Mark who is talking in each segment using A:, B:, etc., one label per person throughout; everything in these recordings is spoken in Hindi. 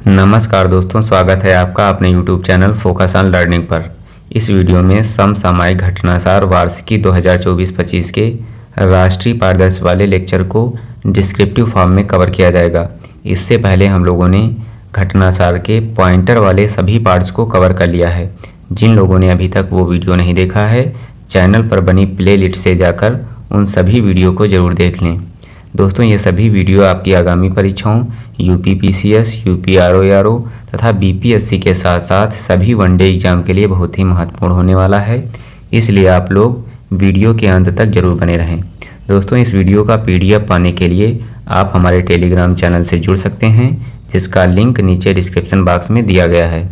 A: नमस्कार दोस्तों, स्वागत है आपका अपने YouTube channel focus on learning पर। इस वीडियो में समसामयिक घटनासार वार्षिकी 2024-25 के राष्ट्रीय पारदर्शी वाले लेक्चर को डिस्क्रिप्टिव फॉर्म में कवर किया जाएगा। इससे पहले हम लोगों ने घटनासार के पॉइंटर वाले सभी पार्ट्स को कवर कर लिया है। जिन लोगों ने अभी तक वो वीडियो नहीं देखा है, चैनल पर बनी प्लेलिस्ट से जाकर उन सभी वीडियो को ज़रूर देख लें। दोस्तों, ये सभी वीडियो आपकी आगामी परीक्षाओं यूपी पीसीएस, यूपी आरओ तथा बीपीएससी के साथ साथ सभी वनडे एग्जाम के लिए बहुत ही महत्वपूर्ण होने वाला है। इसलिए आप लोग वीडियो के अंत तक जरूर बने रहें। दोस्तों, इस वीडियो का पीडीएफ पाने के लिए आप हमारे टेलीग्राम चैनल से जुड़ सकते हैं, जिसका लिंक नीचे डिस्क्रिप्शन बॉक्स में दिया गया है।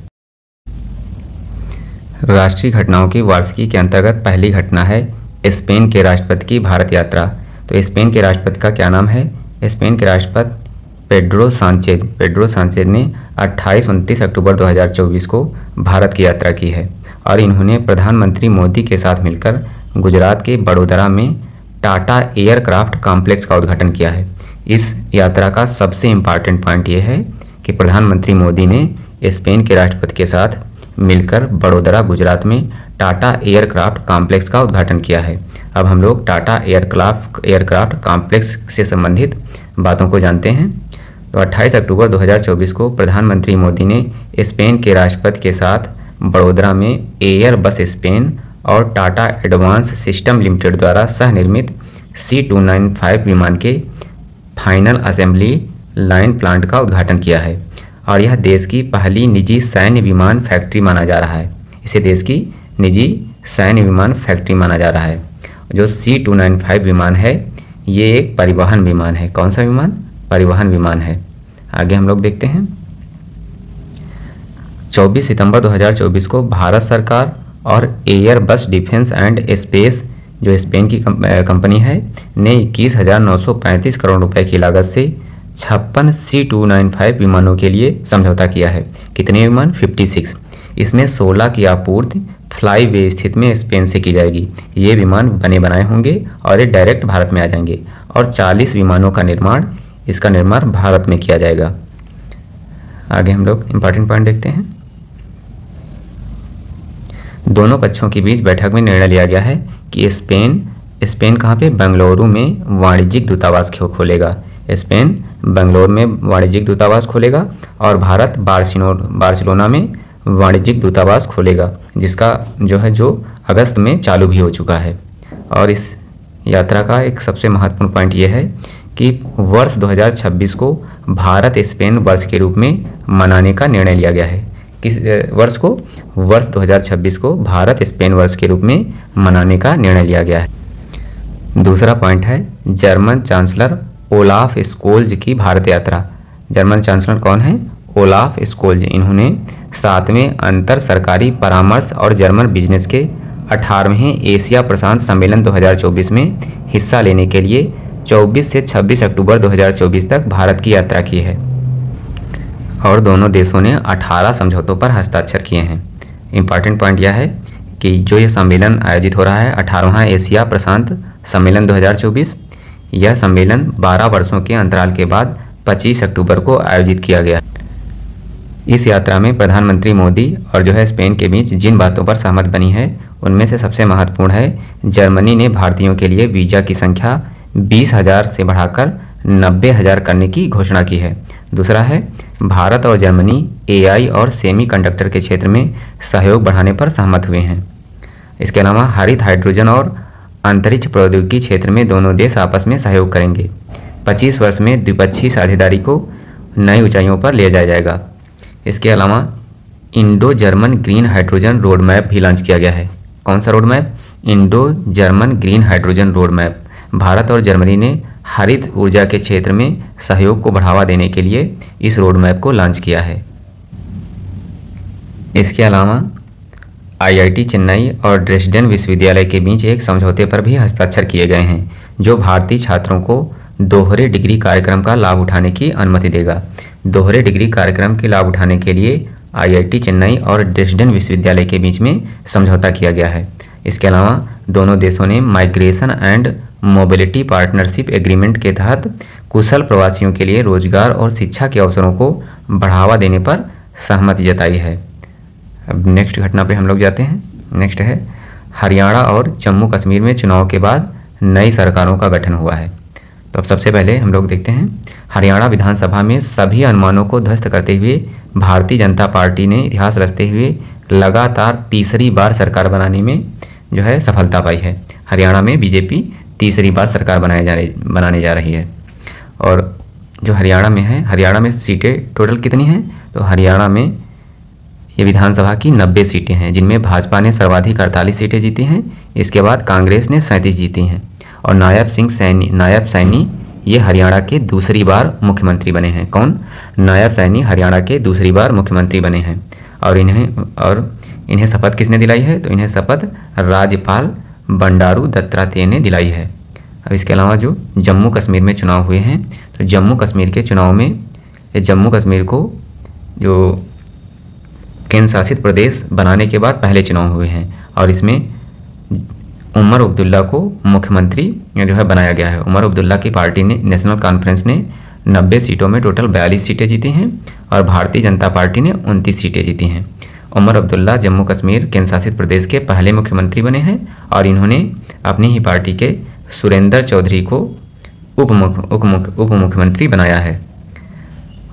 A: राष्ट्रीय घटनाओं की वार्षिकी के अंतर्गत पहली घटना है स्पेन के राष्ट्रपति की भारत यात्रा। तो स्पेन के राष्ट्रपति का क्या नाम है? स्पेन के राष्ट्रपति पेड्रो सांचेज ने 28-29 अक्टूबर 2024 को भारत की यात्रा की है और इन्होंने प्रधानमंत्री मोदी के साथ मिलकर गुजरात के बड़ोदरा में टाटा एयरक्राफ्ट कॉम्प्लेक्स का उद्घाटन किया है। इस यात्रा का सबसे इम्पॉर्टेंट पॉइंट ये है कि प्रधानमंत्री मोदी ने स्पेन के राष्ट्रपति के साथ मिलकर बड़ोदरा गुजरात में टाटा एयरक्राफ्ट कॉम्प्लेक्स का उद्घाटन किया है। अब हम लोग टाटा एयरक्राफ्ट कॉम्प्लेक्स से संबंधित बातों को जानते हैं। तो 28 अक्टूबर 2024 को प्रधानमंत्री मोदी ने स्पेन के राष्ट्रपति के साथ बड़ोदरा में एयरबस स्पेन और टाटा एडवांस सिस्टम लिमिटेड द्वारा सह निर्मित C295 विमान के फाइनल असेंबली लाइन प्लांट का उद्घाटन किया है और यह देश की पहली निजी सैन्य विमान फैक्ट्री माना जा रहा है। इसे देश की निजी सैन्य विमान फैक्ट्री माना जा रहा है। जो C295 विमान है, ये एक परिवहन विमान है। कौन सा विमान? परिवहन विमान है। आगे हम लोग देखते हैं। 24 सितंबर 2024 को भारत सरकार और एयरबस डिफेंस एंड स्पेस, जो स्पेन की कंपनी है, ने 21,935 करोड़ रुपए की लागत से 56 C295 विमानों के लिए समझौता किया है। कितने विमान? 56। इसमें 16 की आपूर्ति फ्लाई वे स्थित में स्पेन से की जाएगी। ये विमान बने बनाए होंगे और ये डायरेक्ट भारत में आ जाएंगे और 40 विमानों का निर्माण भारत में किया जाएगा। आगे हम लोग इंपॉर्टेंट पॉइंट देखते हैं। दोनों पक्षों के बीच बैठक में निर्णय लिया गया है कि स्पेन कहाँ पे? बेंगलुरु में वाणिज्यिक दूतावास खोलेगा। स्पेन बेंगलुरु में वाणिज्यिक दूतावास खोलेगा और भारत बार्सिलोना में वाणिज्यिक दूतावास खोलेगा, जिसका जो अगस्त में चालू भी हो चुका है। और इस यात्रा का एक सबसे महत्वपूर्ण पॉइंट यह है कि वर्ष 2026 को भारत स्पेन वर्ष के रूप में मनाने का निर्णय लिया गया है। किस वर्ष को? वर्ष 2026 को भारत स्पेन वर्ष के रूप में मनाने का निर्णय लिया गया है। दूसरा पॉइंट है जर्मन चांसलर ओलाफ स्कोल्ज की भारत यात्रा। जर्मन चांसलर कौन है? Olaf Scholz. इन्होंने 7वें अंतर सरकारी परामर्श और जर्मन बिजनेस के 18वें एशिया प्रशांत सम्मेलन 2024 में हिस्सा लेने के लिए 24 से 26 अक्टूबर 2024 तक भारत की यात्रा की है और दोनों देशों ने 18 समझौतों पर हस्ताक्षर किए हैं। इम्पॉर्टेंट पॉइंट यह है कि जो ये सम्मेलन आयोजित हो रहा है, 18वां एशिया प्रशांत सम्मेलन 2024, यह सम्मेलन 12 वर्षों के अंतराल के बाद 25 अक्टूबर को आयोजित किया गया। इस यात्रा में प्रधानमंत्री मोदी और स्पेन के बीच जिन बातों पर सहमत बनी है, उनमें से सबसे महत्वपूर्ण है जर्मनी ने भारतीयों के लिए वीज़ा की संख्या 20,000 से बढ़ाकर 90,000 करने की घोषणा की है। दूसरा है भारत और जर्मनी AI और सेमीकंडक्टर के क्षेत्र में सहयोग बढ़ाने पर सहमत हुए हैं। इसके अलावा हरित हाइड्रोजन और अंतरिक्ष प्रौद्योगिकी क्षेत्र में दोनों देश आपस में सहयोग करेंगे। 25 वर्ष में द्विपक्षीय साझेदारी को नई ऊंचाइयों पर ले जाया जाएगा। इसके अलावा Indo German green hydrogen road map भी लॉन्च किया गया है। कौन सा road map? Indo German green hydrogen road map. Bharat और जर्मनी ने हरित ऊर्जा के क्षेत्र में सहयोग को बढ़ावा देने के लिए इस रोड मैप को लॉन्च किया है। इसके अलावा IIT चेन्नई और ड्रेसडेन विश्वविद्यालय के बीच एक समझौते पर भी हस्ताक्षर किए गए हैं, जो भारतीय छात्रों को दोहरे डिग्री कार्यक्रम का लाभ उठाने की अनुमति देगा। दोहरे डिग्री कार्यक्रम के लाभ उठाने के लिए IIT चेन्नई और ड्रेसडेन विश्वविद्यालय के बीच में समझौता किया गया है। इसके अलावा दोनों देशों ने migration and mobility partnership agreement के तहत कुशल प्रवासियों के लिए रोजगार और शिक्षा के अवसरों को बढ़ावा देने पर सहमति जताई है। अब नेक्स्ट घटना पे हम लोग जाते हैं। नेक्स्ट है हरियाणा और जम्मू कश्मीर में चुनाव के बाद नई सरकारों का गठन हुआ है। तो अब सबसे पहले हम लोग देखते हैं हरियाणा विधानसभा में सभी अनुमानों को ध्वस्त करते हुए भारतीय जनता पार्टी ने इतिहास रचते हुए लगातार तीसरी बार सरकार बनाने में जो है सफलता पाई है। हरियाणा में बीजेपी तीसरी बार सरकार बनाने जा रही है। और जो हरियाणा में है, हरियाणा में सीटें टोटल कितनी हैं? तो हरियाणा में ये विधानसभा की 90 सीटें हैं, जिनमें भाजपा ने सर्वाधिक 48 सीटें जीती हैं। इसके बाद कांग्रेस ने 37 जीती हैं। और नायब सैनी ये हरियाणा के दूसरी बार मुख्यमंत्री बने हैं। कौन? नायब सैनी हरियाणा के दूसरी बार मुख्यमंत्री बने हैं। और इन्हें शपथ किसने दिलाई है? तो इन्हें शपथ राज्यपाल बंडारू दत्तात्रेय ने दिलाई है। अब इसके अलावा जो जम्मू कश्मीर में चुनाव हुए हैं, तो जम्मू कश्मीर के चुनाव में जम्मू कश्मीर को जो केंद्र शासित प्रदेश बनाने के बाद पहले चुनाव हुए हैं। और इसमें उमर अब्दुल्ला को मुख्यमंत्री जो है बनाया गया है। उमर अब्दुल्ला की पार्टी ने, नेशनल कॉन्फ्रेंस ने 90 सीटों में टोटल 42 सीटें जीती हैं और भारतीय जनता पार्टी ने 29 सीटें जीती हैं। उमर अब्दुल्ला जम्मू कश्मीर केंद्र शासित प्रदेश के पहले मुख्यमंत्री बने हैं और इन्होंने अपनी ही पार्टी के सुरेंद्र चौधरी को उप मुख्यमंत्री बनाया है।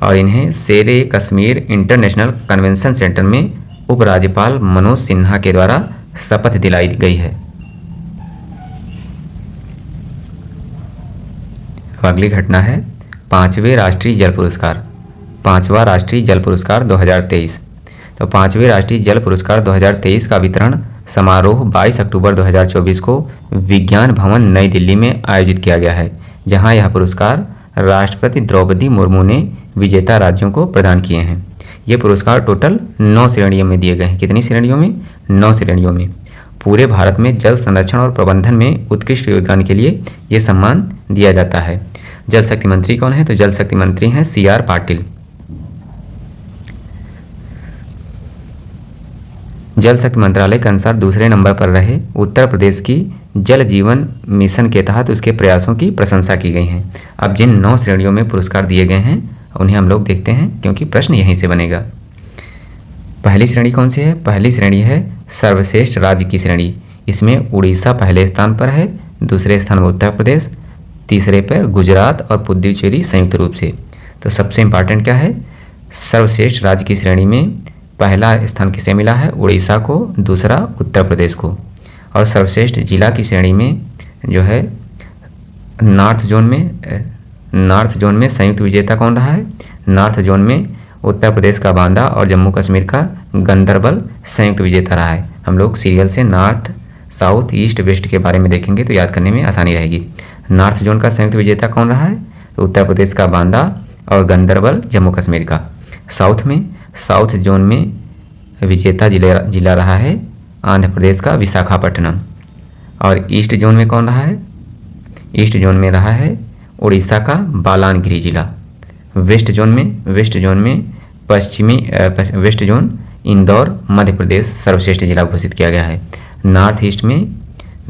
A: और इन्हें शेरे कश्मीर इंटरनेशनल कन्वेंशन सेंटर में उपराज्यपाल मनोज सिन्हा के द्वारा शपथ दिलाई गई है। अगली घटना है पांचवें राष्ट्रीय जल पुरस्कार। पांचवा राष्ट्रीय जल पुरस्कार 2023। तो पांचवें राष्ट्रीय जल पुरस्कार 2023 का वितरण समारोह 22 अक्टूबर 2024 को विज्ञान भवन नई दिल्ली में आयोजित किया गया है, जहां यह पुरस्कार राष्ट्रपति द्रौपदी मुर्मू ने विजेता राज्यों को प्रदान किए हैं। ये पुरस्कार टोटल 9 श्रेणियों में दिए गए हैं। कितनी श्रेणियों में? 9 श्रेणियों में। पूरे भारत में जल संरक्षण और प्रबंधन में उत्कृष्ट योगदान के लिए ये सम्मान दिया जाता है। जल शक्ति मंत्री कौन है? तो जल शक्ति मंत्री हैं CR पाटिल। जल शक्ति मंत्रालय के अनुसार दूसरे नंबर पर रहे उत्तर प्रदेश की जल जीवन मिशन के तहत उसके प्रयासों की प्रशंसा की गई है। अब जिन 9 श्रेणियों में पुरस्कार दिए गए हैं उन्हें हम लोग देखते हैं, क्योंकि प्रश्न यहीं से बनेगा। पहली श्रेणी कौन सी है? पहली श्रेणी है सर्वश्रेष्ठ राज्य की श्रेणी। इसमें उड़ीसा पहले स्थान पर है, दूसरे स्थान पर उत्तर प्रदेश, तीसरे पर गुजरात और पुडुचेरी संयुक्त रूप से। तो सबसे इम्पॉर्टेंट क्या है? सर्वश्रेष्ठ राज्य की श्रेणी में पहला स्थान किसे मिला है? उड़ीसा को, दूसरा उत्तर प्रदेश को। और सर्वश्रेष्ठ जिला की श्रेणी में जो है नॉर्थ जोन में संयुक्त विजेता कौन रहा है? नॉर्थ जोन में उत्तर प्रदेश का बांदा और जम्मू कश्मीर का गंदरबल संयुक्त विजेता रहा है। हम लोग सीरियल से नॉर्थ, साउथ, ईस्ट, वेस्ट के बारे में देखेंगे तो याद करने में आसानी रहेगी। नॉर्थ जोन का संयुक्त विजेता कौन रहा है? तो उत्तर प्रदेश का बांदा और गंदरबल जम्मू कश्मीर का। साउथ जोन में विजेता जिला रहा है आंध्र प्रदेश का विशाखापट्टनम। और ईस्ट जोन में कौन रहा है? ईस्ट जोन में रहा है उड़ीसा का बालानगिरी जिला। वेस्ट जोन में वेस्ट जोन इंदौर मध्य प्रदेश सर्वश्रेष्ठ जिला घोषित किया गया है। नॉर्थ ईस्ट में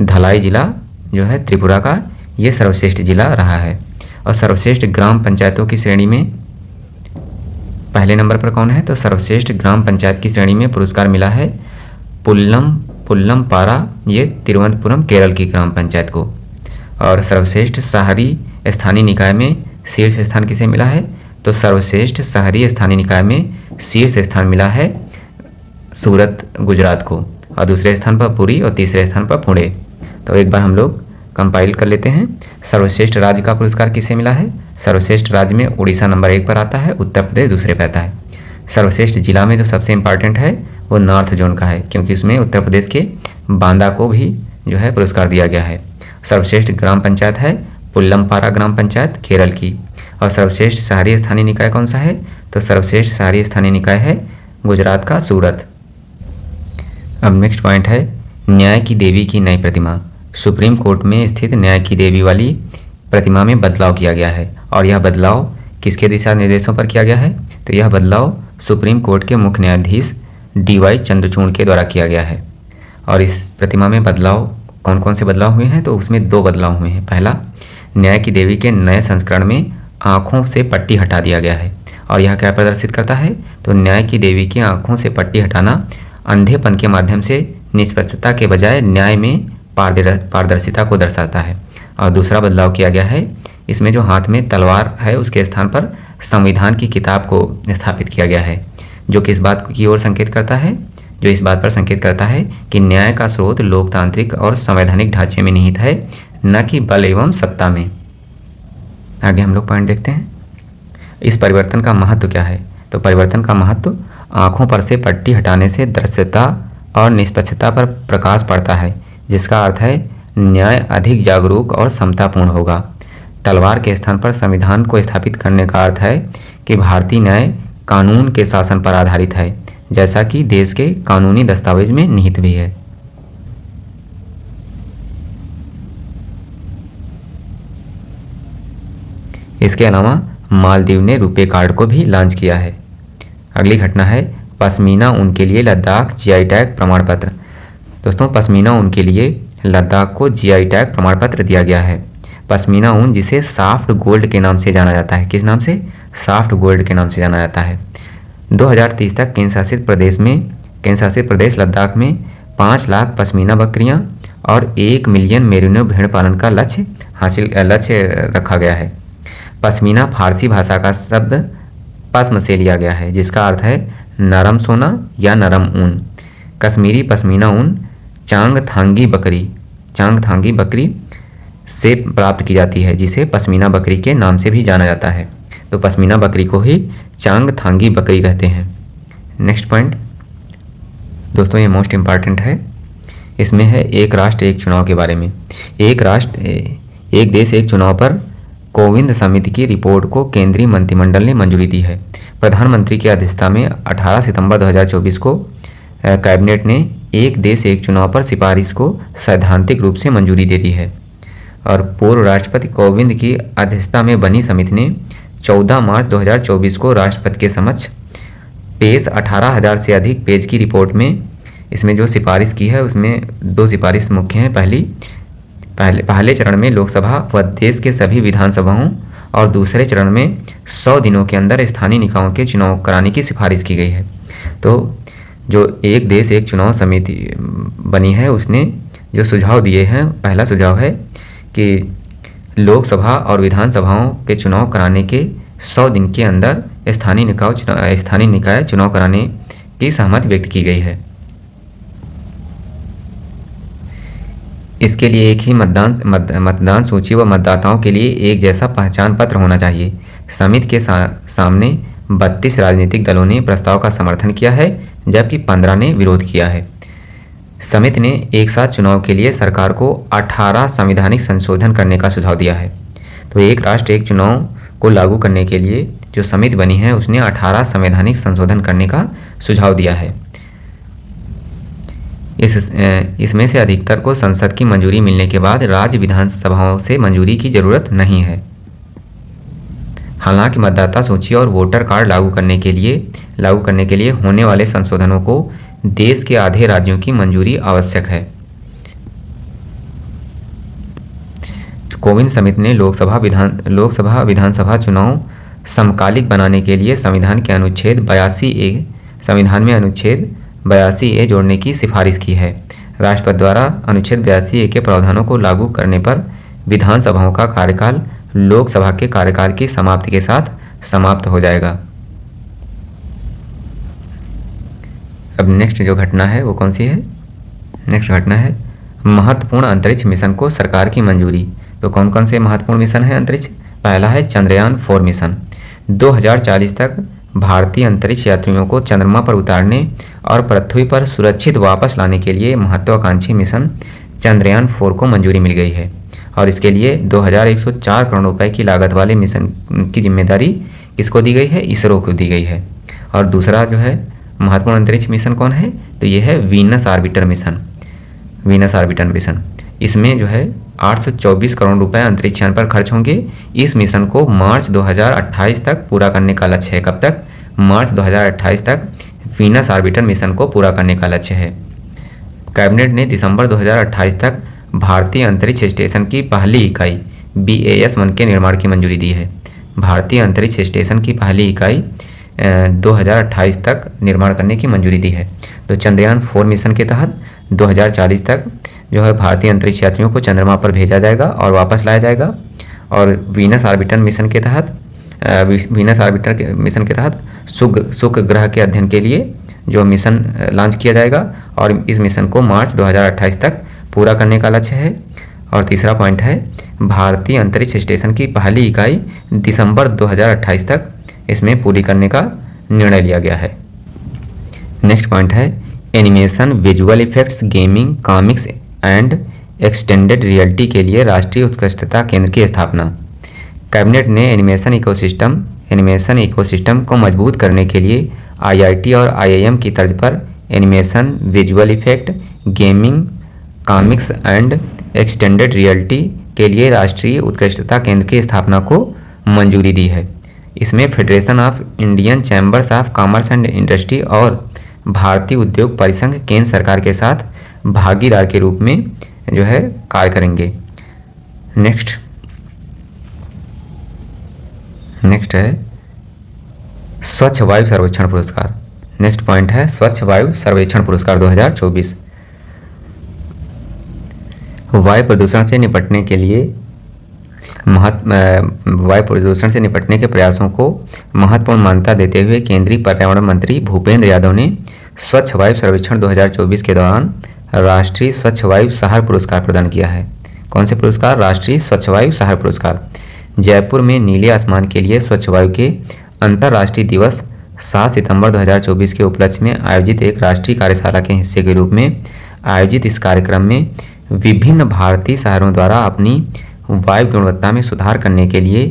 A: धलाई जिला जो है त्रिपुरा का, ये सर्वश्रेष्ठ जिला रहा है। और सर्वश्रेष्ठ ग्राम पंचायतों की श्रेणी में पहले नंबर पर कौन है? तो सर्वश्रेष्ठ ग्राम पंचायत की श्रेणी में पुरस्कार मिला है पुल्लम पारा, ये तिरुवनंतपुरम केरल की ग्राम पंचायत को। और सर्वश्रेष्ठ शहरी स्थानीय निकाय में शीर्ष स्थान किसे मिला है? तो सर्वश्रेष्ठ शहरी स्थानीय निकाय में शीर्ष स्थान मिला है सूरत गुजरात को, और दूसरे स्थान पर पुरी और तीसरे स्थान पर पुणे। तो एक बार हम लोग कंपाइल कर लेते हैं। सर्वश्रेष्ठ राज्य का पुरस्कार किसे मिला है? सर्वश्रेष्ठ राज्य में उड़ीसा नंबर 1 पर आता है, उत्तर प्रदेश दूसरे पर आता है। सर्वश्रेष्ठ जिला में जो सबसे इम्पॉर्टेंट है वो नॉर्थ जोन का है, क्योंकि उसमें उत्तर प्रदेश के बांदा को भी जो है पुरस्कार दिया गया है। सर्वश्रेष्ठ ग्राम पंचायत है पुल्लमपारा ग्राम पंचायत केरल की। और सर्वश्रेष्ठ शहरी स्थानीय निकाय कौन सा है? तो सर्वश्रेष्ठ शहरी स्थानीय निकाय है गुजरात का सूरत। अब नेक्स्ट पॉइंट है न्याय की देवी की नई प्रतिमा। सुप्रीम कोर्ट में स्थित न्याय की देवी वाली प्रतिमा में बदलाव किया गया है। और यह बदलाव किसके दिशा निर्देशों पर किया गया है? तो यह बदलाव सुप्रीम कोर्ट के मुख्य न्यायाधीश DY चंद्रचूड़ के द्वारा किया गया है। और इस प्रतिमा में बदलाव कौन कौन से बदलाव हुए हैं, तो उसमें 2 बदलाव हुए हैं। पहला, न्याय की देवी के नए संस्करण में आँखों से पट्टी हटा दिया गया है। और यह क्या प्रदर्शित करता है, तो न्याय की देवी की आँखों से पट्टी हटाना अंधेपन के माध्यम से निष्पक्षता के बजाय न्याय में पारदर्शिता को दर्शाता है। और दूसरा बदलाव किया गया है, इसमें जो हाथ में तलवार है उसके स्थान पर संविधान की किताब को स्थापित किया गया है, जो कि इस बात की ओर संकेत करता है, जो इस बात पर संकेत करता है कि न्याय का स्रोत लोकतांत्रिक और संवैधानिक ढांचे में निहित है, न कि बल एवं सत्ता में। आगे हम लोग पॉइंट देखते हैं। इस परिवर्तन का महत्व क्या है, तो परिवर्तन का महत्व, आँखों पर से पट्टी हटाने से दृश्यता और निष्पक्षता पर प्रकाश पड़ता है, जिसका अर्थ है न्याय अधिक जागरूक और समतापूर्ण होगा। तलवार के स्थान पर संविधान को स्थापित करने का अर्थ है कि भारतीय न्याय कानून के शासन पर आधारित है, जैसा कि देश के कानूनी दस्तावेज में निहित भी है। इसके अलावा मालदीव ने रुपे कार्ड को भी लॉन्च किया है। अगली घटना है पश्मीना ऊन के लिए लद्दाख जीआई टैग प्रमाण पत्र। दोस्तों, पश्मीना ऊन के लिए लद्दाख को जीआई टैग प्रमाण पत्र दिया गया है। पश्मीना ऊन, जिसे सॉफ्ट गोल्ड के नाम से जाना जाता है, किस नाम से, सॉफ्ट गोल्ड के नाम से जाना जाता है। 2030 तक केंद्र शासित प्रदेश लद्दाख में 5 लाख पश्मीना बकरियां और 1 मिलियन मेरिनो भेड़ पालन का लक्ष्य रखा गया है। पश्मीना फारसी भाषा का शब्द पश्म से लिया गया है, जिसका अर्थ है नरम सोना या नरम ऊन। कश्मीरी पश्मीना ऊन चांगथांगी बकरी से प्राप्त की जाती है, जिसे पश्मीना बकरी के नाम से भी जाना जाता है। तो पश्मीना बकरी को ही चांगथांगी बकरी कहते हैं। नेक्स्ट पॉइंट दोस्तों, ये मोस्ट इम्पॉर्टेंट है। इसमें है एक राष्ट्र एक चुनाव के बारे में। एक देश एक चुनाव पर कोविंद समिति की रिपोर्ट को केंद्रीय मंत्रिमंडल ने मंजूरी दी है। प्रधानमंत्री की अध्यक्षता में 18 सितंबर 2024 को कैबिनेट ने एक देश एक चुनाव पर सिफारिश को सैद्धांतिक रूप से मंजूरी दे दी है। और पूर्व राष्ट्रपति कोविंद की अध्यक्षता में बनी समिति ने 14 मार्च 2024 को राष्ट्रपति के समक्ष पेश 18,000 से अधिक पेज की रिपोर्ट में इसमें जो सिफारिश की है उसमें 2 सिफारिश मुख्य हैं। पहले चरण में लोकसभा व देश के सभी विधानसभाओं और दूसरे चरण में 100 दिनों के अंदर स्थानीय निकायों के चुनाव कराने की सिफारिश की गई है। तो जो एक देश एक चुनाव समिति बनी है उसने जो सुझाव दिए हैं, पहला सुझाव है कि लोकसभा और विधानसभाओं के चुनाव कराने के 100 दिन के अंदर स्थानीय निकाय चुनाव कराने की सहमति व्यक्त की गई है। इसके लिए एक ही मतदान सूची व मतदाताओं के लिए एक जैसा पहचान पत्र होना चाहिए। समिति के सामने 32 राजनीतिक दलों ने प्रस्ताव का समर्थन किया है, जबकि 15 ने विरोध किया है। समिति ने एक साथ चुनाव के लिए सरकार को 18 संवैधानिक संशोधन करने का सुझाव दिया है। तो एक राष्ट्र एक चुनाव को लागू करने के लिए जो समिति बनी है उसने 18 संवैधानिक संशोधन करने का सुझाव दिया है। इसमें से अधिकतर को संसद की मंजूरी मिलने के बाद राज्य विधानसभाओं से मंजूरी की जरूरत नहीं है। हालांकि मतदाता सूची और वोटर कार्ड लागू करने के लिए होने वाले संशोधनों को देश के आधे राज्यों की मंजूरी आवश्यक है। कोविंद समिति ने लोकसभा विधानसभा चुनाव समकालिक बनाने के लिए संविधान में अनुच्छेद 82A जोड़ने की सिफारिश की है। राष्ट्रपति द्वारा अनुच्छेद 82A के प्रावधानों को लागू करने पर विधानसभाओं का कार्यकाल लोकसभा के कार्यकाल की समाप्ति के साथ समाप्त हो जाएगा। अब नेक्स्ट जो घटना है वो कौन सी है? नेक्स्ट घटना है महत्वपूर्ण अंतरिक्ष मिशन को सरकार की मंजूरी। तो कौन कौन से महत्वपूर्ण मिशन है अंतरिक्ष? पहला है चंद्रयान 4 मिशन। 2040 तक भारतीय अंतरिक्ष यात्रियों को चंद्रमा पर उतारने और पृथ्वी पर सुरक्षित वापस लाने के लिए महत्वाकांक्षी मिशन चंद्रयान 4 को मंजूरी मिल गई है। और इसके लिए 2104 करोड़ रुपए की लागत वाले मिशन की जिम्मेदारी किसको दी गई है? इसरो को दी गई है। और दूसरा जो है महत्वपूर्ण अंतरिक्ष मिशन कौन है? तो ये है वीनस ऑर्बिटर मिशन। इसमें जो है 824 करोड़ रुपए अंतरिक्ष यान पर खर्च होंगे। इस मिशन को मार्च 2028 तक पूरा करने का लक्ष्य है। कब तक? मार्च 2028 तक वीनस ऑर्बिटर मिशन को पूरा करने का लक्ष्य है। कैबिनेट ने दिसंबर 2028 तक भारतीय अंतरिक्ष स्टेशन की पहली इकाई BAS-1 के निर्माण की मंजूरी दी है। भारतीय अंतरिक्ष स्टेशन की पहली इकाई 2028 तक निर्माण करने की मंजूरी दी है। तो चंद्रयान 4 मिशन के तहत 2040 तक जो है भारतीय अंतरिक्ष यात्रियों को चंद्रमा पर भेजा जाएगा और वापस लाया जाएगा। और वीनस ऑर्बिटर मिशन के तहत शुक्र ग्रह के अध्ययन के लिए जो मिशन लॉन्च किया जाएगा और इस मिशन को मार्च 2028 तक पूरा करने का लक्ष्य है। और तीसरा पॉइंट है भारतीय अंतरिक्ष स्टेशन की पहली इकाई दिसंबर 2028 तक इसमें पूरी करने का निर्णय लिया गया है। नेक्स्ट पॉइंट है animation, visual effects, gaming, comics and extended reality के लिए राष्ट्रीय उत्कृष्टता केंद्र की स्थापना। कैबिनेट ने एनिमेशन इकोसिस्टम को मजबूत करने के लिए IIT और IIM की तर्ज पर animation, visual effect, gaming, comics and extended reality के लिए राष्ट्रीय उत्कृष्टता केंद्र की स्थापना को मंजूरी दी है। इसमें federation of Indian chambers of commerce and industry और भारतीय उद्योग परिसंघ केंद्र सरकार के साथ भागीदार के रूप में जो है कार्य करेंगे। नेक्स्ट है स्वच्छ वायु सर्वेक्षण पुरस्कार। नेक्स्ट पॉइंट है स्वच्छ वायु सर्वेक्षण पुरस्कार 2024। वायु प्रदूषण से निपटने के प्रयासों को महत्वपूर्ण मान्यता देते हुए केंद्रीय पर्यावरण मंत्री भूपेंद्र यादव ने स्वच्छ वायु सर्वेक्षण 2024 के दौरान राष्ट्रीय स्वच्छ वायु शहर पुरस्कार प्रदान किया है। कौन से पुरस्कार? राष्ट्रीय स्वच्छ वायु शहर पुरस्कार। जयपुर में नीले आसमान के लिए स्वच्छ वायु के अंतर्राष्ट्रीय दिवस 7 सितंबर 2024 के उपलक्ष्य में आयोजित एक राष्ट्रीय कार्यशाला के हिस्से के रूप में आयोजित इस कार्यक्रम में विभिन्न भारतीय शहरों द्वारा अपनी वायु गुणवत्ता में सुधार करने के लिए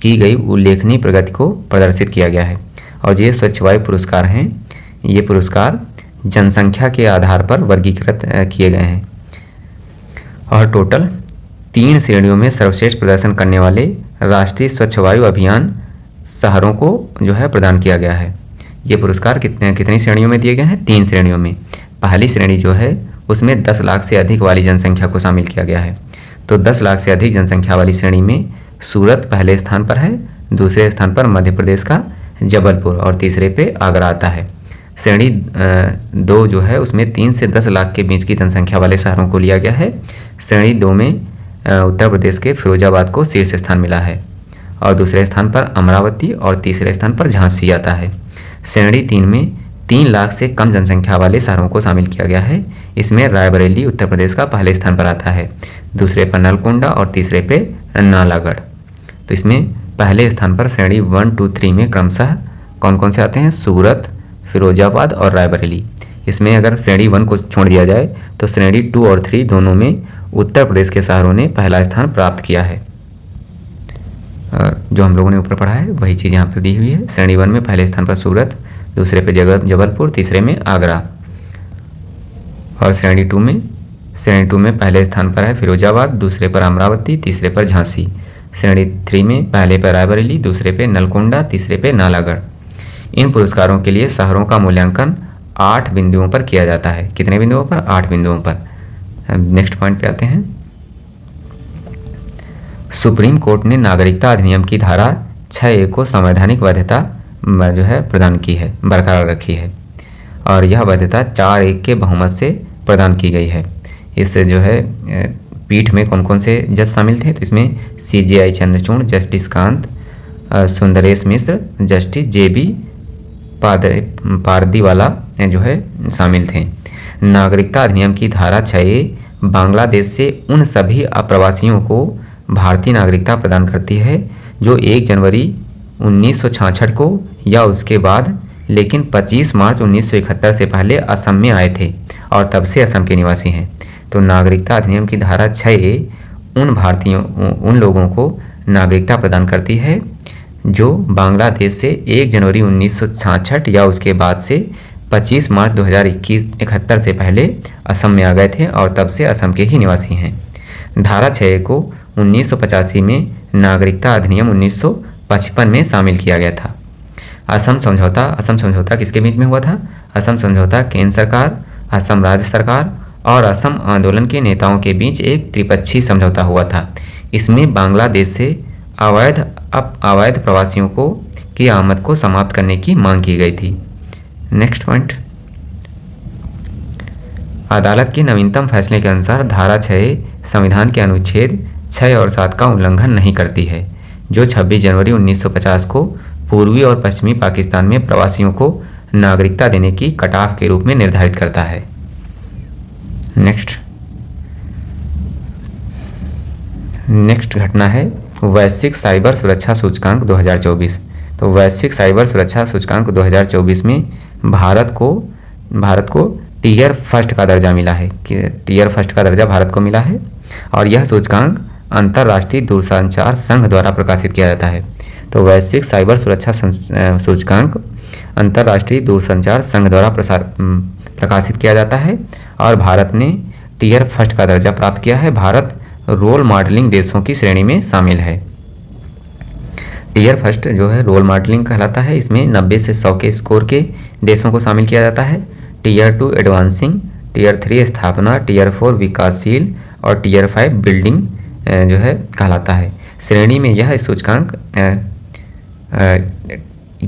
A: की गई उल्लेखनीय प्रगति को प्रदर्शित किया गया है। और ये स्वच्छ वायु पुरस्कार हैं। ये पुरस्कार जनसंख्या के आधार पर वर्गीकृत किए गए हैं और टोटल 3 श्रेणियों में सर्वश्रेष्ठ प्रदर्शन करने वाले राष्ट्रीय स्वच्छ वायु अभियान शहरों को जो है प्रदान किया गया है। ये पुरस्कार कितनी श्रेणियों में दिए गए हैं? 3 श्रेणियों में। पहली श्रेणी जो है उसमें 10 लाख से अधिक वाली जनसंख्या को शामिल किया गया है। तो 10 लाख से अधिक जनसंख्या वाली श्रेणी में सूरत पहले स्थान पर है, दूसरे स्थान पर मध्य प्रदेश का जबलपुर और तीसरे पे आगरा आता है। श्रेणी 2 जो है उसमें 3 से 10 लाख के बीच की जनसंख्या वाले शहरों को लिया गया है। श्रेणी 2 में उत्तर प्रदेश के फिरोजाबाद को शीर्ष स्थान मिला है और दूसरे स्थान पर अमरावती और तीसरे स्थान पर झांसी आता है। श्रेणी 3 में 3 लाख से कम जनसंख्या वाले शहरों को शामिल किया गया है। इसमें रायबरेली उत्तर प्रदेश का पहले स्थान पर आता है, दूसरे पर नलकुंडा और तीसरे पे नालागढ़। तो इसमें पहले स्थान पर श्रेणी 1, 2, 3 में क्रमशः कौन कौन से आते हैं? सूरत, फिरोजाबाद और रायबरेली। इसमें अगर श्रेणी 1 को छोड़ दिया जाए तो श्रेणी 2 और 3 दोनों में उत्तर प्रदेश के शहरों ने पहला स्थान प्राप्त किया है। जो हम लोगों ने ऊपर पढ़ा है वही चीज़ यहाँ पर दी हुई है। श्रेणी 1 में पहले स्थान पर सूरत, दूसरे पे जबलपुर, तीसरे में आगरा। और श्रेणी 2 में पहले स्थान पर है फिरोजाबाद, दूसरे पर अमरावती, तीसरे पर झांसी। श्रेणी 3 में पहले पर रायबरेली, दूसरे पे नलकुंडा, तीसरे पे नालागढ़। इन पुरस्कारों के लिए शहरों का मूल्यांकन 8 बिंदुओं पर किया जाता है। कितने बिंदुओं पर? 8 बिंदुओं पर। नेक्स्ट पॉइंट पे आते हैं। सुप्रीम कोर्ट ने नागरिकता अधिनियम की धारा 6A को संवैधानिक वैधता जो है प्रदान की है, बरकरार रखी है और यह वैधता 4-1 के बहुमत से प्रदान की गई है। इससे जो है पीठ में कौन कौन से जज शामिल थे? तो इसमें CJI चंद्रचूड़, जस्टिस कांत, सुंदरेश मिश्र, जस्टिस JB पारदीवाला जो है शामिल थे। नागरिकता अधिनियम की धारा 6A बांग्लादेश से उन सभी अप्रवासियों को भारतीय नागरिकता प्रदान करती है जो 1 जनवरी 1966 को या उसके बाद लेकिन 25 मार्च 1971 से पहले असम में आए थे और तब से असम के निवासी हैं। तो नागरिकता अधिनियम की धारा 6A उन लोगों को नागरिकता प्रदान करती है जो बांग्लादेश से 1 जनवरी 1966 या उसके बाद से 25 मार्च 2071 से पहले असम में आ गए थे और तब से असम के ही निवासी हैं। धारा 6A को 1985 में नागरिकता अधिनियम 1955 में शामिल किया गया था। असम समझौता किसके बीच में हुआ था? असम समझौता केंद्र सरकार, असम राज्य सरकार और असम आंदोलन के नेताओं के बीच एक त्रिपक्षीय समझौता हुआ था। इसमें बांग्लादेश से अवैध प्रवासियों की आमद को समाप्त करने की मांग की गई थी। नेक्स्ट पॉइंट, अदालत के नवीनतम फैसले के अनुसार धारा 6 संविधान के अनुच्छेद 6 और 7 का उल्लंघन नहीं करती है, जो 26 जनवरी 1950 को पूर्वी और पश्चिमी पाकिस्तान में प्रवासियों को नागरिकता देने की कटाफ के रूप में निर्धारित करता है। नेक्स्ट घटना है वैश्विक साइबर सुरक्षा सूचकांक 2024। तो वैश्विक साइबर सुरक्षा सूचकांक 2024 में भारत को टियर फर्स्ट का दर्जा मिला है कि टियर फर्स्ट का दर्जा भारत को मिला है। और यह सूचकांक अंतर्राष्ट्रीय दूरसंचार संघ द्वारा प्रकाशित किया जाता है। तो वैश्विक साइबर सुरक्षा सूचकांक अंतर्राष्ट्रीय दूरसंचार संघ द्वारा प्रकाशित किया जाता है और भारत ने टियर फर्स्ट का दर्जा प्राप्त किया है। भारत रोल मॉडलिंग देशों की श्रेणी में शामिल है। टियर फर्स्ट जो है रोल मॉडलिंग कहलाता है। इसमें 90 से 100 के स्कोर के देशों को शामिल किया जाता है। टियर 2 एडवांसिंग, टियर 3 स्थापना, टियर 4 विकासशील और टियर 5 बिल्डिंग जो है कहलाता है। श्रेणी में यह सूचकांक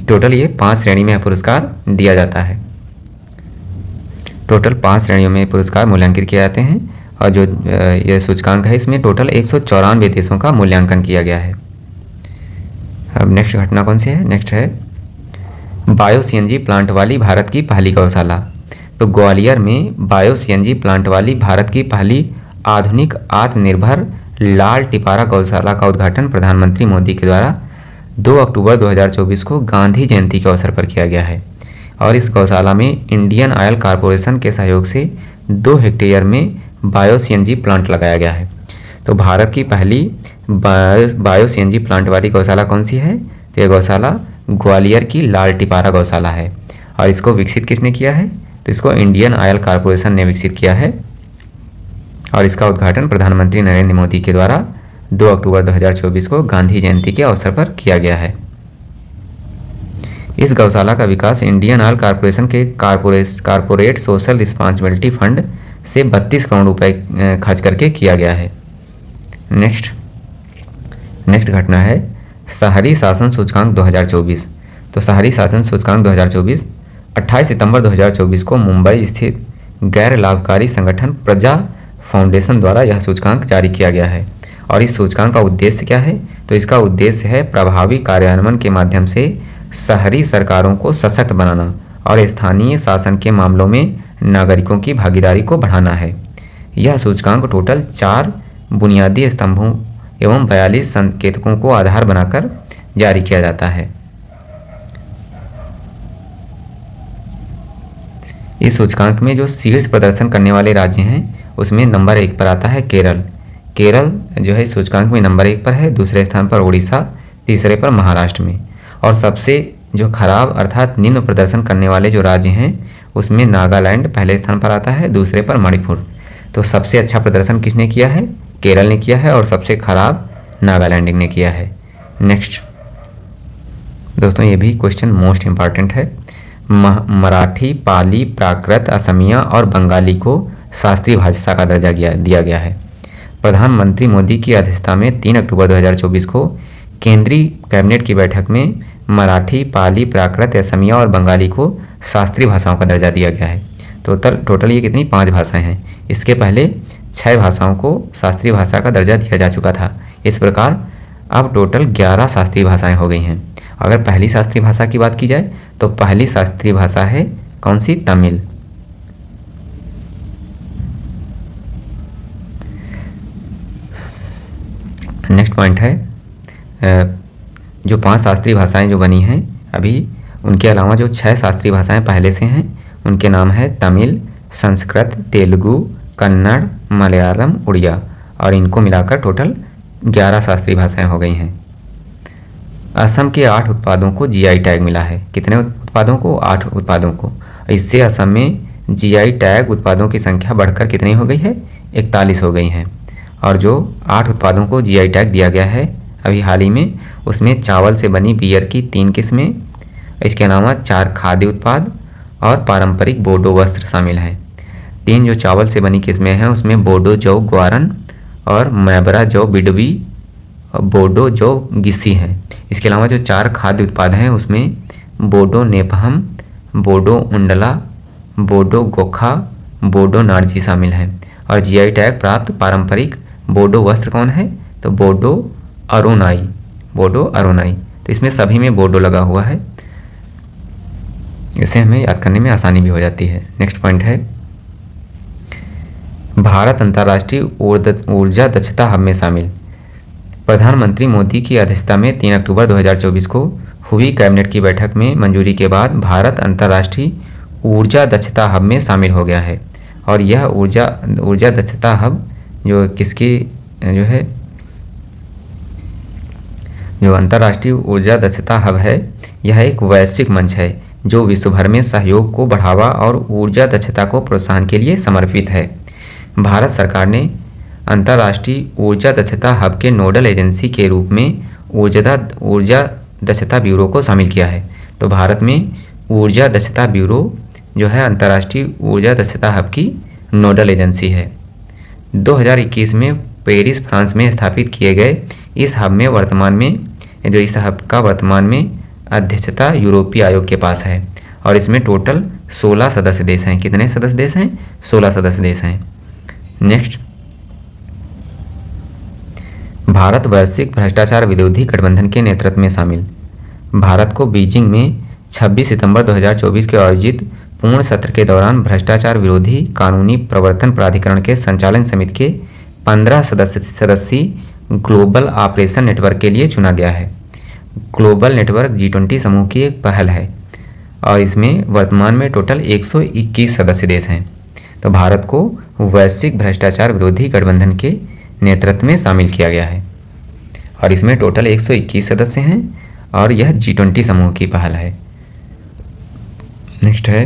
A: टोटल ये 5 श्रेणी में पुरस्कार दिया जाता है। टोटल 5 श्रेणियों में पुरस्कार मूल्यांकित किए जाते हैं और जो यह सूचकांक है इसमें टोटल 194 देशों का मूल्यांकन किया गया है। अब नेक्स्ट घटना कौन सी है? नेक्स्ट है बायो सीएनजी प्लांट वाली भारत की पहली गौशाला। तो ग्वालियर में बायो सीएनजी प्लांट वाली भारत की पहली आधुनिक आत्मनिर्भर लाल टिपारा गौशाला का उद्घाटन प्रधानमंत्री मोदी के द्वारा 2 अक्टूबर 2024 को गांधी जयंती के अवसर पर किया गया है। और इस गौशाला में इंडियन ऑयल कॉरपोरेशन के सहयोग से 2 हेक्टेयर में बायो सीएनजी प्लांट लगाया गया है। तो भारत की पहली बायो सीएनजी प्लांट वाली गौशाला कौन सी है? तो यह गौशाला ग्वालियर की लाल टिपारा गौशाला है। और इसको विकसित किसने किया है? तो इसको इंडियन ऑयल कॉरपोरेशन ने विकसित किया है और इसका उद्घाटन प्रधानमंत्री नरेंद्र मोदी के द्वारा 2 अक्टूबर 2024 को गांधी जयंती के अवसर पर किया गया है। इस गौशाला का विकास इंडियन ऑयल कॉरपोरेशन के कॉरपोरेट सोशल रिस्पांसिबिलिटी फंड से 32 करोड़ रुपए खर्च करके किया गया है। नेक्स्ट घटना है शहरी शासन सूचकांक 2024। तो शहरी शासन सूचकांक 2024 28 सितंबर 2024 को मुंबई स्थित गैर लाभकारी संगठन प्रजा फाउंडेशन द्वारा यह सूचकांक जारी किया गया है। और इस सूचकांक का उद्देश्य क्या है? तो इसका उद्देश्य है प्रभावी कार्यान्वयन के माध्यम से शहरी सरकारों को सशक्त बनाना और स्थानीय शासन के मामलों में नागरिकों की भागीदारी को बढ़ाना है। यह सूचकांक टोटल 4 बुनियादी स्तंभों एवं 42 संकेतकों को आधार बनाकर जारी किया जाता है। इस सूचकांक में जो शीर्ष प्रदर्शन करने वाले राज्य हैं उसमें नंबर 1 पर आता है केरल। केरल जो है इस सूचकांक में नंबर 1 पर है, दूसरे स्थान पर उड़ीसा, तीसरे पर महाराष्ट्र में। और सबसे जो खराब अर्थात निम्न प्रदर्शन करने वाले जो राज्य हैं उसमें नागालैंड पहले स्थान पर आता है, दूसरे पर मणिपुर। तो सबसे अच्छा प्रदर्शन किसने किया है? केरल ने किया है और सबसे खराब नागालैंड ने किया है। नेक्स्ट दोस्तों ये भी क्वेश्चन मोस्ट इम्पॉर्टेंट है। मराठी, पाली, प्राकृत, असमिया और बंगाली को शास्त्रीय भाषा का दर्जा दिया गया है। प्रधानमंत्री मोदी की अध्यक्षता में 3 अक्टूबर 2024 को केंद्रीय कैबिनेट की बैठक में मराठी, पाली, प्राकृत, असमिया और बंगाली को शास्त्रीय भाषाओं का दर्जा दिया गया है। टोटल ये कितनी 5 भाषाएं हैं। इसके पहले 6 भाषाओं को शास्त्रीय भाषा का दर्जा दिया जा चुका था। इस प्रकार अब टोटल 11 शास्त्रीय भाषाएं हो गई हैं। अगर पहली शास्त्रीय भाषा की बात की जाए तो पहली शास्त्रीय भाषा है कौन सी? तमिल। नेक्स्ट पॉइंट है जो 5 शास्त्रीय भाषाएं जो बनी हैं अभी, उनके अलावा जो 6 शास्त्रीय भाषाएं पहले से हैं उनके नाम है तमिल, संस्कृत, तेलुगु, कन्नड़, मलयालम, उड़िया। और इनको मिलाकर टोटल 11 शास्त्रीय भाषाएं हो गई हैं। असम के 8 उत्पादों को जीआई टैग मिला है। कितने उत्पादों को? 8 उत्पादों को। इससे असम में जीआई टैग उत्पादों की संख्या बढ़कर कितनी हो गई है? 41 हो गई हैं। और जो 8 उत्पादों को जीआई टैग दिया गया है अभी हाल ही में, उसमें चावल से बनी बियर की 3 किस्में, इसके अलावा 4 खाद्य उत्पाद और पारंपरिक बोडो वस्त्र शामिल हैं। 3 जो चावल से बनी किस्में हैं उसमें बोडो जौ ग्वारन और मैबरा जौ बिडवी और बोडो जौ गिसी हैं। इसके अलावा जो 4 खाद्य उत्पाद हैं उसमें बोडो नेपहम, बोडो उंडला, बोडो गोखा, बोडो नार्जी शामिल हैं। और जीआई टैग प्राप्त पारंपरिक बोडो वस्त्र कौन है? तो बोडो अरोनाई, बोडो अरोनाई। तो इसमें सभी में बोडो लगा हुआ है, इसे हमें याद करने में आसानी भी हो जाती है। नेक्स्ट पॉइंट है भारत अंतर्राष्ट्रीय ऊर्जा दक्षता हब में शामिल। प्रधानमंत्री मोदी की अध्यक्षता में 3 अक्टूबर 2024 को हुई कैबिनेट की बैठक में मंजूरी के बाद भारत अंतर्राष्ट्रीय ऊर्जा दक्षता हब में शामिल हो गया है। और यह ऊर्जा दक्षता हब जो किसकी जो है, जो अंतर्राष्ट्रीय ऊर्जा दक्षता हब है, यह एक वैश्विक मंच है जो विश्व भर में सहयोग को बढ़ावा और ऊर्जा दक्षता को प्रोत्साहन के लिए समर्पित है। भारत सरकार ने अंतर्राष्ट्रीय ऊर्जा दक्षता हब के नोडल एजेंसी के रूप में ऊर्जा दक्षता ब्यूरो को शामिल किया है। तो भारत में ऊर्जा दक्षता ब्यूरो जो है अंतर्राष्ट्रीय ऊर्जा दक्षता हब की नोडल एजेंसी है। 2021 में पेरिस फ्रांस में स्थापित किए गए इस हब का वर्तमान में अध्यक्षता यूरोपीय आयोग के पास है। और इसमें टोटल 16 सदस्य देश हैं। कितने सदस्य देश हैं? 16 सदस्य देश हैं। नेक्स्ट, भारत वैश्विक भ्रष्टाचार विरोधी गठबंधन के नेतृत्व में शामिल। भारत को बीजिंग में 26 सितंबर 2024 के आयोजित पूर्ण सत्र के दौरान भ्रष्टाचार विरोधी कानूनी प्रवर्तन प्राधिकरण के संचालन समिति के 15 सदस्यीय ग्लोबल ऑपरेशन नेटवर्क के लिए चुना गया है। ग्लोबल नेटवर्क G20 समूह की एक पहल है और इसमें वर्तमान में टोटल 121 सदस्य देश हैं। तो भारत को वैश्विक भ्रष्टाचार विरोधी गठबंधन के नेतृत्व में शामिल किया गया है और इसमें टोटल 121 सदस्य हैं और यह G20 समूह की पहल है। नेक्स्ट है,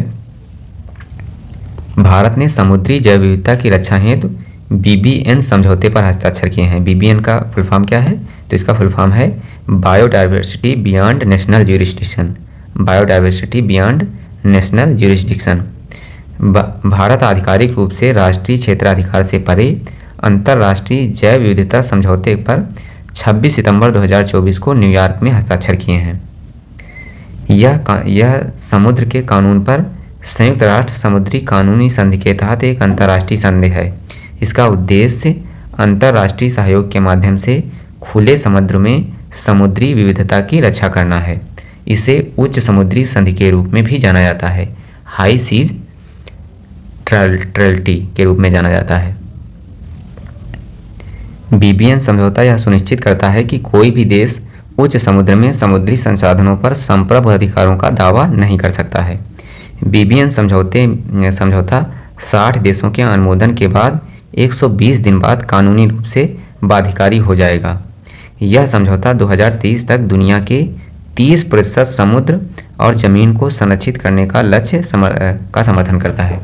A: भारत ने समुद्री जैव विविधता की रक्षा हेतु BBN समझौते पर हस्ताक्षर किए हैं। BBN का फुल फॉर्म क्या है? तो इसका फुल फॉर्म है biodiversity beyond national jurisdiction. Biodiversity beyond national jurisdiction. Bharat आधिकारिक रूप से राष्ट्रीय क्षेत्राधिकार से परे अंतर्राष्ट्रीय जैव विविधता समझौते पर 26 सितंबर 2024 को न्यूयॉर्क में हस्ताक्षर किए हैं। यह समुद्र के कानून पर संयुक्त राष्ट्र समुद्री कानूनी संधि के तहत एक अंतर्राष्ट्रीय संधि है। इसका उद्देश्य अंतर्राष्ट्रीय सहयोग के माध्यम से खुले समुद्र में समुद्री विविधता की रक्षा करना है। इसे उच्च समुद्री संधि के रूप में भी जाना जाता है, हाई सीज ट्रेटी के रूप में जाना जाता है। BBN समझौता यह सुनिश्चित करता है कि कोई भी देश उच्च समुद्र में समुद्री संसाधनों पर संप्रभु अधिकारों का दावा नहीं कर सकता है। BBN समझौता 60 देशों के अनुमोदन के बाद 120 दिन बाद कानूनी रूप से बाध्यकारी हो जाएगा। यह समझौता 2030 तक दुनिया के 30% समुद्र और जमीन को संरक्षित करने का लक्ष्य का समर्थन करता है।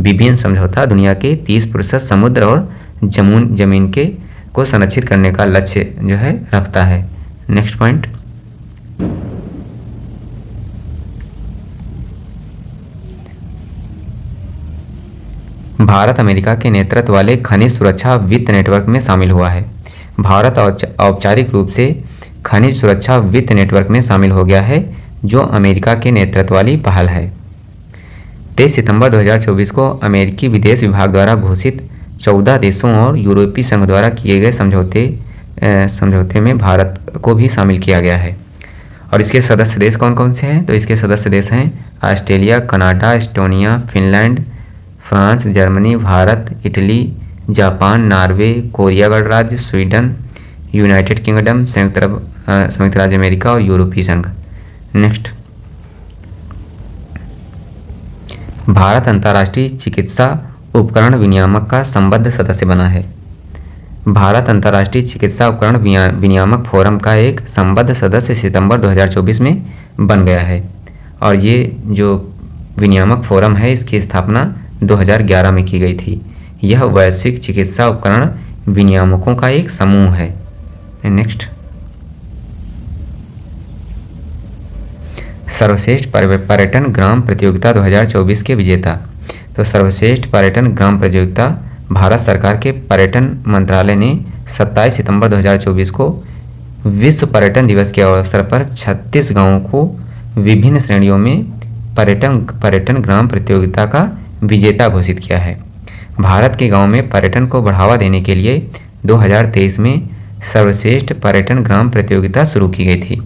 A: BBN समझौता दुनिया के 30% समुद्र और जमीन को संरक्षित करने का लक्ष्य जो है रखता है। नेक्स्ट पॉइंट, भारत अमेरिका के नेतृत्व वाले खनिज सुरक्षा वित्त नेटवर्क में शामिल हुआ है। भारत औपचारिक रूप से खनिज सुरक्षा वित्त नेटवर्क में शामिल हो गया है, जो अमेरिका के नेतृत्व वाली पहल है। 23 सितंबर 2024 को अमेरिकी विदेश विभाग द्वारा घोषित 14 देशों और यूरोपीय संघ द्वारा किए गए समझौते में भारत को भी शामिल किया गया है। और इसके सदस्य देश कौन कौन से हैं? तो इसके सदस्य देश हैं Australia, Canada, Estonia, Finland, France, Germany, Bharat, Italy, Japan, Norway, Korea गणराज्य, स्वीडन, यूनाइटेड किंगडम, संयुक्त राज्य अमेरिका और यूरोपीय संघ। नेक्स्ट, भारत अंतर्राष्ट्रीय चिकित्सा उपकरण विनियामक का संबद्ध सदस्य बना है। भारत अंतर्राष्ट्रीय चिकित्सा उपकरण विनियामक फोरम का एक संबद्ध सदस्य सितंबर 2024 में बन गया है और ये जो विनियामक फोरम है इसकी स्थापना 2011 में की गई थी। यह वैश्विक चिकित्सा उपकरण विनियामकों का एक समूह है। नेक्स्ट, सर्वश्रेष्ठ पर्यटन ग्राम प्रतियोगिता 2024 के विजेता। तो सर्वश्रेष्ठ पर्यटन ग्राम प्रतियोगिता भारत सरकार के पर्यटन मंत्रालय ने 27 सितंबर 2024 को विश्व पर्यटन दिवस के अवसर पर 36 गांवों को विभिन्न श्रेणियों में पर्यटन ग्राम प्रतियोगिता का विजेता घोषित किया है। भारत के गांवों में पर्यटन को बढ़ावा देने के लिए 2023 में सर्वश्रेष्ठ पर्यटन ग्राम प्रतियोगिता शुरू की गई थी।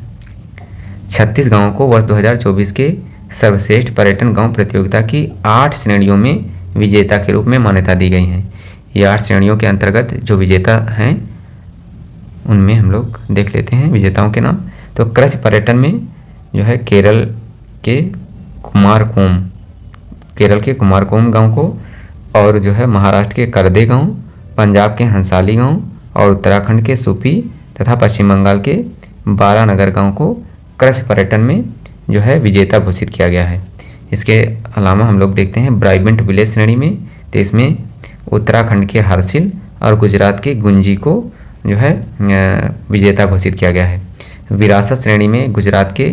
A: 36 गांवों को वर्ष 2024 के सर्वश्रेष्ठ पर्यटन गांव प्रतियोगिता की 8 श्रेणियों में विजेता के रूप में मान्यता दी गई है। ये 8 श्रेणियों के अंतर्गत जो विजेता हैं उनमें हम लोग देख लेते हैं विजेताओं के नाम। तो कृषि पर्यटन में जो है केरल के कुमारकोम गांव को, और जो है महाराष्ट्र के करदे गांव, पंजाब के हंसाली गांव और उत्तराखंड के सुपी तथा पश्चिम बंगाल के बारानगर गांव को कृषि पर्यटन में जो है विजेता घोषित किया गया है। इसके अलावा हम लोग देखते हैं ब्राइबेंट विलेज श्रेणी में, तो इसमें उत्तराखंड के हरसिल और गुजरात के गुंजी को जो है विजेता घोषित किया गया है। विरासत श्रेणी में गुजरात के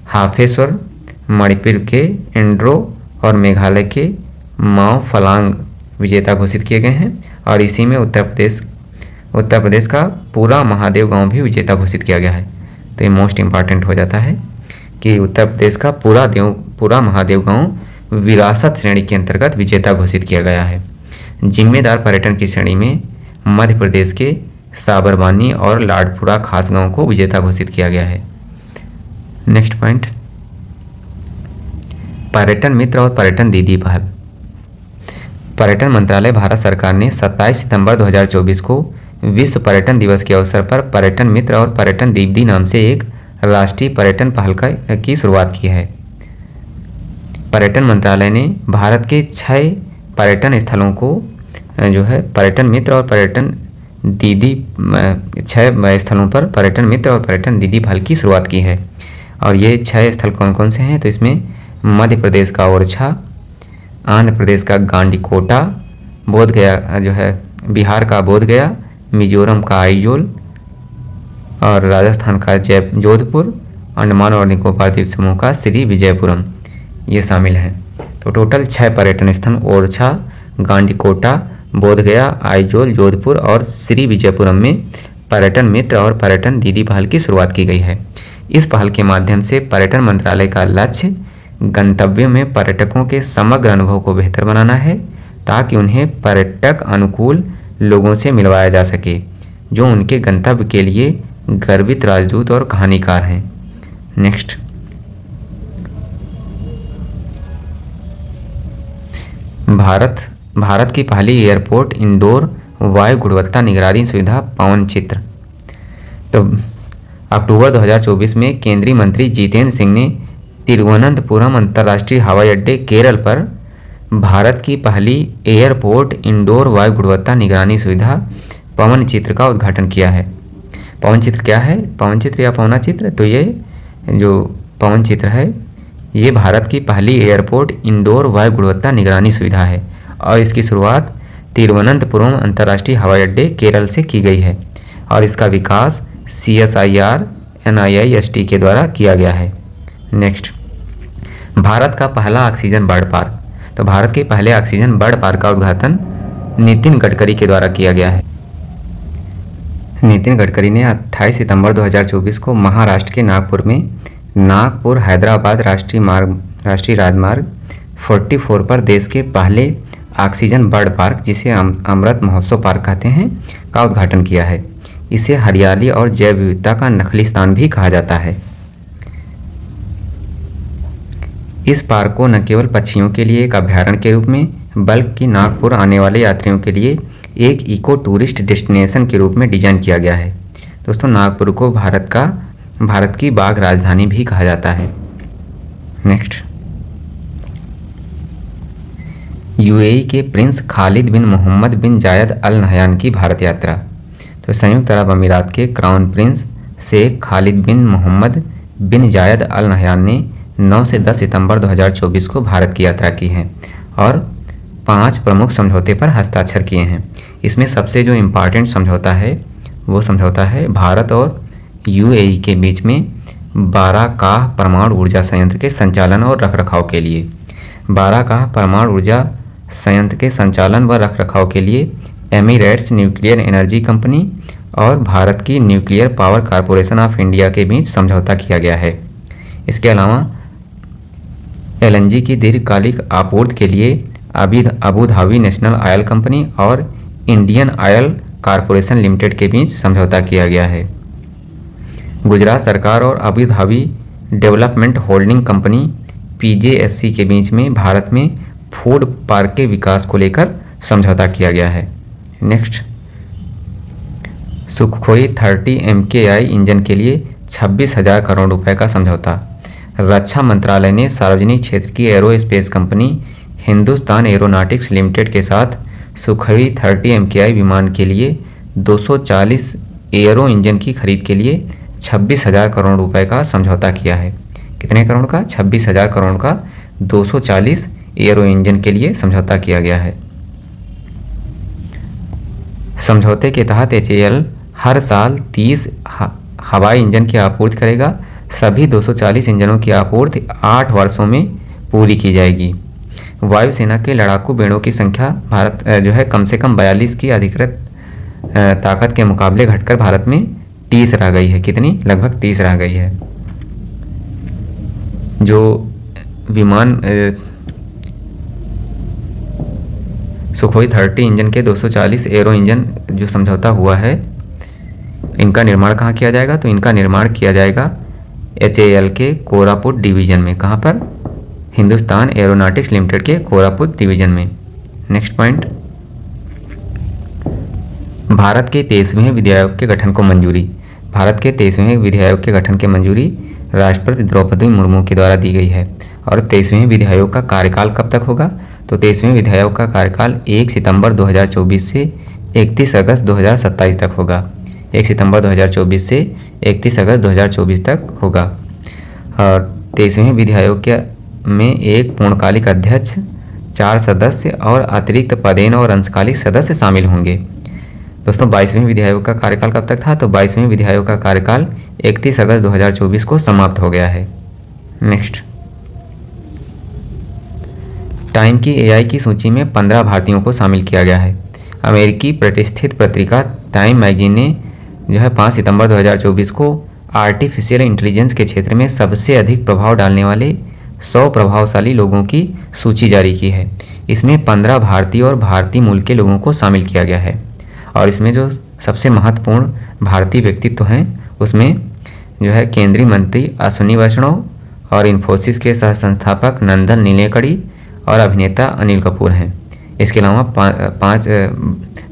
A: हाफेश्वर, मणिपुर के एंड्रो और मेघालय के माओ फलांग विजेता घोषित किए गए हैं। और इसी में उत्तर प्रदेश का पूरा महादेव गांव भी विजेता घोषित किया गया है। तो ये मोस्ट इम्पॉर्टेंट हो जाता है कि उत्तर प्रदेश का पूरा महादेव गांव विरासत श्रेणी के अंतर्गत विजेता घोषित किया गया है। जिम्मेदार पर्यटन की श्रेणी में मध्य प्रदेश के साबरवानी और लाडपुरा खास गांव को विजेता घोषित किया गया है। नेक्स्ट पॉइंट, पर्यटन मित्र और पर्यटन दीदी पहल। पर्यटन मंत्रालय भारत सरकार ने 27 सितंबर 2024 को विश्व पर्यटन दिवस के अवसर पर पर्यटन मित्र और पर्यटन दीदी नाम से एक राष्ट्रीय पर्यटन पहल की शुरुआत की है। पर्यटन मंत्रालय ने भारत के 6 पर्यटन स्थलों को जो है पर्यटन मित्र और पर्यटन दीदी 6 स्थलों पर पर्यटन मित्र और पर्यटन दीदी पहल की शुरुआत की है। और ये 6 स्थल कौन कौन से हैं? तो इसमें मध्य प्रदेश का ओरछा, आंध्र प्रदेश का गांडीकोटा, बोधगया जो है बिहार का बोधगया, मिजोरम का आइजोल और राजस्थान का जोधपुर, अंडमान और निकोबार द्वीप समूह का श्री विजयपुरम ये शामिल हैं। तो टोटल 6 पर्यटन स्थल ओरछा, गांडीकोटा, बोधगया, आइजोल, जोधपुर और श्री विजयपुरम में पर्यटन मित्र और पर्यटन दीदी पहल की शुरुआत की गई है। इस पहल के माध्यम से पर्यटन मंत्रालय का लक्ष्य गंतव्यों में पर्यटकों के समग्र अनुभव को बेहतर बनाना है, ताकि उन्हें पर्यटक अनुकूल लोगों से मिलवाया जा सके जो उनके गंतव्य के लिए गर्वित राजदूत और कहानीकार हैं। नेक्स्ट, भारत की पहली एयरपोर्ट इंडोर वायु गुणवत्ता निगरानी सुविधा पवन चित्र। तो अक्टूबर 2024 में केंद्रीय मंत्री जितेंद्र सिंह ने तिरुवनंतपुरम अंतर्राष्ट्रीय हवाई अड्डे केरल पर भारत की पहली एयरपोर्ट इंडोर वायु गुणवत्ता निगरानी सुविधा पवन चित्र का उद्घाटन किया है। पवन चित्र क्या है? पवन चित्र या पवना चित्र, तो ये जो पवन चित्र है ये भारत की पहली एयरपोर्ट इंडोर वायु गुणवत्ता निगरानी सुविधा है और इसकी शुरुआत तिरुवनंतपुरम अंतर्राष्ट्रीय हवाई अड्डे केरल से की गई है और इसका विकास CSIR NIIST के द्वारा किया गया है। नेक्स्ट, भारत का पहला ऑक्सीजन बर्ड पार्क। तो भारत के पहले ऑक्सीजन बर्ड पार्क का उद्घाटन नितिन गडकरी के द्वारा किया गया है। नितिन गडकरी ने 28 सितंबर 2024 को महाराष्ट्र के नागपुर में नागपुर हैदराबाद राष्ट्रीय राजमार्ग 44 पर देश के पहले ऑक्सीजन बर्ड पार्क, जिसे अमृत महोत्सव पार्क कहते हैं, का उद्घाटन किया है। इसे हरियाली और जैव विविधता का नखलिस्तान भी कहा जाता है। इस पार्क को न केवल पक्षियों के लिए एक अभ्यारण्य के रूप में बल्कि नागपुर आने वाले यात्रियों के लिए एक इको टूरिस्ट डेस्टिनेशन के रूप में डिजाइन किया गया है। दोस्तों, नागपुर को भारत की बाघ राजधानी भी कहा जाता है। नेक्स्ट, UAE के प्रिंस खालिद बिन मोहम्मद बिन जायद अल नहयान की भारत यात्रा। तो संयुक्त अरब अमीरात के क्राउन प्रिंस शेख खालिद बिन मोहम्मद बिन जायद अल नहयान ने 9 से 10 सितंबर 2024 को भारत की यात्रा की है और 5 प्रमुख समझौते पर हस्ताक्षर किए हैं। इसमें सबसे जो इम्पॉर्टेंट समझौता है वो समझौता है भारत और UAE के बीच में बाराकाह परमाणु ऊर्जा संयंत्र के संचालन और रखरखाव के लिए। 12 का परमाणु ऊर्जा संयंत्र के संचालन व रखरखाव के लिए एमिरेट्स न्यूक्लियर एनर्जी कंपनी और भारत की nuclear power corporation of India के बीच समझौता किया गया है। इसके अलावा एलएनजी की दीर्घकालिक आपूर्ति के लिए Abu Dhabi national oil company और इंडियन ऑयल कॉरपोरेशन लिमिटेड के बीच समझौता किया गया है। गुजरात सरकार और Abu Dhabi development holding company PJSC के बीच में भारत में फूड पार्क के विकास को लेकर समझौता किया गया है। नेक्स्ट, सुखोई 30 MKI इंजन के लिए 26,000 करोड़ रुपए का समझौता। रक्षा मंत्रालय ने सार्वजनिक क्षेत्र की aerospace company Hindustan aeronautics limited के साथ सुखोई 30 MKI विमान के लिए 240 एरो इंजन की खरीद के लिए 26,000 करोड़ रुपए का समझौता किया है। कितने करोड़ का? 26,000 करोड़ का 240 एरो इंजन के लिए समझौता किया गया है। समझौते के तहत HAL हर साल 30 हवाई इंजन की आपूर्ति करेगा। सभी 240 इंजनों की आपूर्ति 8 वर्षों में पूरी की जाएगी। वायुसेना के लड़ाकू बेड़ों की संख्या भारत जो है कम से कम 42 की अधिकृत ताकत के मुकाबले घटकर भारत में 30 रह गई है। कितनी? लगभग 30 रह गई है। जो विमान सुखोई 30 इंजन के 240 एरो इंजन जो समझौता हुआ है, इनका निर्माण कहाँ किया जाएगा? तो इनका निर्माण किया जाएगा HAL के कोरापुट डिवीजन में। कहाँ पर? हिंदुस्तान एरोनॉटिक्स लिमिटेड के कोरापुट डिवीजन में। नेक्स्ट पॉइंट, भारत के 23वें विधि आयोग के गठन को मंजूरी। भारत के 23वें विधि आयोग के गठन की मंजूरी राष्ट्रपति द्रौपदी मुर्मू के द्वारा दी गई है। और 23वें विधि आयोग का कार्यकाल कब तक होगा? तो 23वें विधि आयोग का कार्यकाल 1 सितंबर 2024 से 31 अगस्त 2027 तक होगा। 1 सितंबर 2024 से 31 अगस्त 2024 तक होगा। और 23वें विधि आयोग के में एक पूर्णकालिक अध्यक्ष, 4 सदस्य और अतिरिक्त पदेन और अंशकालिक सदस्य शामिल होंगे। दोस्तों 22वें विधि आयोग का कार्यकाल कब तक था? तो 22वें विधि आयोग का कार्यकाल 31 अगस्त 2024 को समाप्त हो गया है। नेक्स्ट, टाइम की AI की सूची में 15 भारतीयों को शामिल किया गया है। अमेरिकी प्रतिष्ठित पत्रिका टाइम मैगजीन ने जो है 5 सितंबर 2024 को आर्टिफिशियल इंटेलिजेंस के क्षेत्र में सबसे अधिक प्रभाव डालने वाले 100 प्रभावशाली लोगों की सूची जारी की है। इसमें 15 भारतीय और भारतीय मूल के लोगों को शामिल किया गया है। और इसमें जो सबसे महत्वपूर्ण भारतीय व्यक्तित्व हैं उसमें जो है केंद्रीय मंत्री अश्विनी वैष्णव और इन्फोसिस के सह संस्थापक नंदन नीलेकणी और अभिनेता अनिल कपूर हैं। इसके अलावा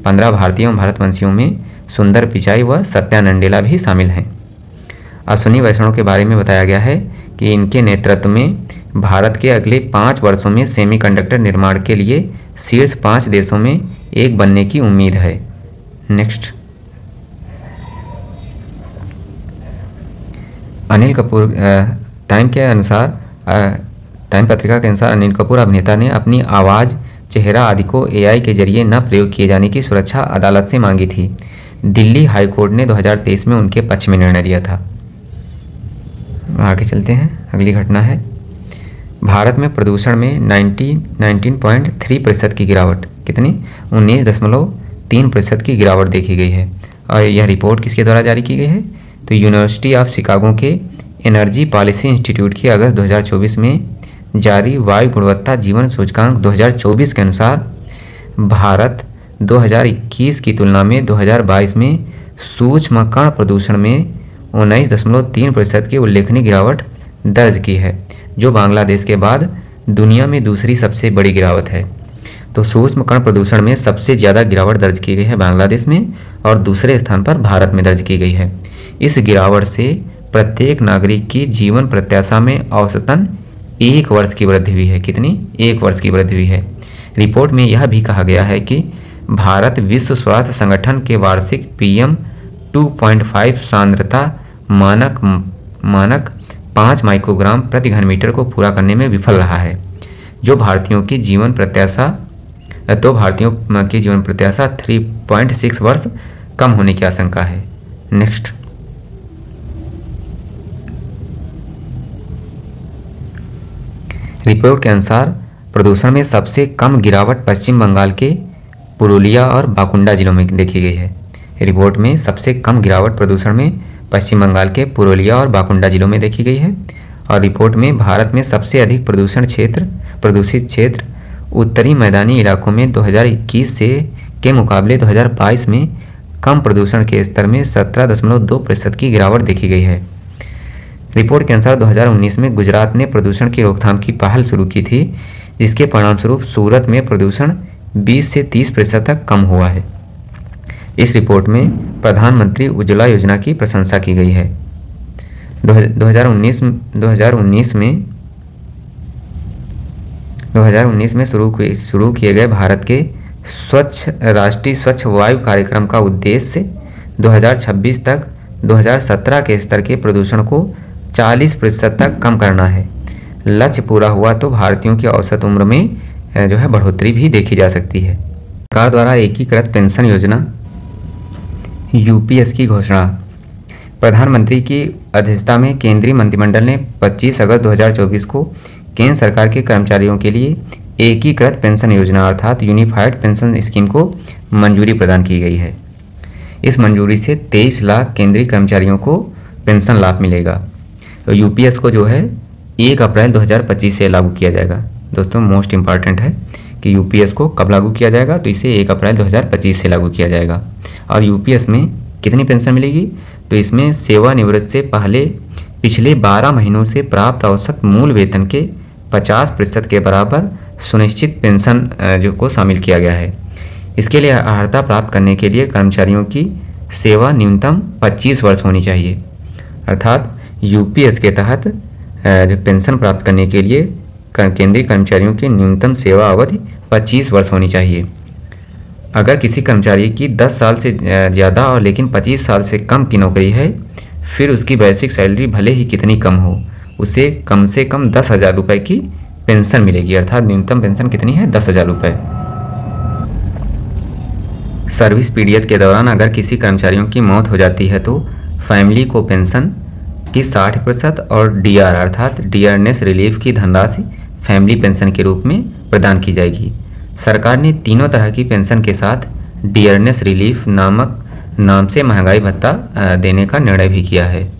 A: 15 भारतीयों भारतवंशियों में सुंदर पिचाई व सत्या नंडेला भी शामिल हैं। अश्विनी वैष्णव के बारे में बताया गया है कि इनके नेतृत्व में भारत के अगले 5 वर्षों में सेमीकंडक्टर निर्माण के लिए शीर्ष 5 देशों में एक बनने की उम्मीद है। नेक्स्ट, अनिल कपूर टाइम पत्रिका के अनुसार अनिल कपूर अभिनेता ने अपनी आवाज़, चेहरा आदि को AI के जरिए न प्रयोग किए जाने की सुरक्षा अदालत से मांगी थी। दिल्ली हाई कोर्ट ने 2023 में उनके पक्ष में निर्णय दिया था। आगे चलते हैं, अगली घटना है भारत में प्रदूषण में 19.3% की गिरावट। कितनी? 19.3% की गिरावट देखी गई है। और यह रिपोर्ट किसके द्वारा जारी की गई है? तो यूनिवर्सिटी ऑफ शिकागो के एनर्जी पॉलिसी इंस्टीट्यूट की अगस्त 2024 में जारी वायु गुणवत्ता जीवन सूचकांक 2024 के अनुसार भारत 2021 की तुलना में 2022 में सूक्ष्म कण प्रदूषण में 19.3% की उल्लेखनीय गिरावट दर्ज की है, जो बांग्लादेश के बाद दुनिया में दूसरी सबसे बड़ी गिरावट है। तो सूक्ष्म कण प्रदूषण में सबसे ज़्यादा गिरावट दर्ज की गई है बांग्लादेश में और दूसरे स्थान पर भारत में दर्ज की गई है। इस गिरावट से प्रत्येक नागरिक की जीवन प्रत्याशा में औसतन 1 वर्ष की वृद्धि हुई है। कितनी? 1 वर्ष की वृद्धि हुई है। रिपोर्ट में यह भी कहा गया है कि भारत विश्व स्वास्थ्य संगठन के वार्षिक PM 2.5 सांद्रता मानक 5 माइक्रोग्राम प्रति घन मीटर को पूरा करने में विफल रहा है, जो भारतीयों की जीवन प्रत्याशा 3.6 वर्ष कम होने की आशंका है। नेक्स्ट, रिपोर्ट के अनुसार प्रदूषण में सबसे कम गिरावट पश्चिम बंगाल के पुरुलिया और बाकुंडा जिलों में देखी गई है। रिपोर्ट में सबसे कम गिरावट प्रदूषण में पश्चिम बंगाल के पुरुलिया और बाकुंडा जिलों में देखी गई है। और रिपोर्ट में भारत में सबसे अधिक प्रदूषित क्षेत्र उत्तरी मैदानी इलाकों में 2021 से के मुकाबले 2022 में कम प्रदूषण के स्तर में 17.2% की गिरावट देखी गई है। रिपोर्ट के अनुसार 2019 में गुजरात ने प्रदूषण की रोकथाम की पहल शुरू की थी, जिसके परिणामस्वरूप सूरत में प्रदूषण 20 से 30% तक कम हुआ है। इस रिपोर्ट में प्रधानमंत्री उज्ज्वला योजना की प्रशंसा की गई है। 2019 में शुरू किए गए भारत के राष्ट्रीय स्वच्छ वायु कार्यक्रम का उद्देश्य 2026 तक 2017 के स्तर के प्रदूषण को 40% तक कम करना है। लक्ष्य पूरा हुआ तो भारतीयों की औसत उम्र में बढ़ोतरी भी देखी जा सकती है। सरकार द्वारा एकीकृत पेंशन योजना यूपीएस की घोषणा। प्रधानमंत्री की अध्यक्षता में केंद्रीय मंत्रिमंडल ने 25 अगस्त 2024 को केंद्र सरकार के कर्मचारियों के लिए एकीकृत पेंशन योजना अर्थात यूनिफाइड पेंशन स्कीम को मंजूरी प्रदान की गई है। इस मंजूरी से 23 लाख केंद्रीय कर्मचारियों को पेंशन लाभ मिलेगा। तो यूपीएस को 1 अप्रैल 2025 से लागू किया जाएगा। दोस्तों मोस्ट इम्पॉर्टेंट है कि यूपीएस को कब लागू किया जाएगा, तो इसे 1 अप्रैल 2025 से लागू किया जाएगा। और यूपीएस में कितनी पेंशन मिलेगी, तो इसमें सेवानिवृत्ति से पहले पिछले 12 महीनों से प्राप्त औसत मूल वेतन के 50% के बराबर सुनिश्चित पेंशन को शामिल किया गया है। इसके लिए अर्हता प्राप्त करने के लिए कर्मचारियों की सेवा न्यूनतम 25 वर्ष होनी चाहिए। अर्थात यूपीएस के तहत पेंशन प्राप्त करने के लिए केंद्रीय कर्मचारियों की न्यूनतम सेवा अवधि 25 वर्ष होनी चाहिए। अगर किसी कर्मचारी की 10 साल से ज़्यादा और लेकिन 25 साल से कम की नौकरी है, फिर उसकी बेसिक सैलरी भले ही कितनी कम हो, उसे कम से कम 10,000 रुपये की पेंशन मिलेगी। अर्थात न्यूनतम पेंशन कितनी है, 10,000 रुपये। सर्विस पीरियड के दौरान अगर किसी कर्मचारियों की मौत हो जाती है तो फैमिली को पेंशन की 60% और डीआर अर्थात डियरनेस रिलीफ की धनराशि फैमिली पेंशन के रूप में प्रदान की जाएगी। सरकार ने तीनों तरह की पेंशन के साथ डियरनेस रिलीफ नाम से महंगाई भत्ता देने का निर्णय भी किया है।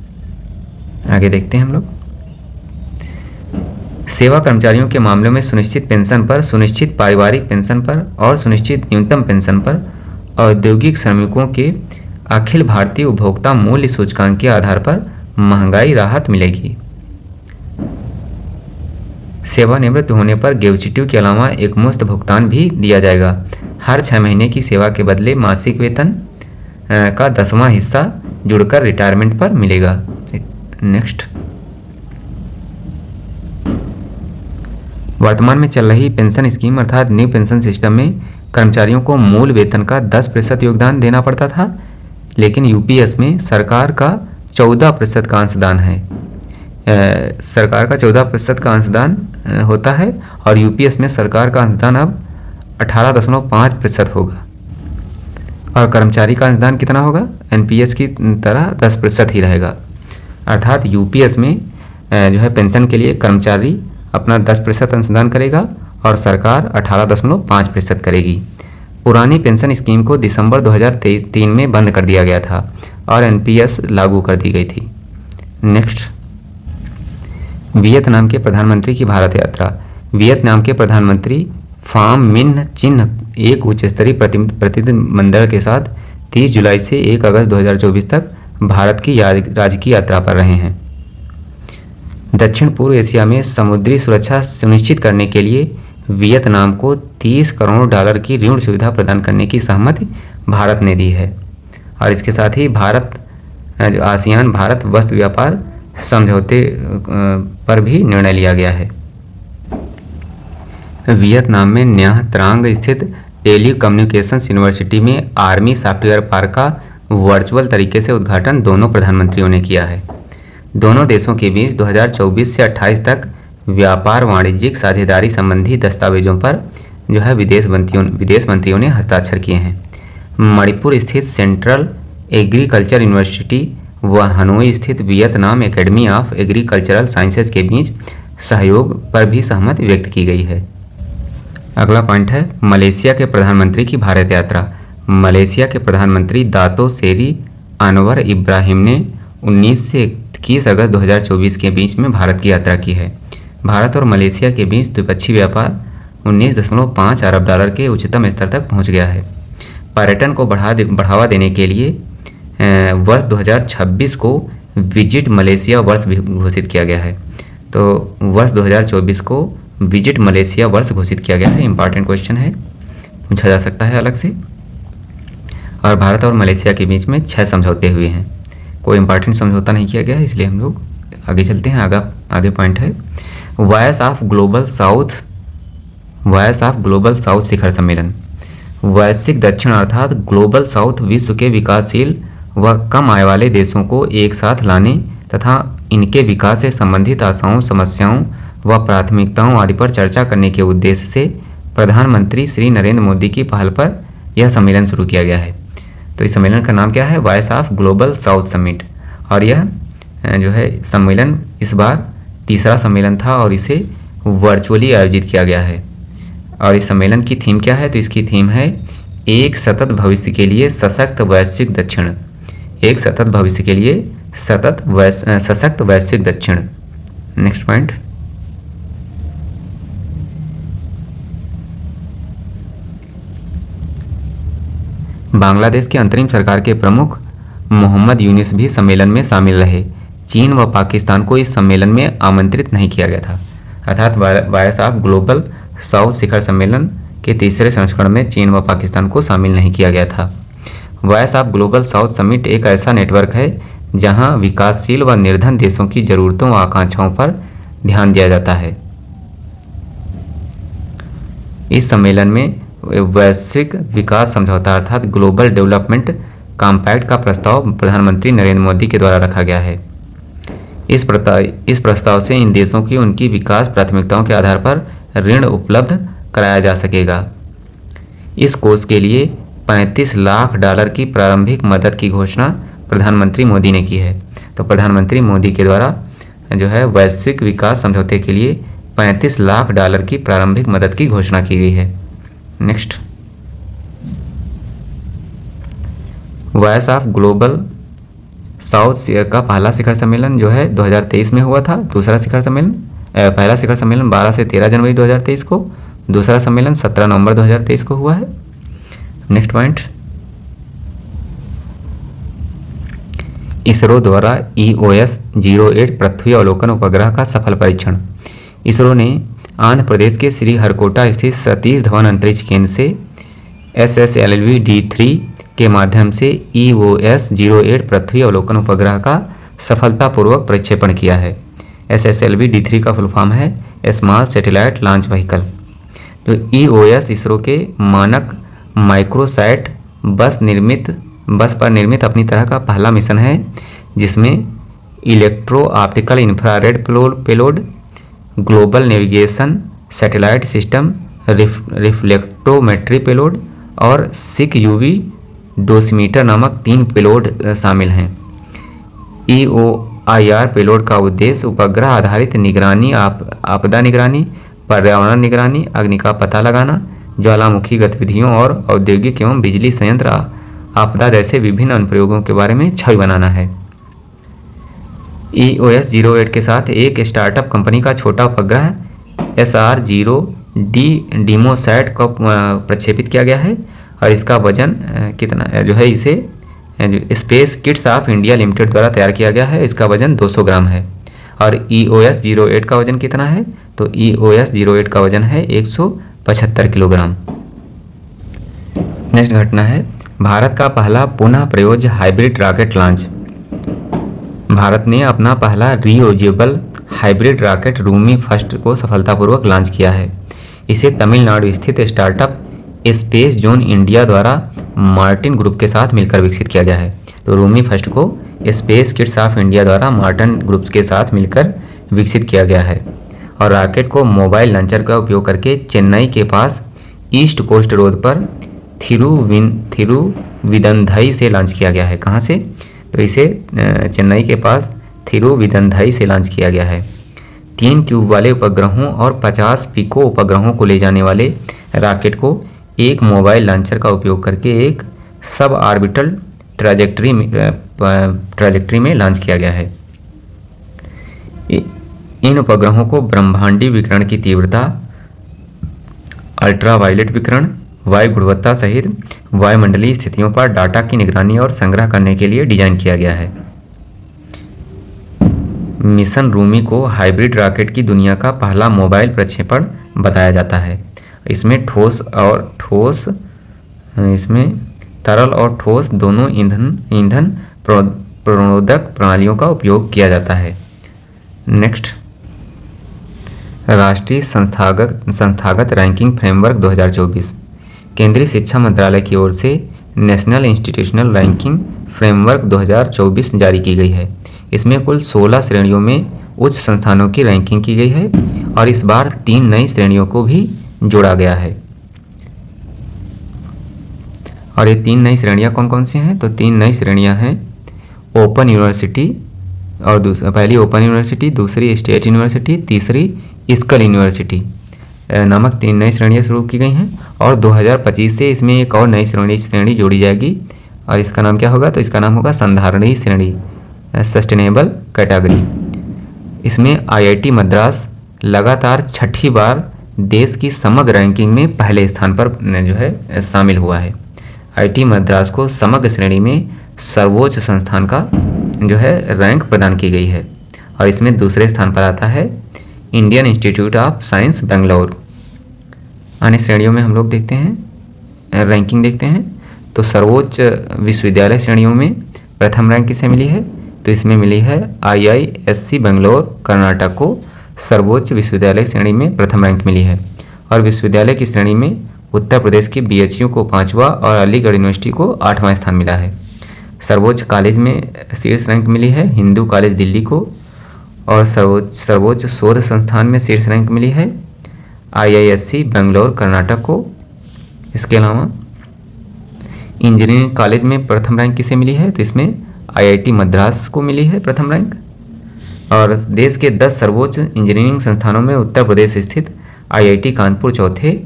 A: आगे देखते हैं हम लोग। सेवा कर्मचारियों के मामलों में सुनिश्चित पेंशन पर, सुनिश्चित पारिवारिक पेंशन पर और सुनिश्चित न्यूनतम पेंशन पर औद्योगिक श्रमिकों के अखिल भारतीय उपभोक्ता मूल्य सूचकांक के आधार पर महंगाई राहत मिलेगी। सेवानिवृत्त होने पर ग्रेच्युटी के अलावा एक मुश्त भुगतान भी दिया जाएगा। हर 6 महीने की सेवा के बदले मासिक वेतन का 10वां हिस्सा जुड़कर रिटायरमेंट पर मिलेगा। नेक्स्ट, वर्तमान में चल रही पेंशन स्कीम अर्थात न्यू पेंशन सिस्टम में कर्मचारियों को मूल वेतन का 10% योगदान देना पड़ता था, लेकिन यूपीएस में सरकार का 14% का अंशदान है। सरकार का 14% का अंशदान होता है और यूपीएस में सरकार का अंशदान अब 18.5% होगा और कर्मचारी का अंशदान कितना होगा, एनपीएस की तरह 10% ही रहेगा। अर्थात यूपीएस में पेंशन के लिए कर्मचारी अपना 10% अंशदान करेगा और सरकार 18.5% करेगी। पुरानी पेंशन स्कीम को दिसंबर 2003 में बंद कर दिया गया था और एनपीएस लागू कर दी गई थी। नेक्स्ट, वियतनाम के प्रधानमंत्री की भारत यात्रा। वियतनाम के प्रधानमंत्री फाम मिन्ह चिन्ह एक उच्च स्तरीय प्रतिनिधिमंडल के साथ 30 जुलाई से 1 अगस्त 2024 तक भारत की राजकीय यात्रा पर रहे हैं। दक्षिण पूर्व एशिया में समुद्री सुरक्षा सुनिश्चित करने के लिए वियतनाम को $30 करोड़ की ऋण सुविधा प्रदान करने की सहमति भारत ने दी है और इसके साथ ही आसियान भारत वस्त्र व्यापार समझौते पर भी निर्णय लिया गया है। वियतनाम में न्याह त्रांग स्थित टेली कम्युनिकेशंस यूनिवर्सिटी में आर्मी सॉफ्टवेयर पार्क का वर्चुअल तरीके से उद्घाटन दोनों प्रधानमंत्रियों ने किया है। दोनों देशों के बीच 2024 से 28 तक व्यापार वाणिज्यिक साझेदारी संबंधी दस्तावेजों पर विदेश मंत्रियों ने हस्ताक्षर किए हैं। मणिपुर स्थित सेंट्रल एग्रीकल्चर यूनिवर्सिटी व हनोई स्थित Vietnam academy of agricultural sciences के बीच सहयोग पर भी सहमति व्यक्त की गई है। अगला पॉइंट है मलेशिया के प्रधानमंत्री की भारत यात्रा। मलेशिया के प्रधानमंत्री दातो सेरी अनवर इब्राहिम ने 19 से 21 अगस्त 2024 के बीच में भारत की यात्रा की है। भारत और मलेशिया के बीच द्विपक्षीय व्यापार 19.5 अरब डॉलर के उच्चतम स्तर तक पहुंच गया है। पर्यटन को बढ़ावा देने के लिए वर्ष 2026 को विजिट मलेशिया वर्ष भी घोषित किया गया है। तो वर्ष 2024 को विजिट मलेशिया वर्ष घोषित किया गया है। इंपॉर्टेंट क्वेश्चन है, पूछा जा सकता है अलग से। और भारत और मलेशिया के बीच में 6 समझौते हुए हैं, कोई इंपॉर्टेंट समझौता नहीं किया गया है, इसलिए हम लोग आगे चलते हैं। आगे पॉइंट है वॉयस ऑफ ग्लोबल साउथ शिखर सम्मेलन। वैश्विक दक्षिण अर्थात ग्लोबल साउथ विश्व के विकासशील व कम आय वाले देशों को एक साथ लाने तथा इनके विकास से संबंधित आशाओं, समस्याओं व प्राथमिकताओं आदि पर चर्चा करने के उद्देश्य से प्रधानमंत्री श्री नरेंद्र मोदी की पहल पर यह सम्मेलन शुरू किया गया है। तो इस सम्मेलन का नाम क्या है? Voice of global south summit. और यह जो है सम्मेलन इस बार तीसरा सम्मेलन था और इसे वर्चुअली आयोजित किया गया है। और इस सम्मेलन की थीम क्या है? तो इसकी थीम है एक सतत भविष्य के लिए सशक्त वैश्विक दक्षिण। एक सतत भविष्य के लिए सशक्त वैश्विक दक्षिण। नेक्स्ट पॉइंट, बांग्लादेश के अंतरिम सरकार के प्रमुख मोहम्मद यूनुस भी सम्मेलन में शामिल रहे। चीन व पाकिस्तान को इस सम्मेलन में आमंत्रित नहीं किया गया था। अर्थात वॉयस ऑफ ग्लोबल साउथ शिखर सम्मेलन के तीसरे संस्करण में चीन व पाकिस्तान को शामिल नहीं किया गया था। Voice of global south summit एक ऐसा नेटवर्क है जहां विकासशील व निर्धन देशों की जरूरतों व आकांक्षाओं पर ध्यान दिया जाता है। इस सम्मेलन में वैश्विक विकास समझौता अर्थात ग्लोबल डेवलपमेंट कॉम्पैक्ट का प्रस्ताव प्रधानमंत्री नरेंद्र मोदी के द्वारा रखा गया है। इस प्रस्ताव से इन देशों की उनकी विकास प्राथमिकताओं के आधार पर ऋण उपलब्ध कराया जा सकेगा। इस कोष के लिए $35 लाख की प्रारंभिक मदद की घोषणा प्रधानमंत्री मोदी ने की है। तो प्रधानमंत्री मोदी के द्वारा जो है वैश्विक विकास समझौते के लिए $35 लाख की प्रारंभिक मदद की घोषणा की गई है। Next, voice of global south का पहला शिखर सम्मेलन जो है 2023 में हुआ था। दूसरा शिखर सम्मेलन पहला शिखर सम्मेलन 12 से 13 जनवरी 2023 को, दूसरा सम्मेलन 17 नवंबर 2023 को हुआ है। नेक्स्ट पॉइंट, इसरो द्वारा EOS 08 पृथ्वी अवलोकन उपग्रह का सफल परीक्षण। इसरो ने आंध्र प्रदेश के श्रीहरिकोटा स्थित सतीश धवन अंतरिक्ष केंद्र से SSLV-D3 के माध्यम से EOS 08 पृथ्वी अवलोकन उपग्रह का सफलतापूर्वक प्रक्षेपण किया है। SSLV-D3 का फुल फॉर्म है स्मॉल सैटेलाइट लॉन्च व्हीकल। तो EOS इसरो के मानक माइक्रोसैट बस पर निर्मित अपनी तरह का पहला मिशन है, जिसमें electro optical infrared payload, global navigation satellite system, reflectometry payload और सिक UV डोसीमीटर नामक 3 पेलोड शामिल हैं। EOIR पेलोड का उद्देश्य उपग्रह आधारित निगरानी, आपदा निगरानी, पर्यावरण निगरानी, अग्नि का पता लगाना, ज्वालामुखी गतिविधियों और औद्योगिक एवं बिजली संयंत्र आपदा जैसे विभिन्न अनुप्रयोगों के बारे में छवि बनाना है। EOS 08 के साथ एक स्टार्टअप कंपनी का छोटा उपग्रह SR-0D डीमोसैट को प्रक्षेपित किया गया है और इसका वजन कितना जो है, इसे space kits of India limited द्वारा तैयार किया गया है। इसका वजन 200 ग्राम है। और EOS 08 का वजन कितना है? तो EOS 08 का वजन है 175 किलोग्राम। नेक्स्ट घटना है भारत का पहला पुनः प्रयोज्य हाइब्रिड रॉकेट लॉन्च। भारत ने अपना पहला reusable hybrid rocket Rumi first को सफलतापूर्वक लॉन्च किया है। इसे तमिलनाडु स्थित स्टार्टअप स्पेस जोन इंडिया द्वारा मार्टिन ग्रुप के साथ मिलकर विकसित किया गया है। तो रूमी फर्स्ट को स्पेस किट्स ऑफ इंडिया द्वारा मार्टिन ग्रुप के साथ मिलकर विकसित किया गया है। और रॉकेट को मोबाइल लॉन्चर का उपयोग करके चेन्नई के पास ईस्ट कोस्ट रोड पर थिरुविदंथई से लॉन्च किया गया है। कहाँ से? तो इसे चेन्नई के पास थिरुविदंथई से लॉन्च किया गया है। 3 क्यूब वाले उपग्रहों और 50 पिको उपग्रहों को ले जाने वाले रॉकेट को एक मोबाइल लॉन्चर का उपयोग करके एक सब ऑर्बिटल ट्रैजेक्टरी में लॉन्च किया गया है। इन उपग्रहों को ब्रह्मांडीय विकिरण की तीव्रता, अल्ट्रावायलेट विकिरण, वायु गुणवत्ता सहित वायुमंडलीय स्थितियों पर डाटा की निगरानी और संग्रह करने के लिए डिजाइन किया गया है। मिशन रूमी को हाइब्रिड रॉकेट की दुनिया का पहला मोबाइल प्रक्षेपण बताया जाता है। इसमें तरल और ठोस दोनों ईंधन प्रणोदक प्रणालियों का उपयोग किया जाता है। नेक्स्ट, राष्ट्रीय संस्थागत रैंकिंग फ्रेमवर्क 2024 केंद्रीय शिक्षा मंत्रालय की ओर से नेशनल इंस्टीट्यूशनल रैंकिंग फ्रेमवर्क 2024 जारी की गई है। इसमें कुल 16 श्रेणियों में उच्च संस्थानों की रैंकिंग की गई है और इस बार 3 नई श्रेणियों को भी जोड़ा गया है। और ये 3 नई श्रेणियां कौन कौन सी हैं? तो 3 नई श्रेणियां हैं ओपन यूनिवर्सिटी, और पहली ओपन यूनिवर्सिटी, दूसरी स्टेट यूनिवर्सिटी, तीसरी स्कल यूनिवर्सिटी नामक 3 नई श्रेणियां शुरू की गई हैं। और 2025 से इसमें एक और नई श्रेणी जोड़ी जाएगी और इसका नाम क्या होगा? तो इसका नाम होगा संधारणीय श्रेणी, सस्टेनेबल कैटेगरी। इसमें आईआईटी मद्रास लगातार 6ठी बार देश की समग्र रैंकिंग में पहले स्थान पर जो है शामिल हुआ है। आईआईटी मद्रास को समग्र श्रेणी में सर्वोच्च संस्थान का जो है रैंक प्रदान की गई है और इसमें दूसरे स्थान पर आता है Indian institute of science Bangalore. अन्य श्रेणियों में हम लोग देखते हैं, रैंकिंग देखते हैं, तो सर्वोच्च विश्वविद्यालय श्रेणियों में प्रथम रैंक किसे मिली है? तो इसमें मिली है IISc बेंगलोर कर्नाटक को सर्वोच्च विश्वविद्यालय श्रेणी में प्रथम रैंक मिली है। और विश्वविद्यालय की श्रेणी में उत्तर प्रदेश के BHU को 5वां और अलीगढ़ यूनिवर्सिटी को 8वां स्थान मिला है। सर्वोच्च कॉलेज में शीर्ष रैंक मिली है हिंदू कॉलेज दिल्ली को, और सर्वोच्च शोध संस्थान में शीर्ष रैंक मिली है IISc बेंगलोर कर्नाटक को। इसके अलावा इंजीनियरिंग कॉलेज में प्रथम रैंक किसे मिली है? तो इसमें IIT मद्रास को मिली है प्रथम रैंक। और देश के 10 सर्वोच्च इंजीनियरिंग संस्थानों में उत्तर प्रदेश स्थित IIT कानपुर चौथे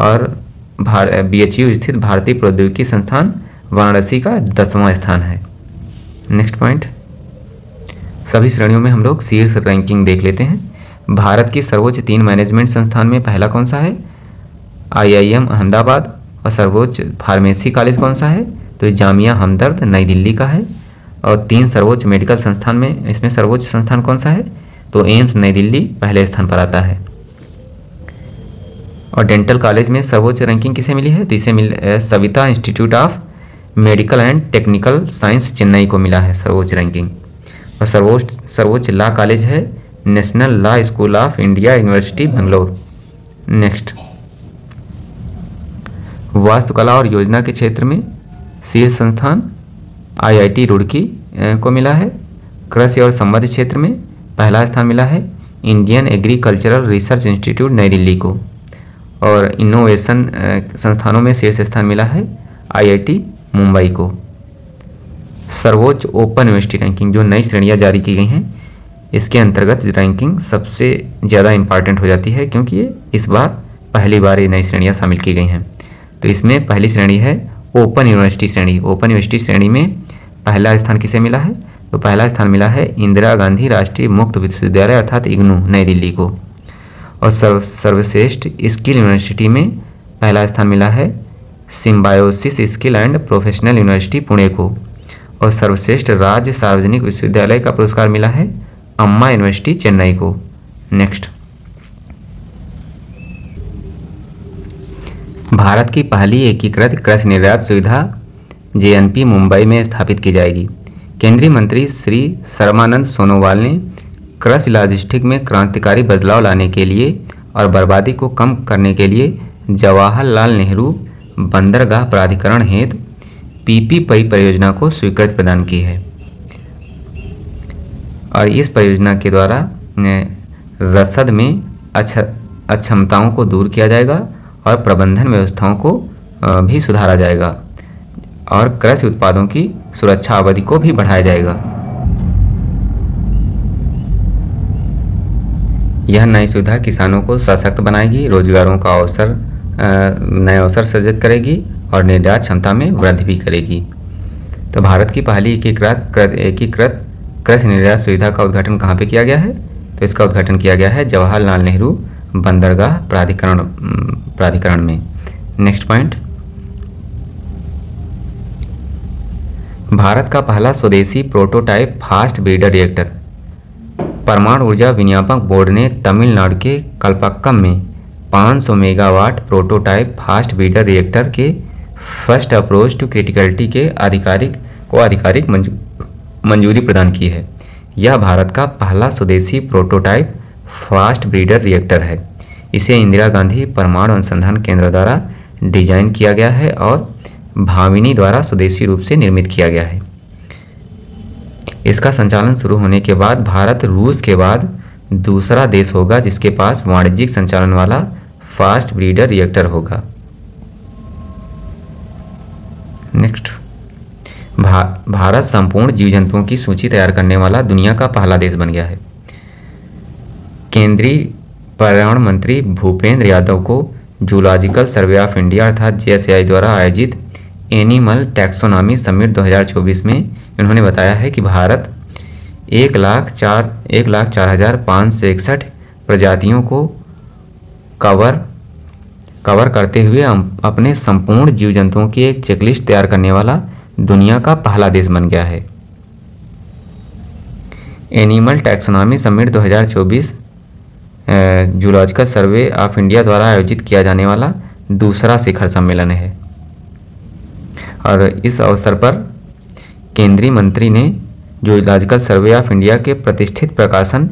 A: और BHU स्थित भारतीय प्रौद्योगिकी संस्थान वाराणसी का 10वां स्थान है। नेक्स्ट पॉइंट, सभी श्रेणियों में हम लोग शीर्ष रैंकिंग देख लेते हैं। भारत की सर्वोच्च 3 मैनेजमेंट संस्थान में पहला कौन सा है? IIM अहमदाबाद। और सर्वोच्च फार्मेसी कॉलेज कौन सा है? तो जामिया हमदर्द नई दिल्ली का है। और 3 सर्वोच्च मेडिकल संस्थान में इसमें सर्वोच्च संस्थान कौन सा है? तो एम्स नई दिल्ली पहले स्थान पर आता है। और डेंटल कॉलेज में सर्वोच्च रैंकिंग किसे मिली है? तो इसे Savita institute of medical and technical science Chennai को मिला है सर्वोच्च रैंकिंग। और सर्वोच्च लॉ कॉलेज है national law school of India university Bangalore. Next, वास्तुकला और योजना के क्षेत्र में शीर्ष संस्थान IIT रुड़की को मिला है। कृषि और संबद्ध क्षेत्र में पहला स्थान मिला है इंडियन एग्रीकल्चरल रिसर्च इंस्टीट्यूट नई दिल्ली को। और इनोवेशन संस्थानों में शीर्ष स्थान मिला है IIT मुंबई को। सर्वोच्च ओपन यूनिवर्सिटी रैंकिंग जो नई श्रेणियां जारी की गई हैं, इसके अंतर्गत रैंकिंग सबसे ज़्यादा इंपॉर्टेंट हो जाती है क्योंकि ये इस बार पहली बार ये नई श्रेणियां शामिल की गई हैं। तो इसमें पहली श्रेणी है ओपन यूनिवर्सिटी श्रेणी। ओपन यूनिवर्सिटी श्रेणी में पहला स्थान किसे मिला है? तो पहला स्थान मिला है इंदिरा गांधी राष्ट्रीय मुक्त विश्वविद्यालय अर्थात इग्नू नई दिल्ली को। और सर्वश्रेष्ठ स्किल यूनिवर्सिटी में पहला स्थान मिला है symbiosis skill and professional university Pune को। और सर्वश्रेष्ठ राज्य सार्वजनिक विश्वविद्यालय का पुरस्कार मिला है अम्मा यूनिवर्सिटी चेन्नई को। नेक्स्ट, भारत की पहली एकीकृत कृषि निर्यात सुविधा JNP मुंबई में स्थापित की जाएगी। केंद्रीय मंत्री श्री सर्बानंद सोनोवाल ने कृषि लॉजिस्टिक में क्रांतिकारी बदलाव लाने के लिए और बर्बादी को कम करने के लिए जवाहरलाल नेहरू बंदरगाह प्राधिकरण हेतु PPP परियोजना को स्वीकृति प्रदान की है। और इस परियोजना के द्वारा रसद में अक्षमताओं को दूर किया जाएगा और प्रबंधन व्यवस्थाओं को भी सुधारा जाएगा और कृषि उत्पादों की सुरक्षा अवधि को भी बढ़ाया जाएगा। यह नई सुविधा किसानों को सशक्त बनाएगी, रोजगारों का अवसर नए अवसर सृजित करेगी और निर्यात क्षमता में वृद्धि भी करेगी। तो भारत की पहली एकीकृत कृषि निर्यात सुविधा का उद्घाटन कहाँ पे किया गया है? तो इसका उद्घाटन किया गया है जवाहरलाल नेहरू बंदरगाह प्राधिकरण में। नेक्स्ट पॉइंट, भारत का पहला स्वदेशी प्रोटोटाइप फास्ट ब्रीडर रिएक्टर। परमाणु ऊर्जा विनियामक बोर्ड ने तमिलनाडु के कल्पक्कम में 500 megawatt prototype fast breeder reactor के फर्स्ट अप्रोच टू क्रिटिकलिटी के आधिकारिक मंजूरी प्रदान की है। यह भारत का पहला स्वदेशी प्रोटोटाइप फास्ट ब्रीडर रिएक्टर है। इसे इंदिरा गांधी परमाणु अनुसंधान केंद्र द्वारा डिजाइन किया गया है और भाविनी द्वारा स्वदेशी रूप से निर्मित किया गया है। इसका संचालन शुरू होने के बाद भारत रूस के बाद दूसरा देश होगा जिसके पास वाणिज्यिक संचालन वाला फास्ट ब्रीडर रिएक्टर होगा। नेक्स्ट, भारत संपूर्ण जीव जंतुओं की सूची तैयार करने वाला दुनिया का पहला देश बन गया है। केंद्रीय पर्यावरण मंत्री भूपेंद्र यादव को जूलॉजिकल सर्वे ऑफ इंडिया अर्थात JSAI द्वारा आयोजित एनिमल टैक्सोनॉमी समिट 2024 में उन्होंने बताया है कि भारत 1,04,561 प्रजातियों को कवर करते हुए अपने संपूर्ण जीव जंतुओं की एक चेकलिस्ट तैयार करने वाला दुनिया का पहला देश बन गया है। Animal taxonomy summit 2024 zoological survey of India द्वारा आयोजित किया जाने वाला दूसरा शिखर सम्मेलन है और इस अवसर पर केंद्रीय मंत्री ने जूलॉजिकल सर्वे ऑफ इंडिया के प्रतिष्ठित प्रकाशन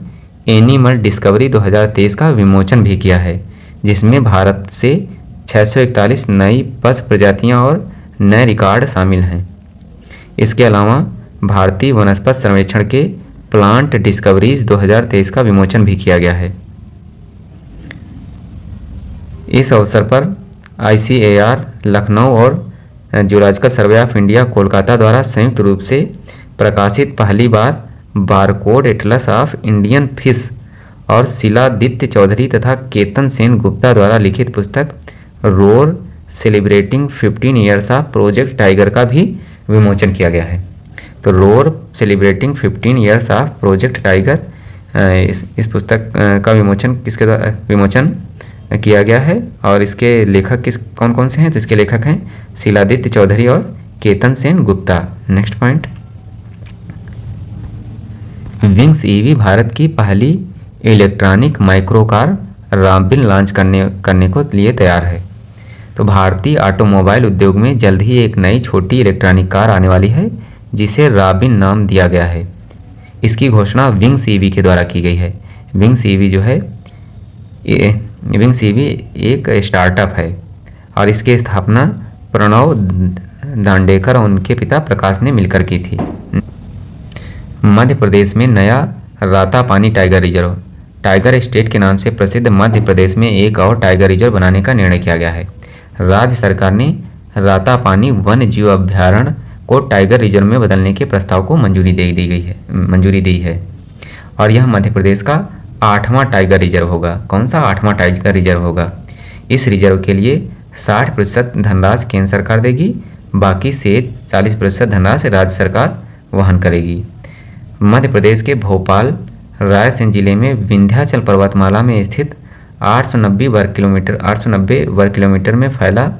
A: एनिमल डिस्कवरी 2023 का विमोचन भी किया है, जिसमें भारत से 641 नई पशु प्रजातियां और नए रिकॉर्ड शामिल हैं। इसके अलावा भारतीय वनस्पति सर्वेक्षण के प्लांट डिस्कवरीज 2023 का विमोचन भी किया गया है। इस अवसर पर ICAR लखनऊ और zoological survey of India Kolkata द्वारा संयुक्त रूप से प्रकाशित पहली बार barcode atlas of Indian fish और शिलादित्य चौधरी तथा केतन सेन गुप्ता द्वारा लिखित पुस्तक roar celebrating 15 years of project tiger का भी विमोचन किया गया है। तो roar celebrating 15 years of project tiger इस पुस्तक का विमोचन किया गया है और इसके लेखक कौन कौन से हैं? तो इसके लेखक हैं शिलादित्य चौधरी और Ketan Sen Gupta. Next point, wings EV Bharat की पहली electronic micro car Rabin launch करने को लिए तैयार है। तो भारतीय ऑटोमोबाइल उद्योग में जल्द ही एक नई छोटी इलेक्ट्रॉनिक कार आने वाली है जिसे राबिन नाम दिया गया है। इसकी घोषणा विंग्स EV के द्वारा की गई है। विंग्स EV जो है विंग्स EV एक स्टार्टअप है और इसकी स्थापना प्रणव दांडेकर और उनके पिता प्रकाश ने मिलकर की थी। मध्य प्रदेश में नया Ratapani tiger reserve, tiger state के नाम से प्रसिद्ध मध्य प्रदेश में एक और टाइगर रिजर्व बनाने का निर्णय किया गया है। राज्य सरकार ने रातापानी वन्य जीव अभयारण्य को टाइगर रिजर्व में बदलने के प्रस्ताव को मंजूरी दी है और यह मध्य प्रदेश का 8वां टाइगर रिजर्व होगा। कौन सा 8वां टाइगर रिजर्व होगा? इस रिजर्व के लिए 60% धनराशि केंद्र सरकार देगी, बाकी से 40% धनराशि राज्य सरकार वहन करेगी। मध्य प्रदेश के भोपाल रायसेन जिले में विंध्याचल पर्वतमाला में स्थित 890 वर्ग किलोमीटर में फैला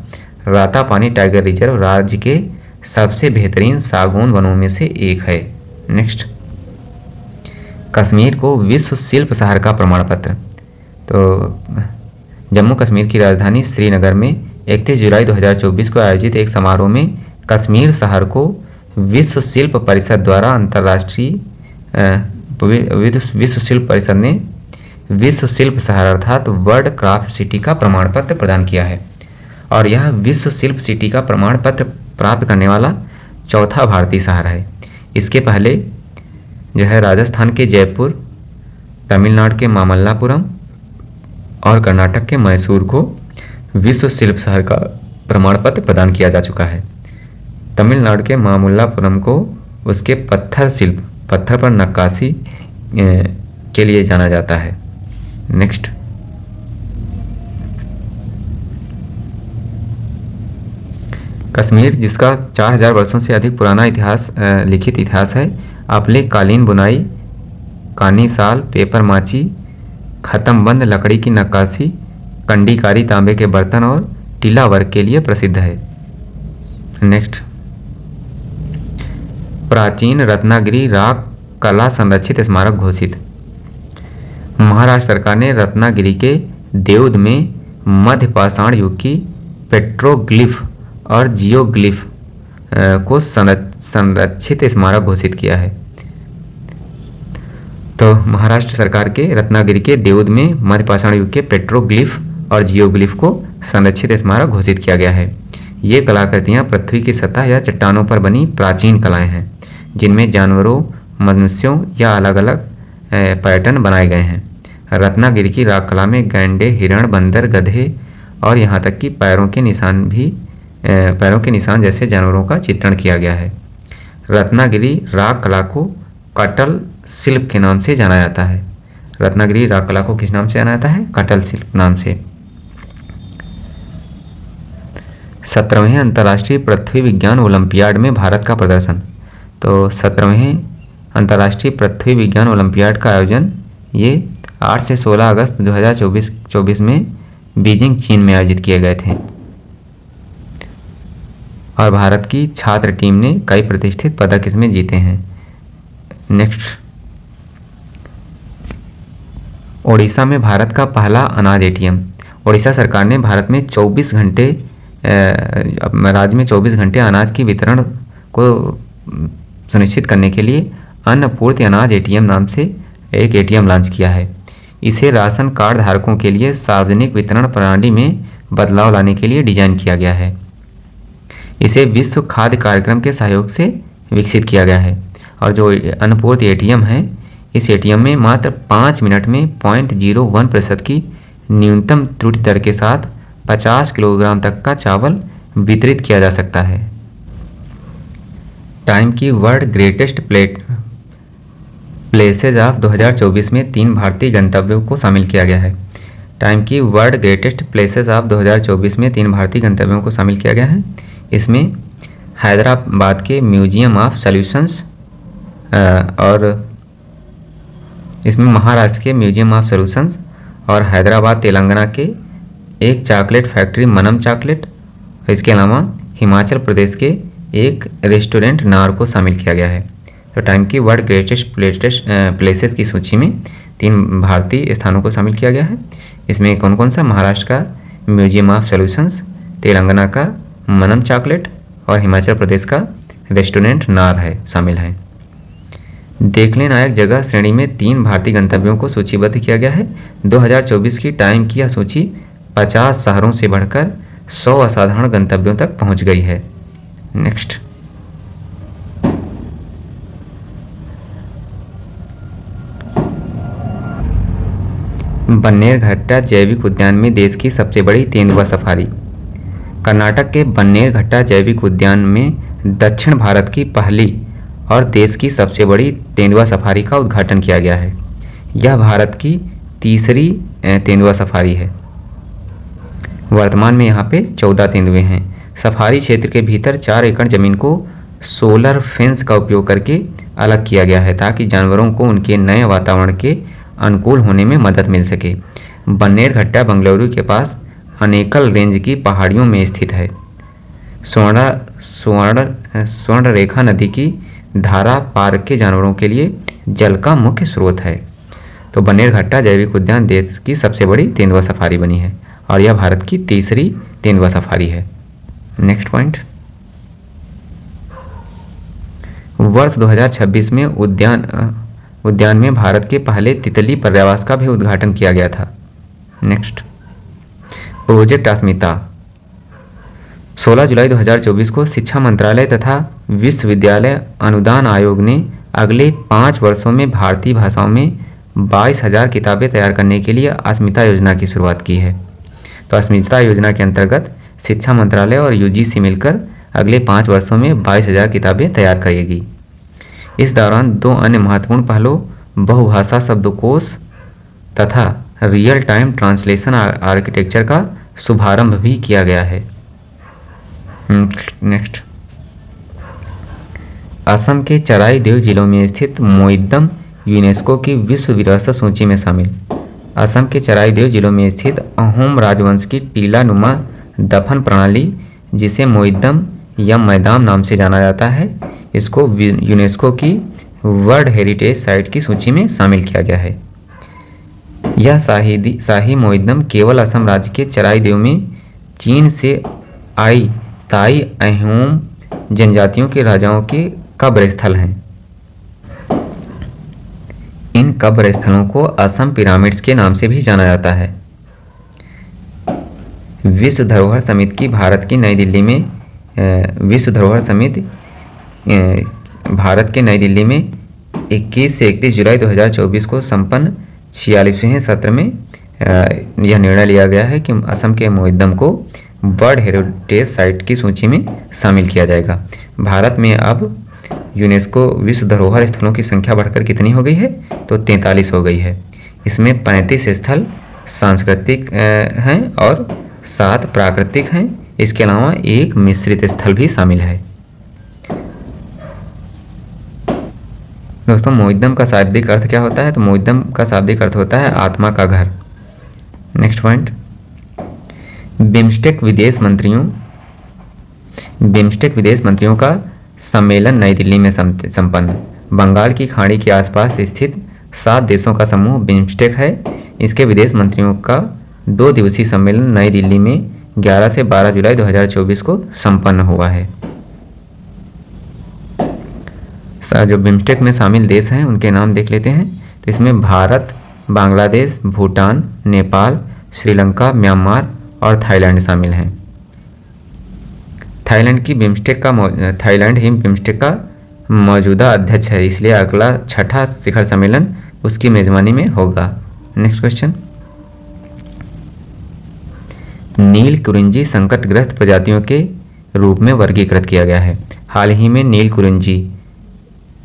A: रातापानी टाइगर रिजर्व राज्य के सबसे बेहतरीन सागौन वनों में से एक है। नेक्स्ट, कश्मीर को विश्व शिल्प शहर का प्रमाण पत्र। तो जम्मू कश्मीर की राजधानी श्रीनगर में 31 जुलाई 2024 को आयोजित एक समारोह में कश्मीर शहर को विश्व शिल्प परिषद द्वारा विश्व शिल्प परिषद ने विश्व शिल्प शहर अर्थात वर्ल्ड क्राफ्ट सिटी का प्रमाण पत्र प्रदान किया है और यह विश्व शिल्प सिटी का प्रमाण पत्र प्राप्त करने वाला चौथा भारतीय शहर है। इसके पहले जो है राजस्थान के जयपुर, तमिलनाडु के मामल्लापुरम और कर्नाटक के मैसूर को विश्व शिल्प शहर का प्रमाण पत्र प्रदान किया जा चुका है। तमिलनाडु के मामल्लापुरम को उसके पत्थर पर नक्काशी के लिए जाना जाता है। नेक्स्ट, कश्मीर जिसका 4000 वर्षों से अधिक पुराना इतिहास लिखित इतिहास है, आपले कालीन बुनाई, कानी साल, पेपर माची, खत्म बंद लकड़ी की नक्काशी, कंडीकारी तांबे के बर्तन और टीला वर्क के लिए प्रसिद्ध है। नेक्स्ट, प्राचीन रत्नागिरी राग कला संरक्षित स्मारक घोषित। महाराष्ट्र सरकार ने रत्नागिरी के देवद में मध्य पाषाण युग की पेट्रोग्लिफ और जियोग्लिफ को संरक्षित स्मारक घोषित किया है। तो महाराष्ट्र सरकार के रत्नागिरी के देवद में मध्य पाषाण युग के पेट्रोग्लिफ और जियोग्लिफ को संरक्षित स्मारक घोषित किया गया है। ये कलाकृतियाँ पृथ्वी की सतह या चट्टानों पर बनी प्राचीन कलाएं हैं, जिनमें जानवरों, मनुष्यों या अलग अलग पैटर्न बनाए गए हैं। रत्नागिरी की राग कला में गैंडे, हिरण, बंदर, गधे और यहाँ तक कि पैरों के निशान जैसे जानवरों का चित्रण किया गया है। रत्नागिरी राग कला को कटल शिल्प के नाम से जाना जाता है। रत्नागिरी राग कला को किस नाम से जाना जाता है? कटल शिल्प नाम से। 17वें अंतर्राष्ट्रीय पृथ्वी विज्ञान ओलंपियाड में भारत का प्रदर्शन। तो 17वें अंतर्राष्ट्रीय पृथ्वी विज्ञान ओलंपियाड का आयोजन ये 8 से 16 अगस्त 2024 में बीजिंग, चीन में आयोजित किए गए थे और भारत की छात्र टीम ने कई प्रतिष्ठित पदक इसमें जीते हैं। नेक्स्ट, ओडिशा में भारत का पहला अनाज एटीएम। ओडिशा सरकार ने भारत में 24 घंटे राज्य में 24 घंटे अनाज की वितरण को सुनिश्चित करने के लिए अन्नपूर्ति अनाज एटीएम नाम से एक एटीएम लॉन्च किया है। इसे राशन कार्ड धारकों के लिए सार्वजनिक वितरण प्रणाली में बदलाव लाने के लिए डिजाइन किया गया है। इसे विश्व खाद्य कार्यक्रम के सहयोग से विकसित किया गया है और जो अन्नपूर्ति एटीएम है, इस एटीएम में मात्र 5 मिनट में 0.01% की न्यूनतम त्रुटि दर के साथ 50 किलोग्राम तक का चावल वितरित किया जा सकता है। टाइम की वर्ल्ड ग्रेटेस्ट प्लेसेज ऑफ 2024 में 3 भारतीय गंतव्यों को शामिल किया गया है। टाइम की वर्ल्ड ग्रेटेस्ट प्लेसेज ऑफ 2024 में 3 भारतीय गंतव्यों को शामिल किया गया है। इसमें हैदराबाद के म्यूजियम ऑफ सॉल्यूशंस और इसमें महाराष्ट्र के म्यूजियम ऑफ सॉल्यूशंस और हैदराबाद तेलंगाना के एक चॉकलेट फैक्ट्री मनम चॉकलेट, इसके अलावा हिमाचल प्रदेश के एक रेस्टोरेंट नार को शामिल किया गया है। तो टाइम की वर्ल्ड ग्रेटेस्ट प्लेसेस की सूची में 3 भारतीय स्थानों को शामिल किया गया है। इसमें कौन कौन सा? महाराष्ट्र का म्यूजियम ऑफ सॉल्यूशंस, तेलंगाना का मनम चॉकलेट और हिमाचल प्रदेश का रेस्टोरेंट नार है शामिल है। देखने लायक जगह श्रेणी में 3 भारतीय गंतव्यों को सूचीबद्ध किया गया है। 2024 की टाइम की यह सूची 50 शहरों से बढ़कर 100 असाधारण गंतव्यों तक पहुंच गई है। नेक्स्ट, बन्नेरघट्टा जैविक उद्यान में देश की सबसे बड़ी तेंदुआ सफारी। कर्नाटक के बन्नेरघट्टा जैविक उद्यान में दक्षिण भारत की पहली और देश की सबसे बड़ी तेंदुआ सफारी का उद्घाटन किया गया है। यह भारत की तीसरी तेंदुआ सफारी है। वर्तमान में यहाँ पे 14 तेंदुए हैं। सफारी क्षेत्र के भीतर 4 एकड़ जमीन को सोलर फेंस का उपयोग करके अलग किया गया है ताकि जानवरों को उनके नए वातावरण के अनुकूल होने में मदद मिल सके। बन्नेरघट्टा बेंगलुरु के पास अनेकल रेंज की पहाड़ियों में स्थित है। स्वर्ण रेखा नदी की धारा पार्क के जानवरों के लिए जल का मुख्य स्रोत है। तो बन्नेरघट्टा जैविक उद्यान देश की सबसे बड़ी तेंदुआ सफारी बनी है और यह भारत की तीसरी तेंदुआ सफारी है। नेक्स्ट पॉइंट, वर्ष 2026 में उद्यान में भारत के पहले तितली पर्यावास का भी उद्घाटन किया गया था। नेक्स्ट, प्रोजेक्ट अस्मिता। 16 जुलाई 2024 को शिक्षा मंत्रालय तथा विश्वविद्यालय अनुदान आयोग ने अगले 5 वर्षों में भारतीय भाषाओं में 22,000 किताबें तैयार करने के लिए अस्मिता योजना की शुरुआत की है। तो अस्मिता योजना के अंतर्गत शिक्षा मंत्रालय और यूजीसी मिलकर अगले 5 वर्षों में 22,000 किताबें तैयार करेगी। इस दौरान 2 अन्य महत्वपूर्ण पहलों बहुभाषा शब्दकोश तथा रियल टाइम ट्रांसलेशन आर्किटेक्चर का शुभारंभ भी किया गया है। नेक्स्ट, असम के चराई देव जिलों में स्थित मोइदम यूनेस्को की विश्व विरासत सूची में शामिल। असम के चराई देव जिलों में स्थित अहोम राजवंश की टीला नुमा दफन प्रणाली, जिसे मोइदम या मैदाम नाम से जाना जाता है, इसको यूनेस्को की वर्ल्ड हेरिटेज साइट की सूची में शामिल किया गया है। यह शाही मोइदम केवल असम राज्य के चराई देव में चीन से आई ताई अहोम जनजातियों के राजाओं के कब्र स्थल हैं। इन कब्र स्थलों को असम पिरामिड्स के नाम से भी जाना जाता है। विश्व धरोहर समिति की भारत की नई दिल्ली में विश्व धरोहर समिति भारत के नई दिल्ली में 21 से 31 जुलाई 2024 को संपन्न 46वें सत्र में यह निर्णय लिया गया है कि असम के मोइदम को वर्ल्ड हेरिटेज साइट की सूची में शामिल किया जाएगा। भारत में अब यूनेस्को विश्व धरोहर स्थलों की संख्या बढ़कर कितनी हो गई है? तो 43 हो गई है। इसमें 35 स्थल सांस्कृतिक हैं और 7 प्राकृतिक हैं। इसके अलावा एक मिश्रित स्थल भी शामिल है। दोस्तों, मोइदम का शाब्दिक अर्थ क्या होता है? तो मोइदम का शाब्दिक अर्थ होता है आत्मा का घर। नेक्स्ट पॉइंट, बिम्स्टेक विदेश मंत्रियों का सम्मेलन नई दिल्ली में संपन्न। बंगाल की खाड़ी के आसपास स्थित 7 देशों का समूह बिम्स्टेक है। इसके विदेश मंत्रियों का 2 दिवसीय सम्मेलन नई दिल्ली में 11 से 12 जुलाई 2024 को संपन्न हुआ है। जो बिम्स्टेक में शामिल देश हैं उनके नाम देख लेते हैं। तो इसमें भारत, बांग्लादेश, भूटान, नेपाल, श्रीलंका, म्यांमार और थाईलैंड शामिल हैं। थाईलैंड ही बिम्स्टेक का मौजूदा अध्यक्ष है, इसलिए अगला 6ठा शिखर सम्मेलन उसकी मेजबानी में होगा। नेक्स्ट क्वेश्चन, नील कुरिंजी संकटग्रस्त प्रजातियों के रूप में वर्गीकृत किया गया है। हाल ही में नील कुरिंजी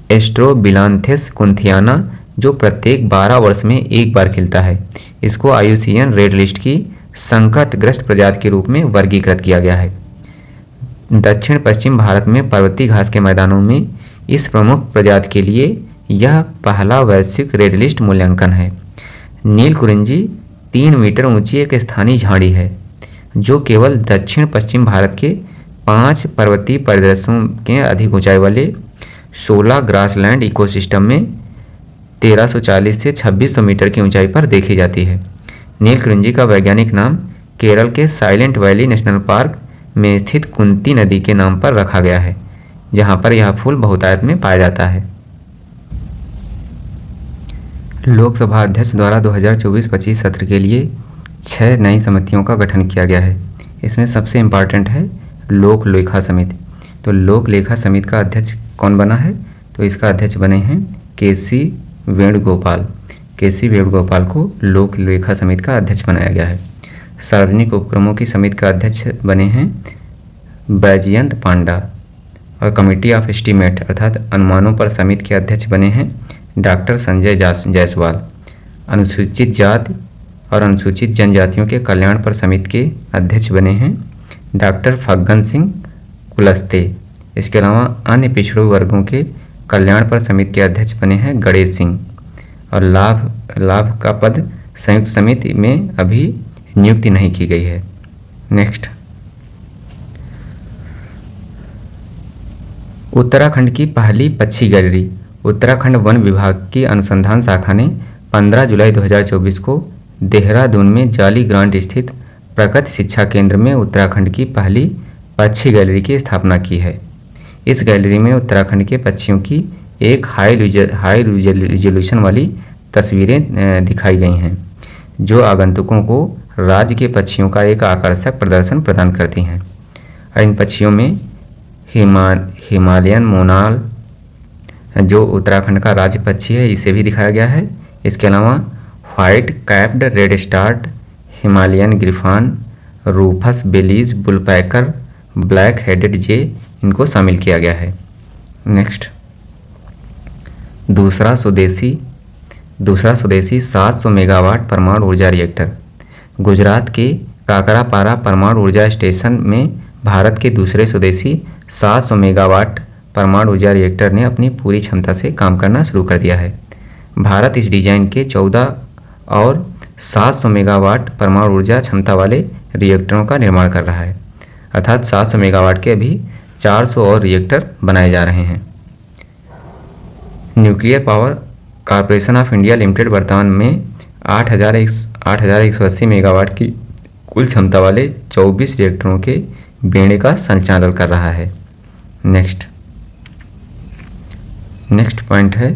A: एस्ट्रोबिलांथेस कुंथियाना, जो प्रत्येक 12 वर्ष में एक बार खिलता है, इसको IUCN रेड लिस्ट की संकटग्रस्त प्रजाति के रूप में वर्गीकृत किया गया है। दक्षिण पश्चिम भारत में पर्वतीय घास के मैदानों में इस प्रमुख प्रजाति के लिए यह पहला वैश्विक रेड लिस्ट मूल्यांकन है। नील कुरिंजी 3 मीटर ऊंची एक स्थानीय झाड़ी है, जो केवल दक्षिण पश्चिम भारत के 5 पर्वतीय परिदृश्यों के अधिक ऊंचाई वाले 16 ग्रासलैंड इकोसिस्टम में 1340 से 2600 मीटर की ऊंचाई पर देखी जाती है। नील कुरिंजी का वैज्ञानिक नाम केरल के साइलेंट वैली नेशनल पार्क में स्थित कुंती नदी के नाम पर रखा गया है, जहां पर यह फूल बहुतायत में पाया जाता है। लोकसभा अध्यक्ष द्वारा 2024-25 सत्र के लिए 6 नई समितियों का गठन किया गया है। इसमें सबसे इम्पॉर्टेंट है लोक लेखा समिति। तो लोक लेखा समिति का अध्यक्ष कौन बना है? तो इसका अध्यक्ष बने हैं केसी वेणुगोपाल। केसी वेणुगोपाल को लोक लेखा समिति का अध्यक्ष बनाया गया है। सार्वजनिक उपक्रमों की समिति का अध्यक्ष बने हैं बैजयंत पांडा। और कमेटी ऑफ एस्टीमेट अर्थात अनुमानों पर समिति के अध्यक्ष बने हैं डॉक्टर संजय जायसवाल। अनुसूचित जाति और अनुसूचित जनजातियों के कल्याण पर समिति के अध्यक्ष बने हैं डॉक्टर फग्गन सिंह कुलस्ते। इसके अलावा अन्य पिछड़े वर्गों के कल्याण पर समिति के अध्यक्ष बने हैं गणेश सिंह। और लाभ का पद संयुक्त समिति में अभी नियुक्ति नहीं की गई है। नेक्स्ट, उत्तराखंड की पहली पक्षी गैलरी। उत्तराखंड वन विभाग की अनुसंधान शाखा ने 15 जुलाई 2024 को देहरादून में जाली ग्रांट स्थित प्रगति शिक्षा केंद्र में उत्तराखंड की पहली पक्षी गैलरी की स्थापना की है। इस गैलरी में उत्तराखंड के पक्षियों की एक हाई रिजोल्यूशन वाली तस्वीरें दिखाई गई हैं, जो आगंतुकों को राज्य के पक्षियों का एक आकर्षक प्रदर्शन प्रदान करती हैं। इन पक्षियों में हिमालयन मोनाल, जो उत्तराखंड का राज्य पक्षी है, इसे भी दिखाया गया है। इसके अलावा white capped redstart, Himalayan griffon, rufous bellied woodpecker, black headed jay, इनको शामिल किया गया है। नेक्स्ट, दूसरा स्वदेशी दूसरा स्वदेशी 700 मेगावाट परमाणु ऊर्जा रिएक्टर। गुजरात के काकरापारा परमाणु ऊर्जा स्टेशन में भारत के दूसरे स्वदेशी 700 मेगावाट परमाणु ऊर्जा रिएक्टर ने अपनी पूरी क्षमता से काम करना शुरू कर दिया है। भारत इस डिजाइन के 14 और 700 मेगावाट परमाणु ऊर्जा क्षमता वाले रिएक्टरों का निर्माण कर रहा है, अर्थात 700 मेगावाट के अभी 400 और रिएक्टर बनाए जा रहे हैं। Nuclear power corporation of India limited वर्तमान में 8,180 मेगावाट की कुल क्षमता वाले 24 रिएक्टरों के बेड़े का संचालन कर रहा है। नेक्स्ट पॉइंट है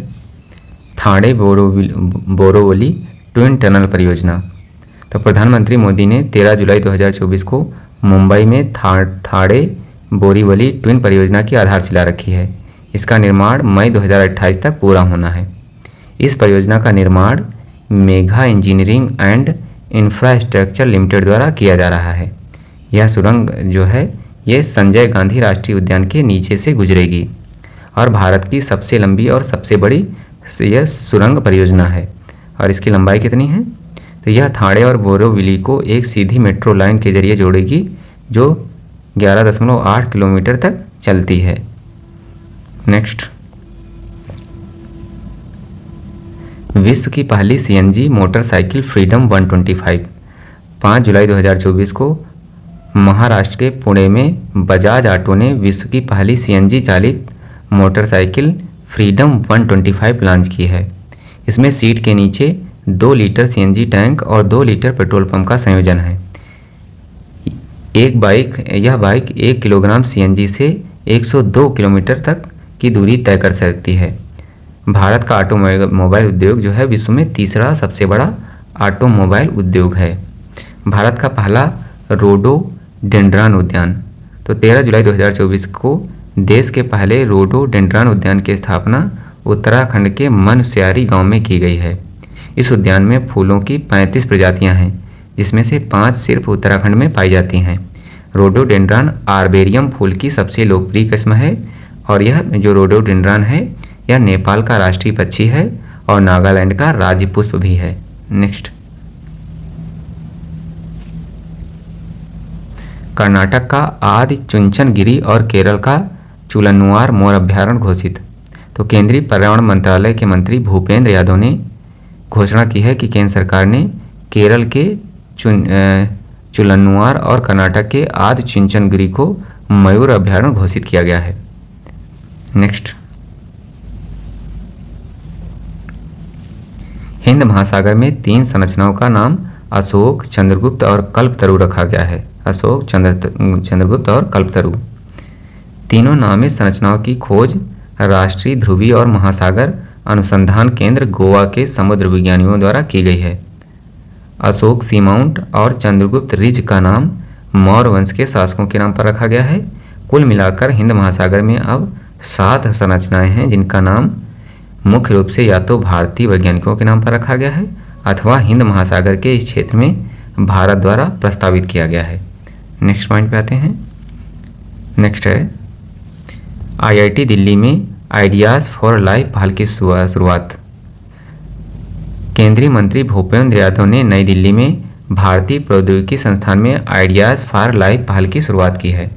A: थाणे बोरोवली ट्विन टनल परियोजना। तो प्रधानमंत्री मोदी ने 13 जुलाई 2024 को मुंबई में थाणे बोरीवली ट्विन परियोजना की आधारशिला रखी है। इसका निर्माण मई 2028 तक पूरा होना है। इस परियोजना का निर्माण Megha engineering and infrastructure limited द्वारा किया जा रहा है। यह सुरंग जो है ये संजय गांधी राष्ट्रीय उद्यान के नीचे से गुजरेगी और भारत की सबसे लंबी और सबसे बड़ी यह सुरंग परियोजना है। और इसकी लंबाई कितनी है? तो यह थाणे और बोरीवली को एक सीधी मेट्रो लाइन के जरिए जोड़ेगी जो 11.8 किलोमीटर तक चलती है। नेक्स्ट, विश्व की पहली सीएनजी मोटरसाइकिल फ्रीडम 125 5 जुलाई 2024 को महाराष्ट्र के पुणे में बजाज ऑटो ने विश्व की पहली सीएनजी चालित मोटरसाइकिल फ्रीडम 125 लॉन्च की है। इसमें सीट के नीचे 2 लीटर सीएनजी टैंक और 2 लीटर पेट्रोल पंप का संयोजन है। यह बाइक 1 किलोग्राम सीएनजी से 102 किलोमीटर तक की दूरी तय कर सकती है। भारत का ऑटोमोबाइल उद्योग जो है विश्व में तीसरा सबसे बड़ा ऑटोमोबाइल उद्योग है। भारत का पहला रोडोडेंड्रॉन उद्यान। तो 13 जुलाई 2024 को देश के पहले रोडोडेंड्रॉन उद्यान की स्थापना उत्तराखंड के मनस्यारी गांव में की गई है। इस उद्यान में फूलों की 35 प्रजातियां हैं, जिसमें से 5 सिर्फ उत्तराखंड में पाई जाती हैं। रोडोडेंड्रॉन आर्बेरियम फूल की सबसे लोकप्रिय किस्म है और यह जो रोडोडेंड्रॉन है यह नेपाल का राष्ट्रीय पक्षी है और नागालैंड का राज्य पुष्प भी है। नेक्स्ट, कर्नाटक का आदि चुंचनगिरी और केरल का चुलनुआर मोर अभ्यारण्य घोषित। तो केंद्रीय पर्यावरण मंत्रालय के मंत्री भूपेंद्र यादव ने घोषणा की है कि केंद्र सरकार ने केरल के चुलनुआर और कर्नाटक के आदि चुंचनगिरी को मयूर अभ्यारण्य घोषित किया गया है। नेक्स्ट, हिंद महासागर में 3 संरचनाओं का नाम अशोक, चंद्रगुप्त और कल्पतरु रखा गया है। अशोक, चंद्रगुप्त और कल्पतरु तीनों नामित संरचनाओं की खोज राष्ट्रीय ध्रुवीय और महासागर अनुसंधान केंद्र गोवा के समुद्र विज्ञानियों द्वारा की गई है। अशोक सी माउंट और चंद्रगुप्त रिज का नाम मौर्य वंश के शासकों के नाम पर रखा गया है। कुल मिलाकर हिंद महासागर में अब 7 संरचनाएं हैं जिनका नाम मुख्य रूप से या तो भारतीय वैज्ञानिकों के नाम पर रखा गया है अथवा हिंद महासागर के इस क्षेत्र में भारत द्वारा प्रस्तावित किया गया है। नेक्स्ट पॉइंट पे आते हैं। नेक्स्ट है आईआईटी दिल्ली में आइडियाज़ फॉर लाइफ पहल की शुरुआत। केंद्रीय मंत्री भूपेंद्र यादव ने नई दिल्ली में भारतीय प्रौद्योगिकी संस्थान में आइडियाज़ फॉर लाइफ पहल की शुरुआत की है।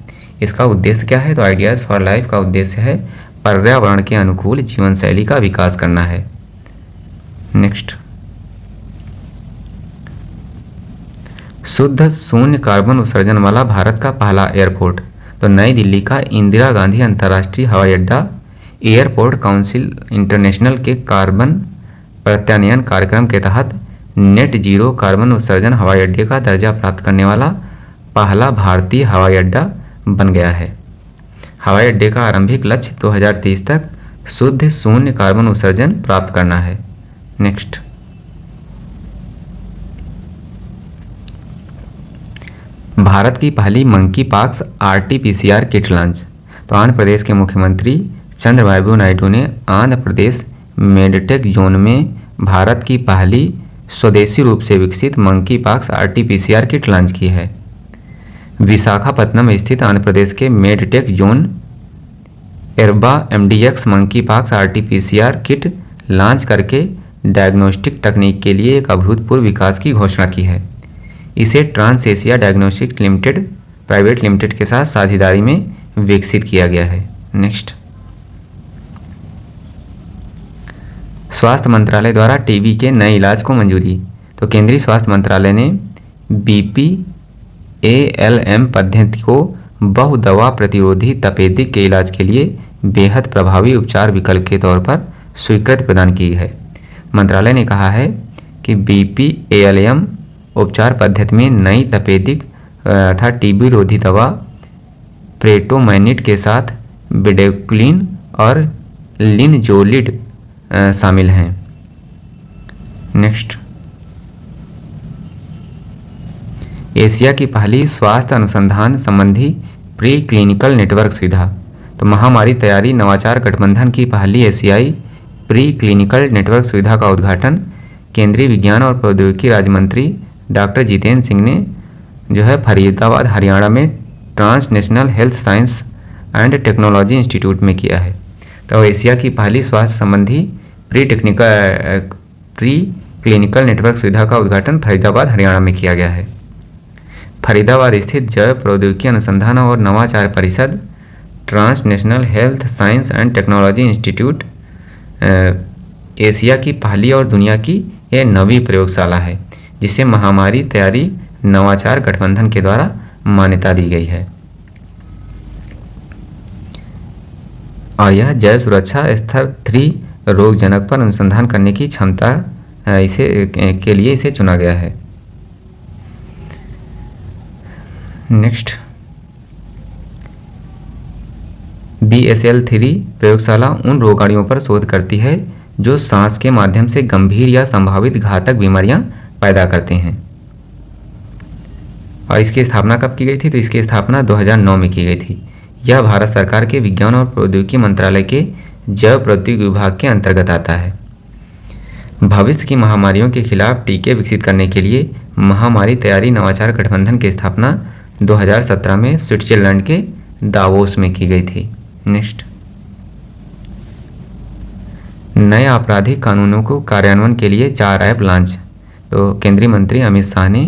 A: इसका उद्देश्य क्या है? तो आइडियाज़ फॉर लाइफ का उद्देश्य है पर्यावरण के अनुकूल जीवन शैली का विकास करना है। नेक्स्ट, शुद्ध शून्य कार्बन उत्सर्जन वाला भारत का पहला एयरपोर्ट। तो नई दिल्ली का इंदिरा गांधी अंतर्राष्ट्रीय हवाई अड्डा एयरपोर्ट काउंसिल इंटरनेशनल के कार्बन प्रत्यानयन कार्यक्रम के तहत नेट जीरो कार्बन उत्सर्जन हवाई अड्डे का दर्जा प्राप्त करने वाला पहला भारतीय हवाई अड्डा बन गया है। हवाई अड्डे का आरंभिक लक्ष्य 2030 तक शुद्ध शून्य कार्बन उत्सर्जन प्राप्त करना है। नेक्स्ट, भारत की पहली monkey pox RT PCR kit launch. तो आंध्र प्रदेश के मुख्यमंत्री चंद्रबाबू नायडू ने आंध्र प्रदेश मेडटेक जोन में भारत की पहली स्वदेशी रूप से विकसित monkey pox RT PCR kit launch की है। विशाखापत्तनम स्थित आंध्र प्रदेश के medtech zone Erba MDx monkey pox RT PCR kit launch करके डायग्नोस्टिक तकनीक के लिए एक अभूतपूर्व विकास की घोषणा की है। इसे trans Asia diagnostic limited private limited के साथ साझेदारी में विकसित किया गया है। नेक्स्ट, स्वास्थ्य मंत्रालय द्वारा टीबी के नए इलाज को मंजूरी। तो केंद्रीय स्वास्थ्य मंत्रालय ने BPALM पद्धति को बहुदवा प्रतिरोधी तपेदिक के इलाज के लिए बेहद प्रभावी उपचार विकल्प के तौर पर स्वीकृति प्रदान की है। मंत्रालय ने कहा है कि BPALM उपचार पद्धति में नई तपेदिक अर्थात टीबी रोधी दवा प्रेटोमैनिट के साथ बिडेक्विलिन और लिनजोलिड शामिल हैं। नेक्स्ट, एशिया की पहली स्वास्थ्य अनुसंधान संबंधी प्री क्लिनिकल नेटवर्क सुविधा। तो महामारी तैयारी नवाचार गठबंधन की पहली एशियाई प्री क्लिनिकल नेटवर्क सुविधा का उद्घाटन केंद्रीय विज्ञान और प्रौद्योगिकी राज्य मंत्री डॉक्टर जितेंद्र सिंह ने जो है फरीदाबाद हरियाणा में transnational health science and technology institute में किया है। तो एशिया की पहली स्वास्थ्य संबंधी प्री क्लिनिकल नेटवर्क सुविधा का उद्घाटन फरीदाबाद हरियाणा में किया गया है। फरीदाबाद स्थित जैव प्रौद्योगिकी अनुसंधान और नवाचार परिषद transnational health science and technology institute Asia की पहली और दुनिया की यह नवी प्रयोगशाला है जिसे महामारी तैयारी नवाचार गठबंधन के द्वारा मान्यता दी गई है और यह जैव सुरक्षा स्तर 3 रोगजनक पर अनुसंधान करने की क्षमता के लिए इसे चुना गया है। नेक्स्ट, BSL-3 प्रयोगशाला उन रोगाणुओं पर शोध करती है जो सांस के माध्यम से गंभीर या संभावित घातक बीमारियां पैदा करते हैं। और इसकी स्थापना कब की गई थी? तो इसकी स्थापना 2009 में की गई थी। यह भारत सरकार के विज्ञान और प्रौद्योगिकी मंत्रालय के जैव प्रौद्योगिकी विभाग के अंतर्गत आता है। भविष्य की महामारियों के खिलाफ टीके विकसित करने के लिए महामारी तैयारी नवाचार गठबंधन की स्थापना 2017 में स्विट्जरलैंड के दावोस में की गई थी। नेक्स्ट, नए आपराधिक कानूनों को कार्यान्वयन के लिए 4 ऐप लॉन्च। तो केंद्रीय मंत्री अमित शाह ने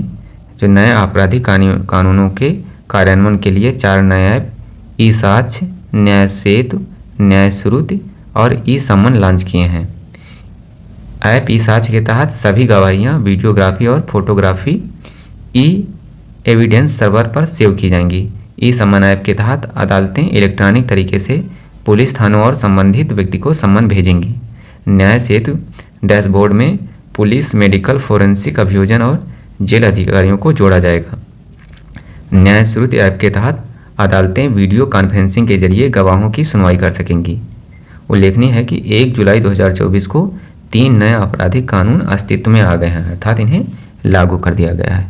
A: जो नए आपराधिक कानूनों के कार्यान्वयन के लिए 4 नए ऐप ई-साक्ष्य, न्याय सेतु, न्याय श्रुति और ई-सम्मन लॉन्च किए हैं। ऐप ई-साक्ष्य के तहत सभी गवाहियाँ वीडियोग्राफी और फोटोग्राफी ई-एविडेंस सर्वर पर सेव की जाएंगी। ई-सम्मन ऐप के तहत अदालतें इलेक्ट्रॉनिक तरीके से पुलिस थानों और संबंधित व्यक्ति को सम्मन भेजेंगी। न्याय सेतु डैशबोर्ड में पुलिस, मेडिकल, फोरेंसिक अभियोजन और जेल अधिकारियों को जोड़ा जाएगा। न्याय श्रुति ऐप के तहत अदालतें वीडियो कॉन्फ्रेंसिंग के जरिए गवाहों की सुनवाई कर सकेंगी। उल्लेखनीय है कि 1 जुलाई 2024 को 3 नए आपराधिक कानून अस्तित्व में आ गए हैं, अर्थात इन्हें लागू कर दिया गया है।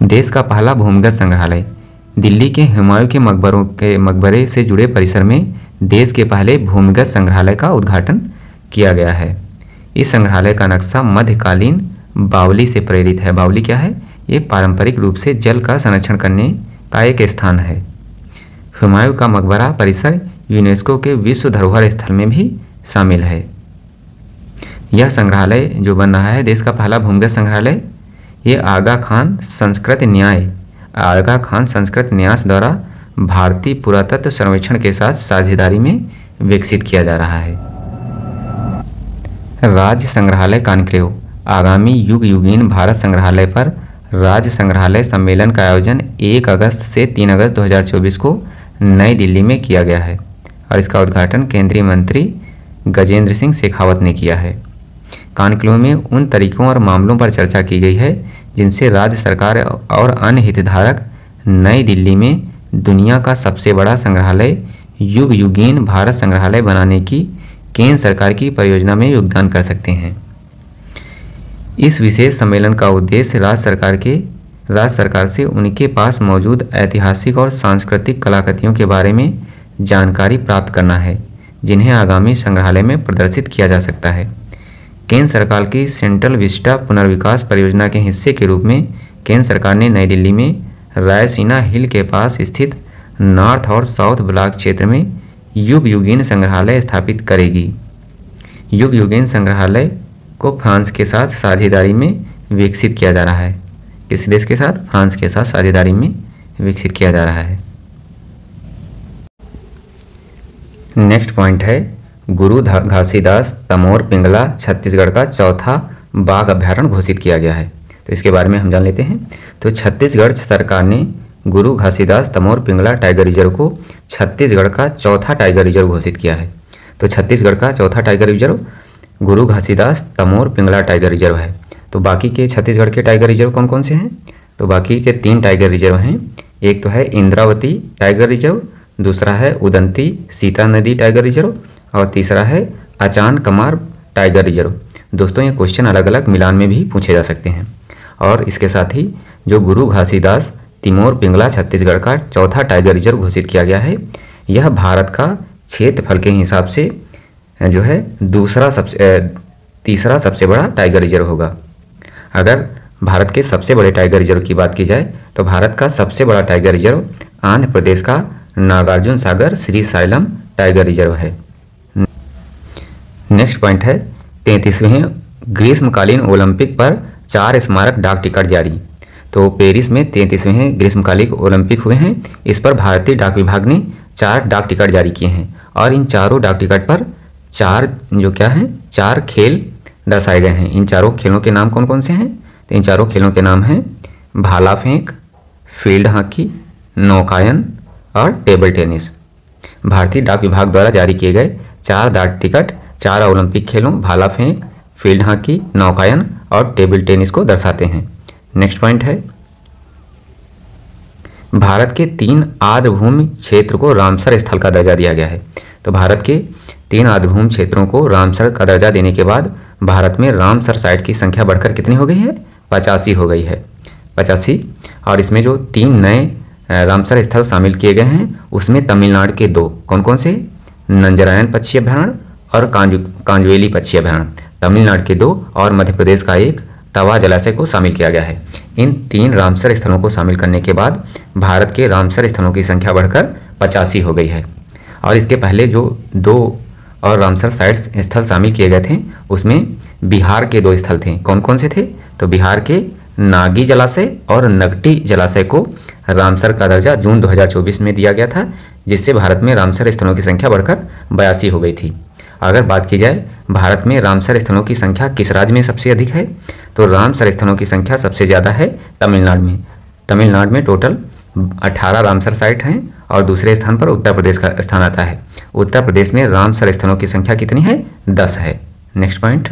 A: देश का पहला भूमिगत संग्रहालय। दिल्ली के हुमायूं के मकबरे से जुड़े परिसर में देश के पहले भूमिगत संग्रहालय का उद्घाटन किया गया है। इस संग्रहालय का नक्शा मध्यकालीन बावली से प्रेरित है। बावली क्या है? ये पारंपरिक रूप से जल का संरक्षण करने का एक स्थान है। हुमायूं का मकबरा परिसर यूनेस्को के विश्व धरोहर स्थल में भी शामिल है। यह संग्रहालय जो बन रहा है देश का पहला भूमिगत संग्रहालय, ये आगा खान संस्कृत न्यास द्वारा भारतीय पुरातत्व सर्वेक्षण के साथ साझेदारी में विकसित किया जा रहा है। राज्य संग्रहालय कॉन्क्लेव। आगामी युग युगीन भारत संग्रहालय पर राज्य संग्रहालय सम्मेलन का आयोजन 1 अगस्त से 3 अगस्त 2024 को नई दिल्ली में किया गया है और इसका उद्घाटन केंद्रीय मंत्री गजेंद्र सिंह शेखावत ने किया है। कॉन्क्लेव में उन तरीकों और मामलों पर चर्चा की गई है जिनसे राज्य सरकार और अन्य हितधारक नई दिल्ली में दुनिया का सबसे बड़ा संग्रहालय युग युगीन भारत संग्रहालय बनाने की केंद्र सरकार की परियोजना में योगदान कर सकते हैं। इस विशेष सम्मेलन का उद्देश्य राज्य सरकार से उनके पास मौजूद ऐतिहासिक और सांस्कृतिक कलाकृतियों के बारे में जानकारी प्राप्त करना है जिन्हें आगामी संग्रहालय में प्रदर्शित किया जा सकता है। केंद्र सरकार की सेंट्रल विस्टा पुनर्विकास परियोजना के हिस्से के रूप में केंद्र सरकार ने नई दिल्ली में रायसीना हिल के पास स्थित नॉर्थ और साउथ ब्लॉक क्षेत्र में युग युगीन संग्रहालय स्थापित करेगी। युग युगेन संग्रहालय को फ्रांस के साथ साझेदारी में विकसित किया जा रहा है। किस देश के साथ? फ्रांस के साथ साझेदारी में विकसित किया जा रहा है। नेक्स्ट पॉइंट है गुरु घासीदास तमोर पिंगला छत्तीसगढ़ का चौथा बाघ अभ्यारण्य घोषित किया गया है। तो इसके बारे में हम जान लेते हैं। तो छत्तीसगढ़ सरकार ने गुरु घासीदास तमोर पिंगला टाइगर रिजर्व को छत्तीसगढ़ का चौथा टाइगर रिजर्व घोषित किया है। तो छत्तीसगढ़ का चौथा टाइगर रिजर्व गुरु घासीदास तमोर पिंगला टाइगर रिजर्व है। तो बाकी के छत्तीसगढ़ के टाइगर रिजर्व कौन कौन से हैं? तो बाकी के 3 टाइगर रिजर्व हैं। एक तो है इंद्रावती टाइगर रिजर्व, दूसरा है उदंती सीता नदी टाइगर रिजर्व और तीसरा है अचान कमार टाइगर रिजर्व। दोस्तों ये क्वेश्चन अलग अलग मिलान में भी पूछे जा सकते हैं। और इसके साथ ही जो गुरु घासीदास तिमोर पिंगला छत्तीसगढ़ का चौथा टाइगर रिजर्व घोषित किया गया है, यह भारत का क्षेत्रफल के हिसाब से जो है तीसरा सबसे बड़ा टाइगर रिजर्व होगा। अगर भारत के सबसे बड़े टाइगर रिजर्व की बात की जाए तो भारत का सबसे बड़ा टाइगर रिजर्व आंध्र प्रदेश का नागार्जुन सागर श्रीशैलम टाइगर रिजर्व है। नेक्स्ट पॉइंट है 33वें ग्रीष्मकालीन ओलंपिक पर 4 स्मारक डाक टिकट जारी। तो पेरिस में 33वें ग्रीष्मकालीन ओलंपिक हुए हैं। इस पर भारतीय डाक विभाग ने 4 डाक टिकट जारी किए हैं और इन चारों डाक टिकट पर 4 खेल दर्शाए गए हैं। इन चारों खेलों के नाम कौन कौन से हैं? तो इन चारों खेलों के नाम हैं भाला फेंक, फील्ड हॉकी, नौकायन और टेबल टेनिस। भारतीय डाक विभाग द्वारा जारी किए गए 4 डाक टिकट 4 ओलंपिक खेलों भाला फेंक, फील्ड हॉकी, नौकायन और टेबल टेनिस को दर्शाते हैं। नेक्स्ट पॉइंट है भारत के 3 आर्द्रभूमि क्षेत्र को रामसर स्थल का दर्जा दिया गया है। तो भारत के 3 आर्द्रभूमि क्षेत्रों को रामसर का दर्जा देने के बाद भारत में रामसर साइट की संख्या बढ़कर कितनी हो गई है? 85 हो गई है, 85। और इसमें जो 3 नए रामसर स्थल शामिल किए गए हैं उसमें तमिलनाडु के 2 कौन कौन से? नंजरायन पक्षी अभ्यारण्य और कांजवेली पक्षी अभ्यारण्य तमिलनाडु के 2 और मध्य प्रदेश का एक तवा जलाशय को शामिल किया गया है। इन 3 रामसर स्थलों को शामिल करने के बाद भारत के रामसर स्थलों की संख्या बढ़कर 85 हो गई है। और इसके पहले जो 2 और रामसर साइट्स स्थल शामिल किए गए थे उसमें बिहार के 2 स्थल थे। कौन कौन से थे? तो बिहार के नागी जलाशय और नगटी जलाशय को रामसर का दर्जा जून 2024 में दिया गया था, जिससे भारत में रामसर स्थलों की संख्या बढ़कर 82 हो गई थी। अगर बात की जाए भारत में रामसर स्थलों की संख्या किस राज्य में सबसे अधिक है, तो रामसर स्थलों की संख्या सबसे ज़्यादा है तमिलनाडु में। तमिलनाडु में टोटल 18 रामसर साइट हैं और दूसरे स्थान पर उत्तर प्रदेश का स्थान आता है। उत्तर प्रदेश में रामसर स्थलों की संख्या कितनी है? 10 है। नेक्स्ट पॉइंट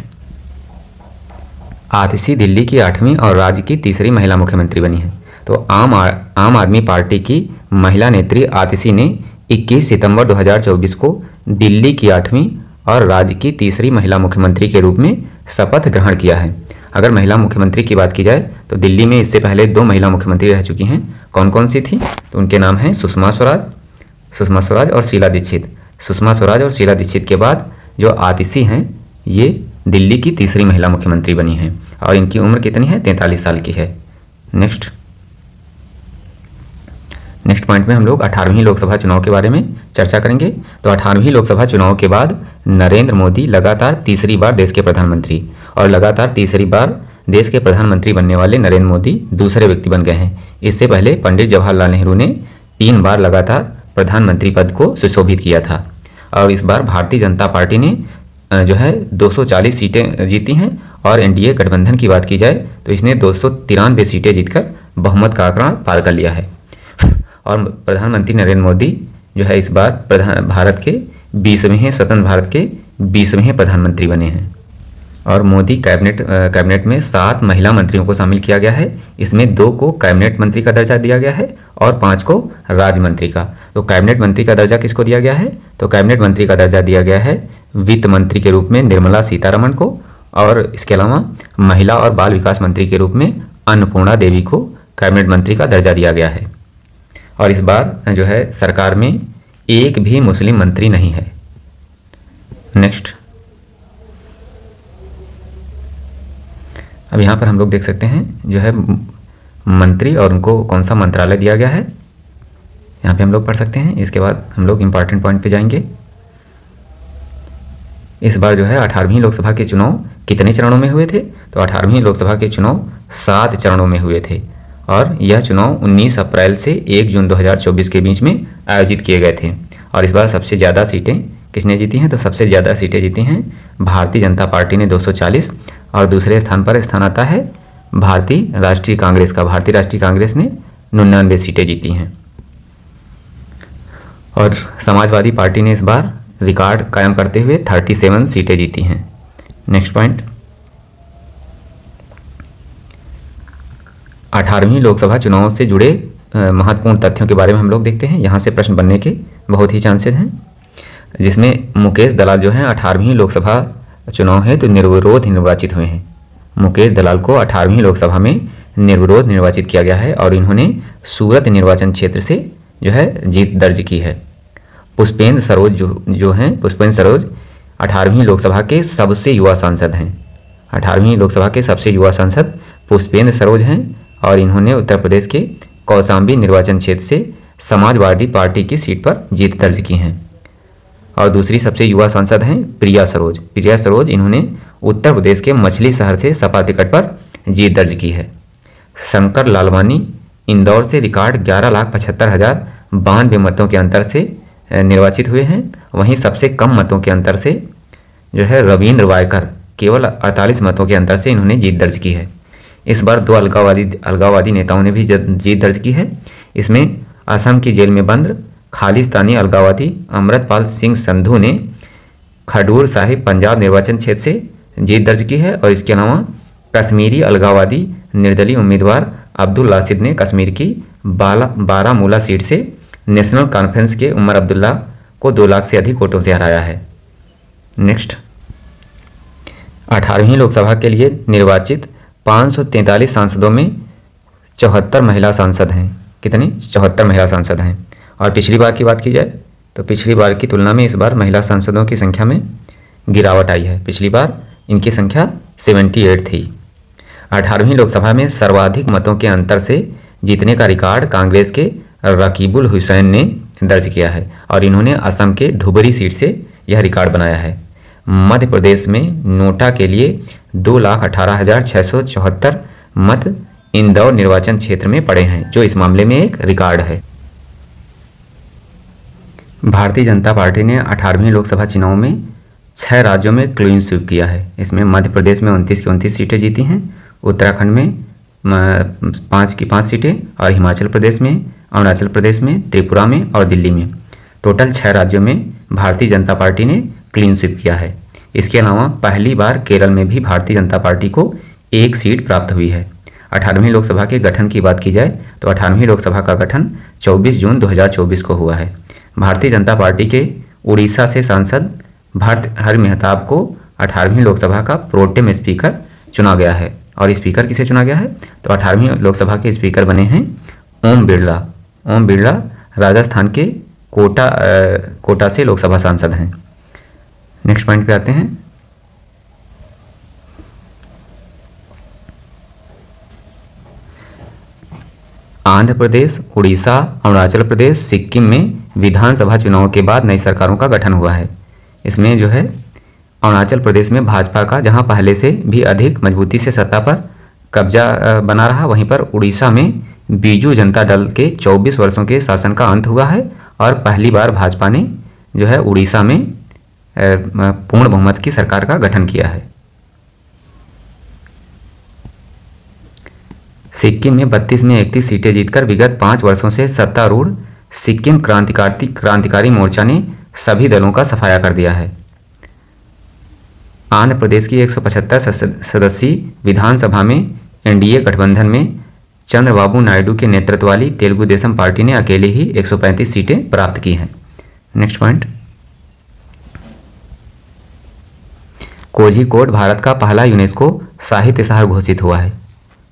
A: आतिशी दिल्ली की 8वीं और राज्य की 3री महिला मुख्यमंत्री बनी है। तो आम आदमी पार्टी की महिला नेत्री आतिशी ने 21 सितंबर 2024 को दिल्ली की 8वीं और राज्य की 3री महिला मुख्यमंत्री के रूप में शपथ ग्रहण किया है। अगर महिला मुख्यमंत्री की बात की जाए तो दिल्ली में इससे पहले 2 महिला मुख्यमंत्री रह चुकी हैं। कौन कौन सी थी? तो उनके नाम हैं सुषमा स्वराज और शीला दीक्षित। सुषमा स्वराज और शीला दीक्षित के बाद जो आतिशी हैं ये दिल्ली की 3री महिला मुख्यमंत्री बनी हैं और इनकी उम्र कितनी है? 43 साल की है। नेक्स्ट पॉइंट में हम लोग 18वीं लोकसभा चुनाव के बारे में चर्चा करेंगे। तो 18वीं लोकसभा चुनाव के बाद नरेंद्र मोदी लगातार 3री बार देश के प्रधानमंत्री और लगातार 3री बार देश के प्रधानमंत्री बनने वाले नरेंद्र मोदी दूसरे व्यक्ति बन गए हैं। इससे पहले पंडित जवाहरलाल नेहरू ने 3 बार लगातार प्रधानमंत्री पद को सुशोभित किया था और इस बार भारतीय जनता पार्टी ने जो है 240 सीटें जीती हैं और एनडीए गठबंधन की बात की जाए तो इसने 293 सीटें जीतकर बहुमत का आंकड़ा पार कर लिया है। और प्रधानमंत्री नरेंद्र मोदी जो है इस बार भारत के 20वें स्वतंत्र भारत के 20वें प्रधानमंत्री बने हैं। और मोदी कैबिनेट में 7 महिला मंत्रियों को शामिल किया गया है। इसमें 2 को कैबिनेट मंत्री का दर्जा दिया गया है और 5 को राज्य मंत्री का। तो कैबिनेट मंत्री का दर्जा किसको दिया गया है? तो कैबिनेट मंत्री का दर्जा दिया गया है वित्त मंत्री के रूप में निर्मला सीतारमण को और इसके अलावा महिला और बाल विकास मंत्री के रूप में अन्नपूर्णा देवी को कैबिनेट मंत्री का दर्जा दिया गया है। और इस बार जो है सरकार में एक भी मुस्लिम मंत्री नहीं है। नेक्स्ट अब यहाँ पर हम लोग देख सकते हैं जो है मंत्री और उनको कौन सा मंत्रालय दिया गया है, यहाँ पे हम लोग पढ़ सकते हैं। इसके बाद हम लोग इम्पॉर्टेंट पॉइंट पे जाएंगे। इस बार जो है 18वीं लोकसभा के चुनाव कितने चरणों में हुए थे? तो 18वीं लोकसभा के चुनाव 7 चरणों में हुए थे और यह चुनाव 19 अप्रैल से 1 जून 2024 के बीच में आयोजित किए गए थे। और इस बार सबसे ज़्यादा सीटें किसने जीती हैं? तो सबसे ज़्यादा सीटें जीती हैं भारतीय जनता पार्टी ने 240 और दूसरे स्थान पर स्थान आता है भारतीय राष्ट्रीय कांग्रेस का। भारतीय राष्ट्रीय कांग्रेस ने 99 सीटें जीती हैं और समाजवादी पार्टी ने इस बार रिकॉर्ड कायम करते हुए 37 सीटें जीती हैं। नेक्स्ट पॉइंट, 18वीं लोकसभा चुनाव से जुड़े महत्वपूर्ण तथ्यों के बारे में हम लोग देखते हैं। यहाँ से प्रश्न बनने के बहुत ही चांसेस हैं, जिसमें मुकेश दलाल जो हैं 18वीं लोकसभा चुनाव है तो निर्विरोध निर्वाचित हुए हैं। मुकेश दलाल को 18वीं लोकसभा में निर्विरोध निर्वाचित किया गया है और इन्होंने सूरत निर्वाचन क्षेत्र से जो है जीत दर्ज की है। पुष्पेंद्र सरोज जो हैं पुष्पेंद्र सरोज 18वीं लोकसभा के सबसे युवा सांसद हैं। 18वीं लोकसभा के सबसे युवा सांसद पुष्पेंद्र सरोज हैं और इन्होंने उत्तर प्रदेश के कौशाम्बी निर्वाचन क्षेत्र से समाजवादी पार्टी की सीट पर जीत दर्ज की हैं। और दूसरी सबसे युवा सांसद हैं प्रिया सरोज। प्रिया सरोज इन्होंने उत्तर प्रदेश के मछली शहर से सपा टिकट पर जीत दर्ज की है। शंकर लालवानी इंदौर से रिकॉर्ड 11,75,092 मतों के अंतर से निर्वाचित हुए हैं। वहीं सबसे कम मतों के अंतर से जो है रविंद्र वायकर केवल 48 मतों के अंतर से इन्होंने जीत दर्ज की है। इस बार 2 अलगाववादी नेताओं ने भी जीत दर्ज की है। इसमें असम की जेल में बंद खालिस्तानी अलगाववादी अमृतपाल सिंह संधू ने खडूर साहिब पंजाब निर्वाचन क्षेत्र से जीत दर्ज की है और इसके अलावा कश्मीरी अलगाववादी निर्दलीय उम्मीदवार अब्दुल राशिद ने कश्मीर की बारामूला सीट से नेशनल कॉन्फ्रेंस के उमर अब्दुल्ला को 2 लाख से अधिक वोटों से हराया है। नेक्स्ट, 18वीं लोकसभा के लिए निर्वाचित 543 सांसदों में 74 महिला सांसद हैं। कितनी? 74 महिला सांसद हैं। और पिछली बार की बात की जाए तो पिछली बार की तुलना में इस बार महिला सांसदों की संख्या में गिरावट आई है। पिछली बार इनकी संख्या 78 थी। 18वीं लोकसभा में सर्वाधिक मतों के अंतर से जीतने का रिकॉर्ड कांग्रेस के रकीबुल हुसैन ने दर्ज किया है और इन्होंने असम के धुबरी सीट से यह रिकॉर्ड बनाया है। मध्य प्रदेश में नोटा के लिए 2,18,674 मत इंदौर निर्वाचन क्षेत्र में पड़े हैं, जो इस मामले में एक रिकॉर्ड है। भारतीय जनता पार्टी ने 18वीं लोकसभा चुनाव में 6 राज्यों में क्लीन स्वीप किया है। इसमें मध्य प्रदेश में 29 की 29 सीटें जीती हैं, उत्तराखंड में 5 की 5 सीटें और हिमाचल प्रदेश में, अरुणाचल प्रदेश में, त्रिपुरा में और दिल्ली में। टोटल 6 राज्यों में भारतीय जनता पार्टी ने क्लीन स्वीप किया है। इसके अलावा पहली बार केरल में भी भारतीय जनता पार्टी को 1 सीट प्राप्त हुई है। 18वीं लोकसभा के गठन की बात की जाए तो 18वीं लोकसभा का गठन 24 जून 2024 को हुआ है। भारतीय जनता पार्टी के उड़ीसा से सांसद भर्तृहरि मेहताब को 18वीं लोकसभा का प्रोटेम स्पीकर चुना गया है। और स्पीकर किसे चुना गया है? तो 18वीं लोकसभा के स्पीकर बने हैं ओम बिरला। ओम बिरला राजस्थान के कोटा से लोकसभा सांसद हैं। नेक्स्ट पॉइंट पे आते हैं। आंध्र प्रदेश, उड़ीसा, अरुणाचल प्रदेश, सिक्किम में विधानसभा चुनाव के बाद नई सरकारों का गठन हुआ है। इसमें जो है अरुणाचल प्रदेश में भाजपा का जहां पहले से भी अधिक मजबूती से सत्ता पर कब्जा बना रहा, वहीं पर उड़ीसा में बीजू जनता दल के 24 वर्षों के शासन का अंत हुआ है और पहली बार भाजपा ने जो है उड़ीसा में पूर्ण बहुमत की सरकार का गठन किया है। सिक्किम में 32 में 31 सीटें जीतकर विगत 5 वर्षों से सत्तारूढ़ सिक्किम क्रांतिकारी मोर्चा ने सभी दलों का सफाया कर दिया है। आंध्र प्रदेश की 175 सदस्यीय विधानसभा में एनडीए गठबंधन में चंद्रबाबू नायडू के नेतृत्व वाली तेलुगु देशम पार्टी ने अकेले ही 135 सीटें प्राप्त की हैं। नेक्स्ट पॉइंट, कोझीकोड भारत का पहला यूनेस्को साहित्य शहर घोषित हुआ है।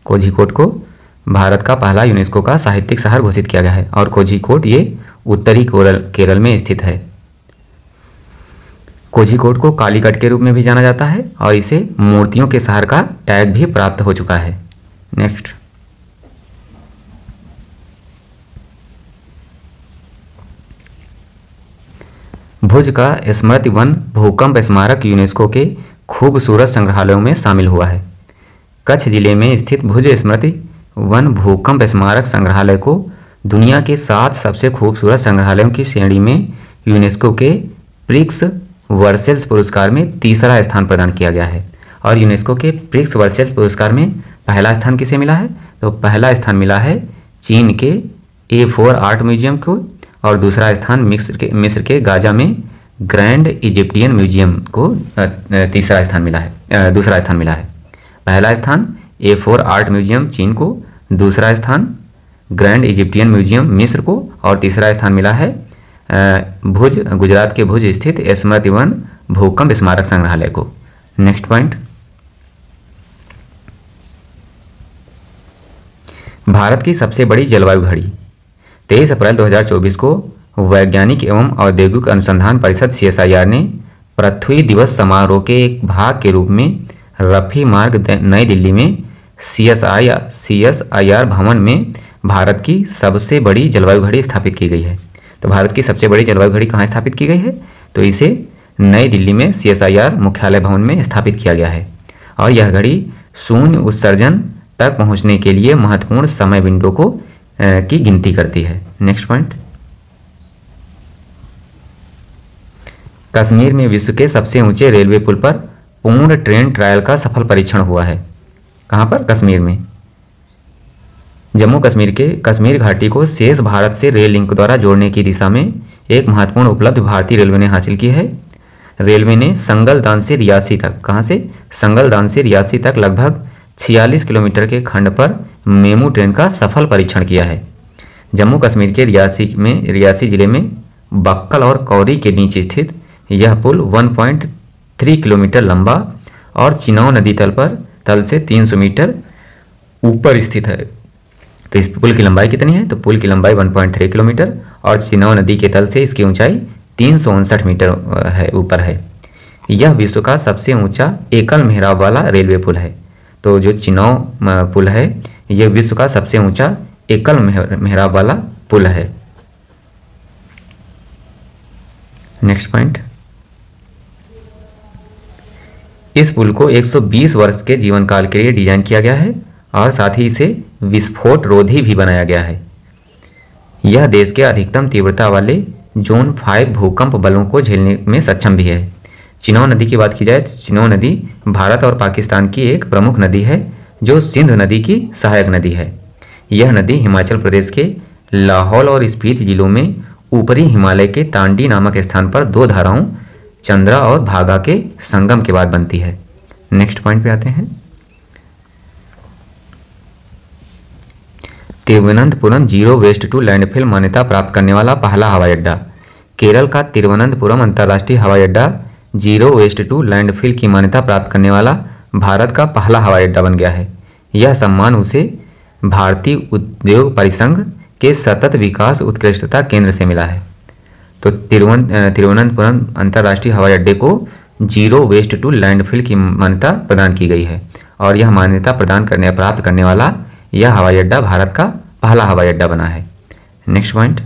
A: कोझीकोड को भारत का पहला यूनेस्को का साहित्यिक शहर घोषित किया गया है और कोझीकोड ये उत्तरी केरल में स्थित है। कोझीकोड को कालीकट के रूप में भी जाना जाता है और इसे मूर्तियों के शहर का टैग भी प्राप्त हो चुका है। नेक्स्ट, भुज का स्मृति वन भूकंप स्मारक यूनेस्को के खूबसूरत संग्रहालयों में शामिल हुआ है। कच्छ जिले में स्थित भुज स्मृति वन भूकंप स्मारक संग्रहालय को दुनिया के 7 सबसे खूबसूरत संग्रहालयों की श्रेणी में यूनेस्को के प्रिक्स वर्सेल्स पुरस्कार में तीसरा स्थान प्रदान किया गया है। और यूनेस्को के प्रिक्स वर्सेल्स पुरस्कार में पहला स्थान किसे मिला है? तो पहला स्थान मिला है चीन के A4 आर्ट म्यूजियम को, और दूसरा स्थान मिस्र के गाजा में ग्रैंड इजिप्टियन म्यूजियम को दूसरा स्थान मिला है। पहला स्थान A4 आर्ट म्यूजियम चीन को, दूसरा स्थान ग्रैंड इजिप्टियन म्यूजियम मिस्र को, और तीसरा स्थान मिला है भुज, गुजरात के भुज स्थित स्मृति वन भूकंप स्मारक संग्रहालय को। नेक्स्ट पॉइंट, भारत की सबसे बड़ी जलवायु घड़ी। 23 अप्रैल 2024 को वैज्ञानिक एवं औद्योगिक अनुसंधान परिषद CSIR ने पृथ्वी दिवस समारोह के एक भाग के रूप में रफी मार्ग नई दिल्ली में CSIR भवन में भारत की सबसे बड़ी जलवायु घड़ी स्थापित की गई है। तो भारत की सबसे बड़ी जलवायु घड़ी कहाँ स्थापित की गई है? तो इसे नई दिल्ली में CSIR मुख्यालय भवन में स्थापित किया गया है। और यह घड़ी शून्य उत्सर्जन तक पहुंचने के लिए महत्वपूर्ण समय विंडो को की गिनती करती है। नेक्स्ट पॉइंट, कश्मीर में विश्व के सबसे ऊंचे रेलवे पुल पर पूर्ण ट्रेन ट्रायल का सफल परीक्षण हुआ है। कहां पर? कश्मीर में। जम्मू कश्मीर के कश्मीर घाटी को शेष भारत से रेल लिंक द्वारा जोड़ने की दिशा में एक महत्वपूर्ण उपलब्धि भारतीय रेलवे ने हासिल की है। रेलवे ने संगलदान से रियासी तक, कहां से? संगलदान से रियासी तक लगभग 46 किलोमीटर के खंड पर मेमू ट्रेन का सफल परीक्षण किया है। जम्मू कश्मीर के रियासी जिले में बक्कल और कौरी के बीच स्थित यह पुल 1.3 किलोमीटर लंबा और चिनाव नदी तल से 300 मीटर ऊपर स्थित है। तो इस पुल की लंबाई कितनी है? तो पुल की लंबाई 1.3 किलोमीटर और चिनाव नदी के तल से इसकी ऊंचाई 359 मीटर ऊपर है। यह विश्व का सबसे ऊंचा एकल मेहराब वाला रेलवे पुल है। तो जो चिनाव पुल है यह विश्व का सबसे ऊंचा एकल मेहराब वाला पुल है। नेक्स्ट पॉइंट, इस पुल को 120 वर्ष के जीवन काल के लिए डिजाइन किया गया है और साथ ही इसे विस्फोट रोधी भी बनाया गया है। यह देश के अधिकतम तीव्रता वाले जोन 5 भूकंप बलों को झेलने में सक्षम भी है। चिनाव नदी की बात की जाए तो चिनाव नदी भारत और पाकिस्तान की एक प्रमुख नदी है जो सिंधु नदी की सहायक नदी है। यह नदी हिमाचल प्रदेश के लाहौल और स्पीति जिलों में ऊपरी हिमालय के तांडी नामक स्थान पर 2 धाराओं चंद्रा और भागा के संगम के बाद बनती है। नेक्स्ट पॉइंट पे आते हैं, Thiruvananthapuram zero waste to landfill मान्यता प्राप्त करने वाला पहला हवाई अड्डा। केरल का तिरुवनंतपुरम अंतर्राष्ट्रीय हवाई अड्डा जीरो वेस्ट टू लैंडफिल की मान्यता प्राप्त करने वाला भारत का पहला हवाई अड्डा बन गया है। यह सम्मान उसे भारतीय उद्योग परिसंघ के सतत विकास उत्कृष्टता केंद्र से मिला है। तो तिरुवनंतपुरम अंतर्राष्ट्रीय हवाई अड्डे को जीरो वेस्ट टू लैंडफिल की मान्यता प्रदान की गई है और यह मान्यता प्राप्त करने वाला यह हवाई अड्डा भारत का पहला हवाई अड्डा बना है। नेक्स्ट पॉइंट,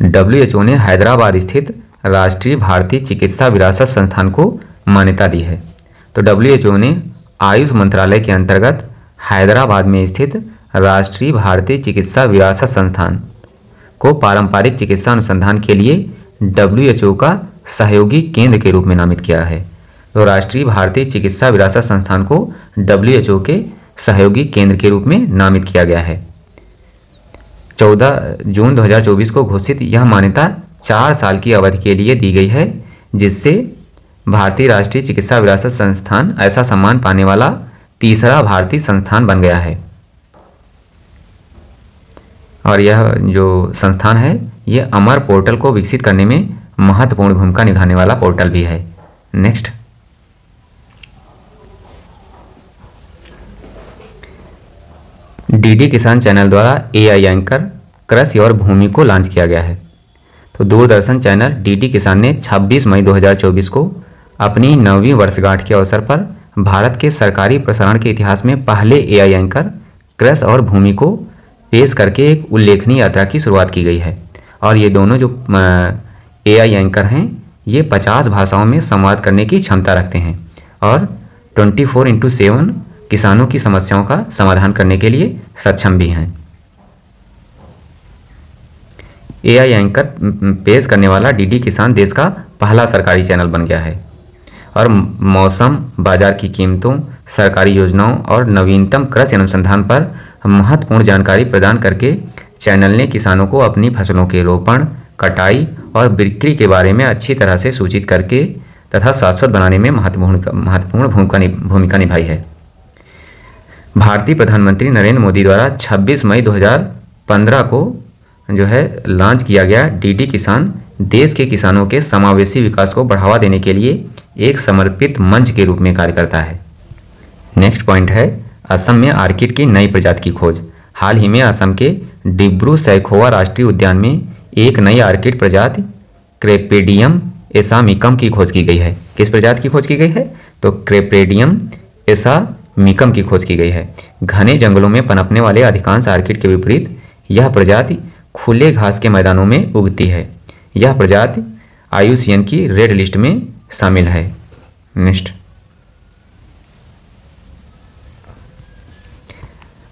A: WHO ने हैदराबाद स्थित राष्ट्रीय भारतीय चिकित्सा विरासत संस्थान को मान्यता दी है। तो WHO ने आयुष मंत्रालय के अंतर्गत हैदराबाद में स्थित राष्ट्रीय भारतीय चिकित्सा विरासत संस्थान को पारंपरिक चिकित्सा अनुसंधान के लिए WHO का सहयोगी केंद्र के रूप में नामित किया है। तो राष्ट्रीय भारतीय चिकित्सा विरासत संस्थान को WHO के सहयोगी केंद्र के रूप में नामित किया गया है। 14 जून 2024 को घोषित यह मान्यता 4 साल की अवधि के लिए दी गई है, जिससे भारतीय राष्ट्रीय चिकित्सा विरासत संस्थान ऐसा सम्मान पाने वाला तीसरा भारतीय संस्थान बन गया है। और यह जो संस्थान है यह अमर पोर्टल को विकसित करने में महत्वपूर्ण भूमिका निभाने वाला पोर्टल भी है। नेक्स्ट, DD किसान चैनल द्वारा AI एंकर कृषि और भूमि को लॉन्च किया गया है। तो दूरदर्शन चैनल DD किसान ने 26 मई 2024 को अपनी 9वीं वर्षगांठ के अवसर पर भारत के सरकारी प्रसारण के इतिहास में पहले AI एंकर कृषि और भूमि को पेश करके एक उल्लेखनीय यात्रा की शुरुआत की गई है। और ये दोनों जो AI एंकर हैं ये 50 भाषाओं में संवाद करने की क्षमता रखते हैं और 24/7 किसानों की समस्याओं का समाधान करने के लिए सक्षम भी हैं। AI एंकर पेश करने वाला DD किसान देश का पहला सरकारी चैनल बन गया है और मौसम, बाजार की कीमतों, सरकारी योजनाओं और नवीनतम कृषि अनुसंधान पर महत्वपूर्ण जानकारी प्रदान करके चैनल ने किसानों को अपनी फसलों के रोपण, कटाई और बिक्री के बारे में अच्छी तरह से सूचित करके तथा शाश्वत बनाने में महत्वपूर्ण भूमिका निभाई है। भारतीय प्रधानमंत्री नरेंद्र मोदी द्वारा 26 मई 2015 को जो है लॉन्च किया गया DD किसान देश के किसानों के समावेशी विकास को बढ़ावा देने के लिए एक समर्पित मंच के रूप में कार्य करता है। नेक्स्ट पॉइंट है असम में आर्किड की नई प्रजाति की खोज। हाल ही में असम के डिब्रू-सैखोवा राष्ट्रीय उद्यान में एक नई आर्किड प्रजाति क्रेपेडियम एसामिकम की खोज की गई है। किस प्रजाति की खोज की गई है? तो क्रेपेडियम एसामिकम की खोज की गई है। घने जंगलों में पनपने वाले अधिकांश आर्किड के विपरीत यह प्रजाति खुले घास के मैदानों में उगती है। यह प्रजाति IUCN की रेड लिस्ट में शामिल है। नेक्स्ट,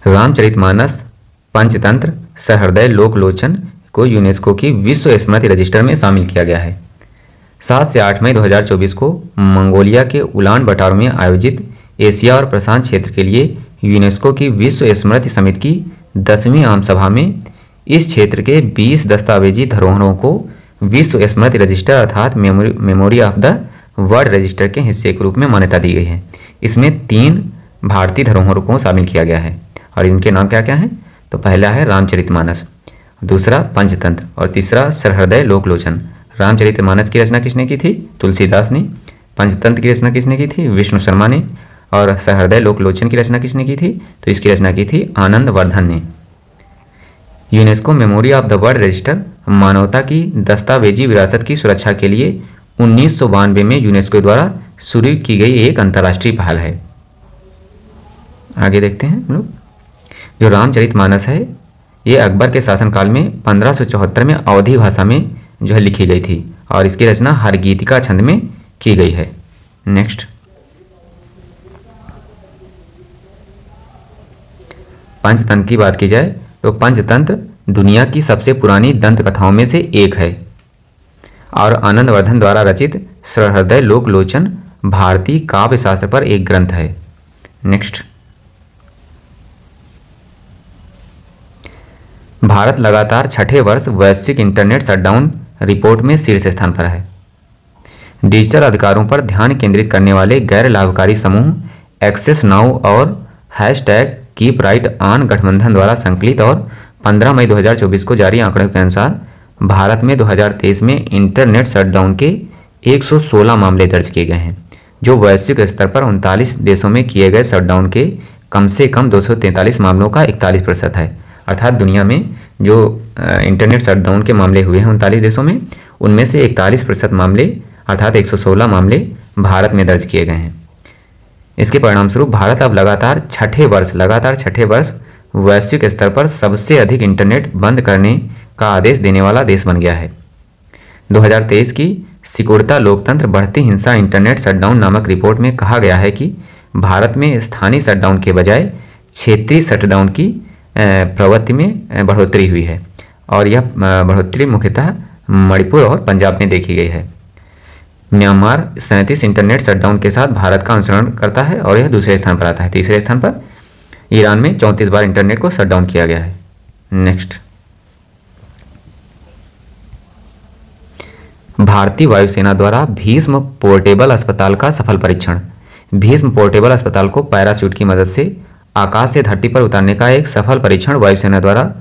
A: रामचरितमानस पंचतंत्र सहृदय लोकलोचन को यूनेस्को की विश्व स्मृति रजिस्टर में शामिल किया गया है। 7 से 8 मई 2024 को मंगोलिया के उलान बटार में आयोजित एशिया और प्रशांत क्षेत्र के लिए यूनेस्को की विश्व स्मृति समिति की 10वीं आम सभा में इस क्षेत्र के 20 दस्तावेजी धरोहरों को विश्व स्मृति रजिस्टर अर्थात memory of the world register के हिस्से के रूप में मान्यता दी गई है। इसमें 3 भारतीय धरोहरों को शामिल किया गया है और इनके नाम क्या क्या हैं? तो पहला है रामचरितमानस, दूसरा पंचतंत्र और तीसरा सहृदय लोकलोचन। रामचरितमानस की रचना किसने की थी? तुलसीदास ने। पंचतंत्र की रचना किसने की थी? विष्णु शर्मा ने। और सहृदय लोकलोचन की रचना किसने की थी? तो इसकी रचना की थी आनंद वर्धन ने। UNESCO memory of the world register मानवता की दस्तावेजी विरासत की सुरक्षा के लिए 1992 में यूनेस्को द्वारा शुरू की गई एक अंतर्राष्ट्रीय पहल है। आगे देखते हैं हम लोग। जो रामचरितमानस है ये अकबर के शासनकाल में 1574 में अवधी भाषा में जो है लिखी गई थी और इसकी रचना हरगीतिका छंद में की गई है। नेक्स्ट, पंचतंत्र की बात की जाए तो पंचतंत्र दुनिया की सबसे पुरानी दंत कथाओं में से एक है और आनंद वर्धन द्वारा रचित सहृदय लोकलोचन भारतीय काव्य शास्त्र पर एक ग्रंथ है। नेक्स्ट, भारत लगातार 6ठे वर्ष वैश्विक इंटरनेट शटडाउन रिपोर्ट में शीर्ष स्थान पर है। डिजिटल अधिकारों पर ध्यान केंद्रित करने वाले गैर लाभकारी समूह एक्सेस नाउ और कीप राइट ऑन गठबंधन द्वारा संकलित और 15 मई 2024 को जारी आंकड़ों के अनुसार भारत में 2023 में इंटरनेट शटडाउन के 116 मामले दर्ज किए गए हैं, जो वैश्विक स्तर पर 39 देशों में किए गए शटडाउन के कम से कम 243 मामलों का 41% है। अर्थात दुनिया में जो इंटरनेट शटडाउन के मामले हुए हैं 39 देशों में, उनमें से 41% मामले अर्थात 116 मामले भारत में दर्ज किए गए हैं। इसके परिणामस्वरूप भारत अब लगातार छठे वर्ष वैश्विक स्तर पर सबसे अधिक इंटरनेट बंद करने का आदेश देने वाला देश बन गया है। 2023 की सिकुड़ता लोकतंत्र बढ़ती हिंसा इंटरनेट शटडाउन नामक रिपोर्ट में कहा गया है कि भारत में स्थानीय शटडाउन के बजाय क्षेत्रीय शटडाउन की प्रवृत्ति में बढ़ोतरी हुई है और यह बढ़ोतरी मुख्यतः मणिपुर और पंजाब में देखी गई है। म्यांमार 37 इंटरनेट शटडाउन के साथ भारत का अनुसरण करता है और यह दूसरे स्थान पर आता है। तीसरे स्थान पर ईरान में 34 बार इंटरनेट को शटडाउन किया गया है। नेक्स्ट, भारतीय वायुसेना द्वारा भीष्म पोर्टेबल अस्पताल का सफल परीक्षण। भीष्म पोर्टेबल अस्पताल को पैराशूट की मदद से आकाश से धरती पर उतारने का एक सफल परीक्षण वायुसेना द्वारा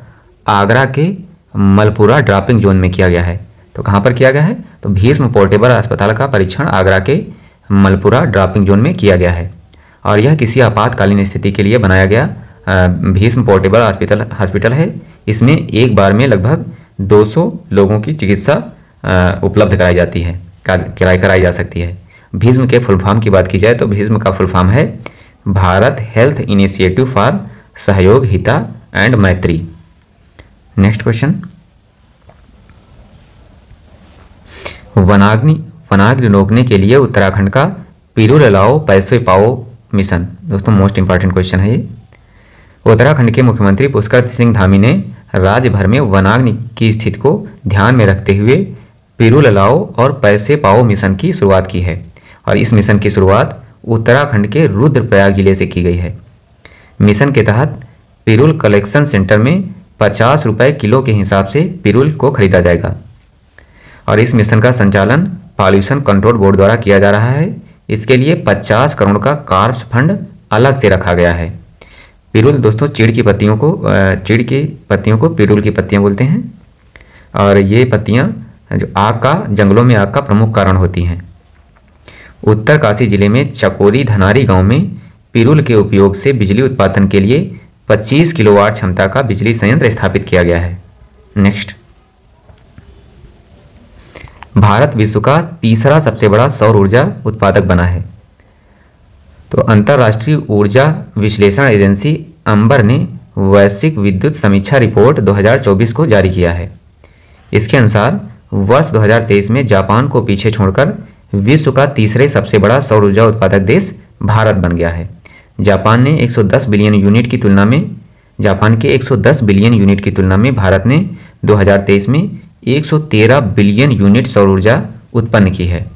A: आगरा के मलपुरा ड्रॉपिंग जोन में किया गया है। तो कहाँ पर किया गया है? तो भीष्म पोर्टेबल अस्पताल का परीक्षण आगरा के मलपुरा ड्रॉपिंग जोन में किया गया है और यह किसी आपातकालीन स्थिति के लिए बनाया गया भीष्म पोर्टेबल हॉस्पिटल है। इसमें एक बार में लगभग 200 लोगों की चिकित्सा उपलब्ध कराई जाती है, कराई जा सकती है। भीष्म के फुल फॉर्म की बात की जाए तो भीष्म का फुल फॉर्म है भारत हेल्थ इनिशिएटिव फॉर सहयोग हिता एंड मैत्री। नेक्स्ट क्वेश्चन, वनाग्नि रोकने के लिए उत्तराखंड का पिरूल लाओ पैसे पाओ मिशन। दोस्तों मोस्ट इंपॉर्टेंट क्वेश्चन है ये। उत्तराखंड के मुख्यमंत्री पुष्कर सिंह धामी ने राज्य भर में वनाग्नि की स्थिति को ध्यान में रखते हुए पिरूल लाओ और पैसे पाओ मिशन की शुरुआत की है। और इस मिशन की शुरुआत उत्तराखंड के रुद्रप्रयाग जिले से की गई है। मिशन के तहत पिरूल कलेक्शन सेंटर में 50 रुपये किलो के हिसाब से पिरूल को खरीदा जाएगा। और इस मिशन का संचालन पॉल्यूशन कंट्रोल बोर्ड द्वारा किया जा रहा है। इसके लिए 50 करोड़ का कार्ब्स फंड अलग से रखा गया है। पिरूल दोस्तों चीड़ की पत्तियों को पिरूल की पत्तियां बोलते हैं। और ये पत्तियां जो जंगलों में आग का प्रमुख कारण होती हैं। उत्तरकाशी जिले में चकोरी धनारी गांव में पिरूल के उपयोग से बिजली उत्पादन के लिए 25 किलोवाट क्षमता का बिजली संयंत्र स्थापित किया गया है। नेक्स्ट, भारत विश्व का तीसरा सबसे बड़ा सौर ऊर्जा उत्पादक बना है। तो अंतर्राष्ट्रीय ऊर्जा विश्लेषण एजेंसी अंबर ने वैश्विक विद्युत समीक्षा रिपोर्ट 2024 को जारी किया है। इसके अनुसार वर्ष 2023 में जापान को पीछे छोड़कर विश्व का तीसरे सबसे बड़ा सौर ऊर्जा उत्पादक देश भारत बन गया है। जापान के 110 बिलियन यूनिट की तुलना में भारत ने 2023 में 113 बिलियन यूनिट सौर ऊर्जा उत्पन्न की है।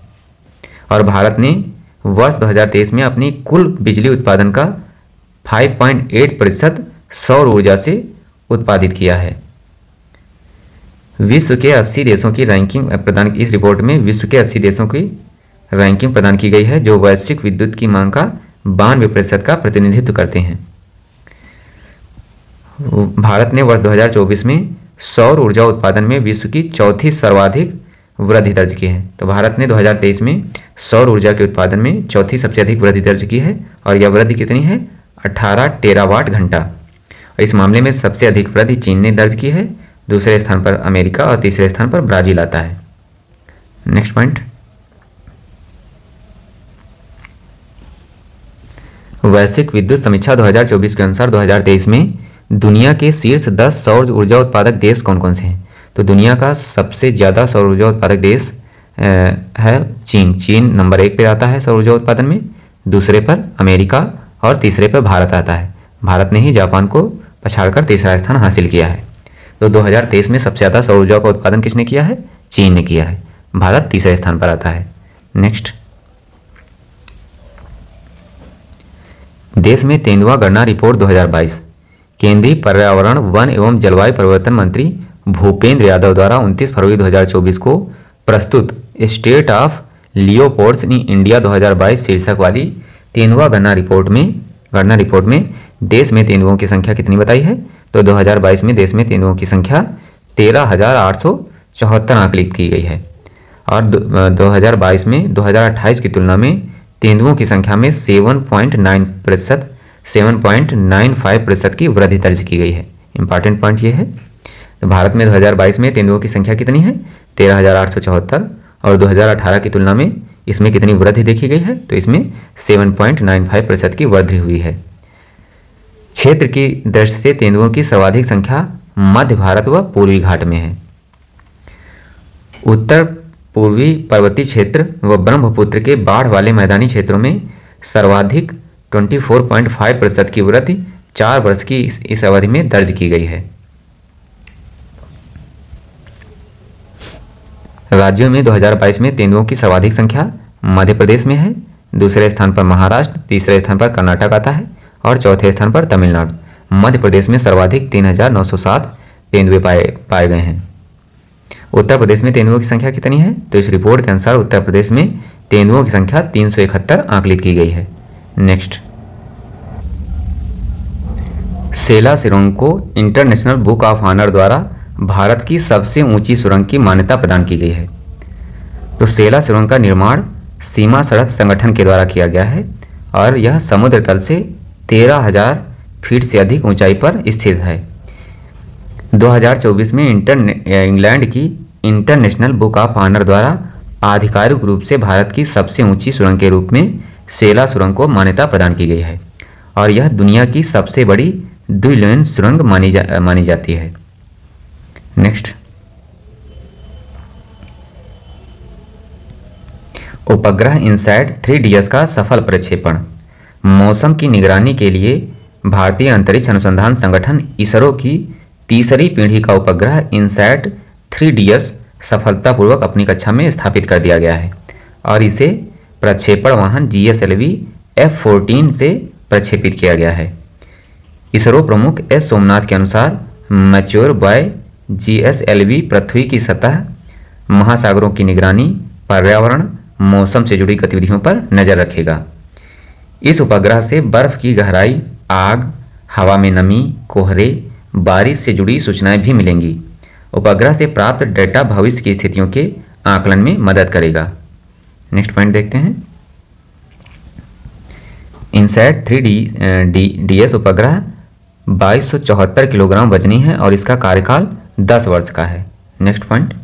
A: और भारत ने वर्ष 2023 में अपनी कुल बिजली उत्पादन का 5.8% सौर ऊर्जा से उत्पादित किया है। विश्व के 80 देशों की रैंकिंग प्रदान इस रिपोर्ट में विश्व के 80 देशों की रैंकिंग प्रदान की गई है जो वैश्विक विद्युत की मांग का 92% का प्रतिनिधित्व करते हैं। भारत ने वर्ष 2024 में सौर ऊर्जा उत्पादन में विश्व की चौथी सर्वाधिक वृद्धि दर्ज की है। तो भारत ने 2023 में सौर ऊर्जा के उत्पादन में चौथी सबसे अधिक वृद्धि दर्ज की है। और यह वृद्धि कितनी है? 18 टेरावाट घंटा। और इस मामले में सबसे अधिक वृद्धि चीन ने दर्ज की है, दूसरे स्थान पर अमेरिका और तीसरे स्थान पर ब्राजील आता है। नेक्स्ट पॉइंट, वैश्विक विद्युत समीक्षा 2024 के अनुसार 2023 में दुनिया के शीर्ष 10 सौर ऊर्जा उत्पादक देश कौन कौन से हैं? तो दुनिया का सबसे ज़्यादा सौर ऊर्जा उत्पादक देश है चीन। चीन नंबर 1 पे आता है सौर ऊर्जा उत्पादन में, दूसरे पर अमेरिका और तीसरे पर भारत आता है। भारत ने ही जापान को पछाड़कर तीसरा स्थान हासिल किया है। तो 2023 में सबसे ज़्यादा सौर ऊर्जा का उत्पादन किसने किया है? चीन ने किया है। भारत तीसरे स्थान पर आता है। नेक्स्ट, देश में तेंदुआ गणना रिपोर्ट 2022 केंद्रीय पर्यावरण वन एवं जलवायु परिवर्तन मंत्री भूपेंद्र यादव द्वारा 29 फरवरी 2024 को प्रस्तुत स्टेट ऑफ लियोपोड्स इन इंडिया 2022 शीर्षक वाली तेंदुआ गणना रिपोर्ट में देश में तेंदुओं की संख्या कितनी बताई है? तो 2022 में देश में तेंदुओं की संख्या 13,874 आंकलित की गई है। और 2022 में 2028 की तुलना में तेंदुओं की संख्या में 7.95% की वृद्धि दर्ज की गई है। इंपॉर्टेंट पॉइंट ये है। तो भारत में 2022 में तेंदुओं की संख्या कितनी है? 13,874। और 2018 की तुलना में इसमें कितनी वृद्धि देखी गई है? तो इसमें 7.95% की वृद्धि हुई है। क्षेत्र की दृष्टि से तेंदुओं की सर्वाधिक संख्या मध्य भारत व पूर्वी घाट में है। उत्तर पूर्वी पर्वतीय क्षेत्र व ब्रह्मपुत्र के बाढ़ वाले मैदानी क्षेत्रों में सर्वाधिक 24.5% की वृद्धि 4 वर्ष की इस अवधि में दर्ज की गई है। राज्यों में 2022 में तेंदुओं की सर्वाधिक संख्या मध्य प्रदेश में है, दूसरे स्थान पर महाराष्ट्र, तीसरे स्थान पर कर्नाटक आता है और चौथे स्थान पर तमिलनाडु। मध्य प्रदेश में सर्वाधिक 3,907 तेंदुए पाए गए हैं। उत्तर प्रदेश में तेंदुओं की संख्या कितनी है? तो इस रिपोर्ट के अनुसार उत्तर प्रदेश में तेंदुओं की संख्या 371 आंकलित की गई है। नेक्स्ट, सेला सुरंग को इंटरनेशनल बुक ऑफ ऑनर द्वारा भारत की सबसे ऊंची सुरंग की मान्यता प्रदान की गई है। तो सेला सुरंग का निर्माण सीमा सड़क संगठन के द्वारा किया गया है और यह समुद्र तल से 13,000 फीट से अधिक ऊंचाई पर स्थित है। 2024 में इंग्लैंड की इंटरनेशनल बुक ऑफ ऑनर द्वारा आधिकारिक रूप से भारत की सबसे ऊंची सुरंग के रूप में सेला सुरंग को मान्यता प्रदान की गई है और यह दुनिया की सबसे बड़ी द्विलेन सुरंग मानी जाती है। नेक्स्ट, उपग्रह इनसैट 3DS का सफल प्रक्षेपण। मौसम की निगरानी के लिए भारतीय अंतरिक्ष अनुसंधान संगठन इसरो की तीसरी पीढ़ी का उपग्रह इनसैट 3DS सफलतापूर्वक अपनी कक्षा में स्थापित कर दिया गया है और इसे प्रक्षेपण वाहन GSLV F-14 से प्रक्षेपित किया गया है। इसरो प्रमुख एस सोमनाथ के अनुसार मैच्योर बाय GSLV पृथ्वी की सतह, महासागरों की निगरानी, पर्यावरण, मौसम से जुड़ी गतिविधियों पर नजर रखेगा। इस उपग्रह से बर्फ की गहराई, आग, हवा में नमी, कोहरे, बारिश से जुड़ी सूचनाएं भी मिलेंगी। उपग्रह से प्राप्त डेटा भविष्य की स्थितियों के आकलन में मदद करेगा। नेक्स्ट पॉइंट देखते हैं। इनसैट 3DS उपग्रह 2274 किलोग्राम वजनी है और इसका कार्यकाल 10 वर्ष का है। नेक्स्ट पॉइंट,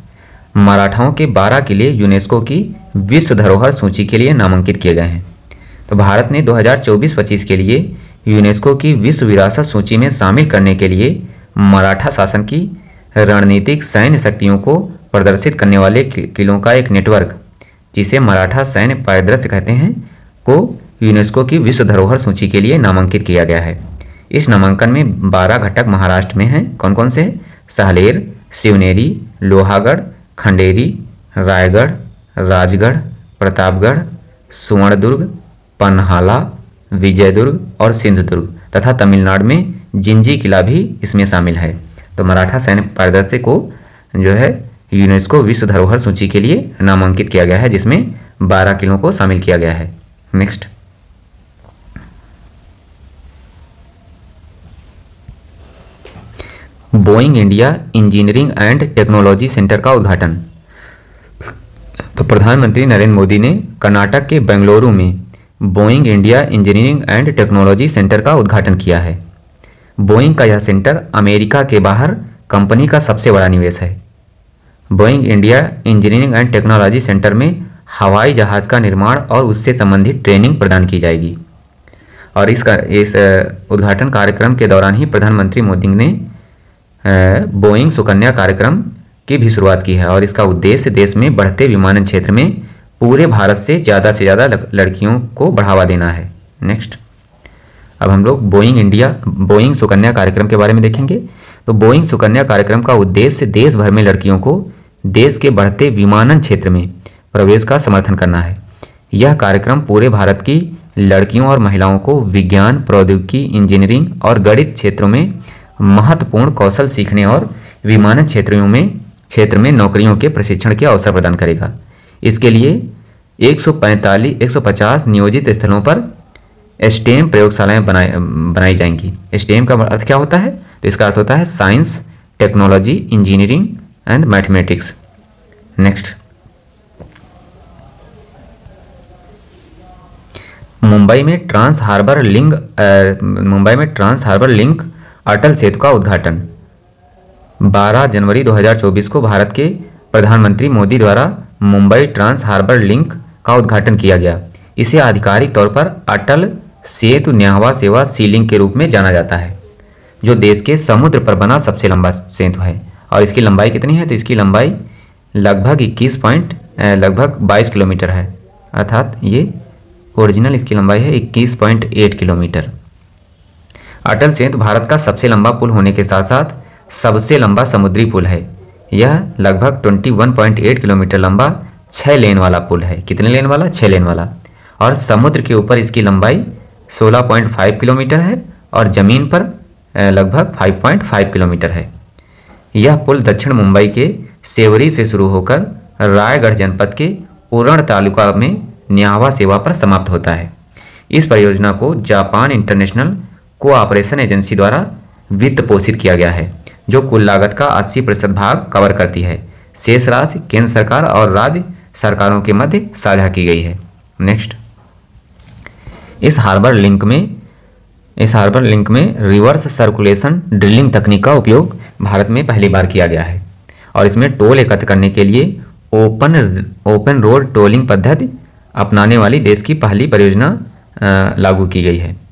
A: मराठाओं के 12 किले यूनेस्को की विश्व धरोहर सूची के लिए नामांकित किए गए हैं। तो भारत ने 2024-25 के लिए यूनेस्को की विश्व विरासत सूची में शामिल करने के लिए मराठा शासन की रणनीतिक सैन्य शक्तियों को प्रदर्शित करने वाले किलों का एक नेटवर्क, जिसे मराठा सैन्य परिदृश्य कहते हैं, को यूनेस्को की विश्व धरोहर सूची के लिए नामांकित किया गया है। इस नामांकन में 12 घटक महाराष्ट्र में हैं। कौन कौन से? साहलेर, शिवनेरी, लोहागढ़, खंडेरी, रायगढ़, राजगढ़, प्रतापगढ़, सुवर्णदुर्ग, पन्हाला, विजयदुर्ग और सिंधुदुर्ग तथा तमिलनाडु में जिंजी किला भी इसमें शामिल है। तो मराठा सैन्य परिदृश्य को जो है यूनेस्को विश्व धरोहर सूची के लिए नामांकित किया गया है, जिसमें 12 किलों को शामिल किया गया है। Next, Boeing India engineering and technology centre का उद्घाटन। तो प्रधानमंत्री नरेंद्र मोदी ने कर्नाटक के बेंगलुरु में Boeing India engineering and technology centre का उद्घाटन किया है। बोइंग का यह सेंटर अमेरिका के बाहर कंपनी का सबसे बड़ा निवेश है। Boeing India engineering and technology centre में हवाई जहाज का निर्माण और उससे संबंधित ट्रेनिंग प्रदान की जाएगी। और इस उद्घाटन कार्यक्रम के दौरान ही प्रधानमंत्री मोदी ने बोइंग सुकन्या कार्यक्रम की भी शुरुआत की है और इसका उद्देश्य देश में बढ़ते विमानन क्षेत्र में पूरे भारत से ज़्यादा लड़कियों को बढ़ावा देना है। नेक्स्ट, अब हम लोग बोइंग सुकन्या कार्यक्रम के बारे में देखेंगे। तो बोइंग सुकन्या कार्यक्रम का उद्देश्य देश भर में लड़कियों को देश के बढ़ते विमानन क्षेत्र में प्रवेश का समर्थन करना है। यह कार्यक्रम पूरे भारत की लड़कियों और महिलाओं को विज्ञान, प्रौद्योगिकी, इंजीनियरिंग और गणित क्षेत्रों में महत्वपूर्ण कौशल सीखने और विमानन क्षेत्र में नौकरियों के प्रशिक्षण के अवसर प्रदान करेगा। इसके लिए 150 नियोजित स्थलों पर स्टेम प्रयोगशालाएं बनाई जाएंगी। स्टेम का अर्थ क्या होता है? तो इसका अर्थ होता है science, technology, engineering and mathematics. Next, Mumbai में trans harbour link Atal Setu का उद्घाटन। 12 जनवरी 2024 को भारत के प्रधानमंत्री मोदी द्वारा मुंबई ट्रांस हार्बर लिंक का उद्घाटन किया गया। इसे आधिकारिक तौर पर अटल सेतु न्याहवा सेवा सी लिंक के रूप में जाना जाता है, जो देश के समुद्र पर बना सबसे लंबा सेतु है। और इसकी लंबाई कितनी है? तो इसकी लंबाई लगभग 22 किलोमीटर है, अर्थात ये ओरिजिनल इसकी लंबाई है 21.8 किलोमीटर। अटल सेतु भारत का सबसे लंबा पुल होने के साथ साथ सबसे लंबा समुद्री पुल है। यह लगभग 21.8 किलोमीटर लंबा 6 लेन वाला पुल है। कितने लेन वाला? 6 लेन वाला। और समुद्र के ऊपर इसकी लंबाई 16.5 किलोमीटर है और ज़मीन पर लगभग 5.5 किलोमीटर है। यह पुल दक्षिण मुंबई के सेवरी से शुरू होकर रायगढ़ जनपद के उरण तालुका में न्याहवा सेवा पर समाप्त होता है। इस परियोजना को जापान इंटरनेशनल कोऑपरेशन एजेंसी द्वारा वित्त पोषित किया गया है, जो कुल लागत का 80% भाग कवर करती है। शेष राशि केंद्र सरकार और राज्य सरकारों के मध्य साझा की गई है। नेक्स्ट, इस हार्बर लिंक में रिवर्स सर्कुलेशन ड्रिलिंग तकनीक का उपयोग भारत में पहली बार किया गया है और इसमें टोल एकत्र करने के लिए ओपन रोड टोलिंग पद्धति अपनाने वाली देश की पहली परियोजना लागू की गई है।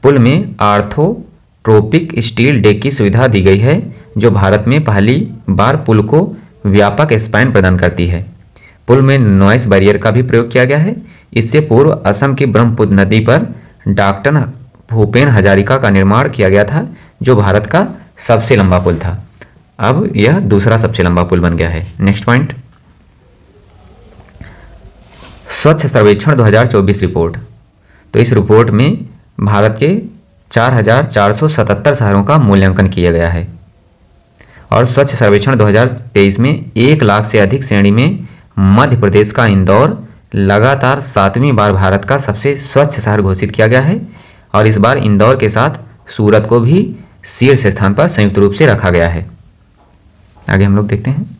A: पुल में आर्थोट्रोपिक स्टील डेक की सुविधा दी गई है, जो भारत में पहली बार पुल को व्यापक स्पैन प्रदान करती है। पुल में नॉइस बैरियर का भी प्रयोग किया गया है। इससे पूर्व असम की ब्रह्मपुत्र नदी पर डॉक्टर भूपेन हजारिका का निर्माण किया गया था, जो भारत का सबसे लंबा पुल था। अब यह दूसरा सबसे लंबा पुल बन गया है। नेक्स्ट पॉइंट, स्वच्छ सर्वेक्षण 2024 रिपोर्ट। तो इस रिपोर्ट में भारत के 4,477 शहरों का मूल्यांकन किया गया है। और स्वच्छ सर्वेक्षण 2023 में 1 लाख से अधिक श्रेणी में मध्य प्रदेश का इंदौर लगातार 7वीं बार भारत का सबसे स्वच्छ शहर घोषित किया गया है। और इस बार इंदौर के साथ सूरत को भी शीर्ष स्थान पर संयुक्त रूप से रखा गया है। आगे हम लोग देखते हैं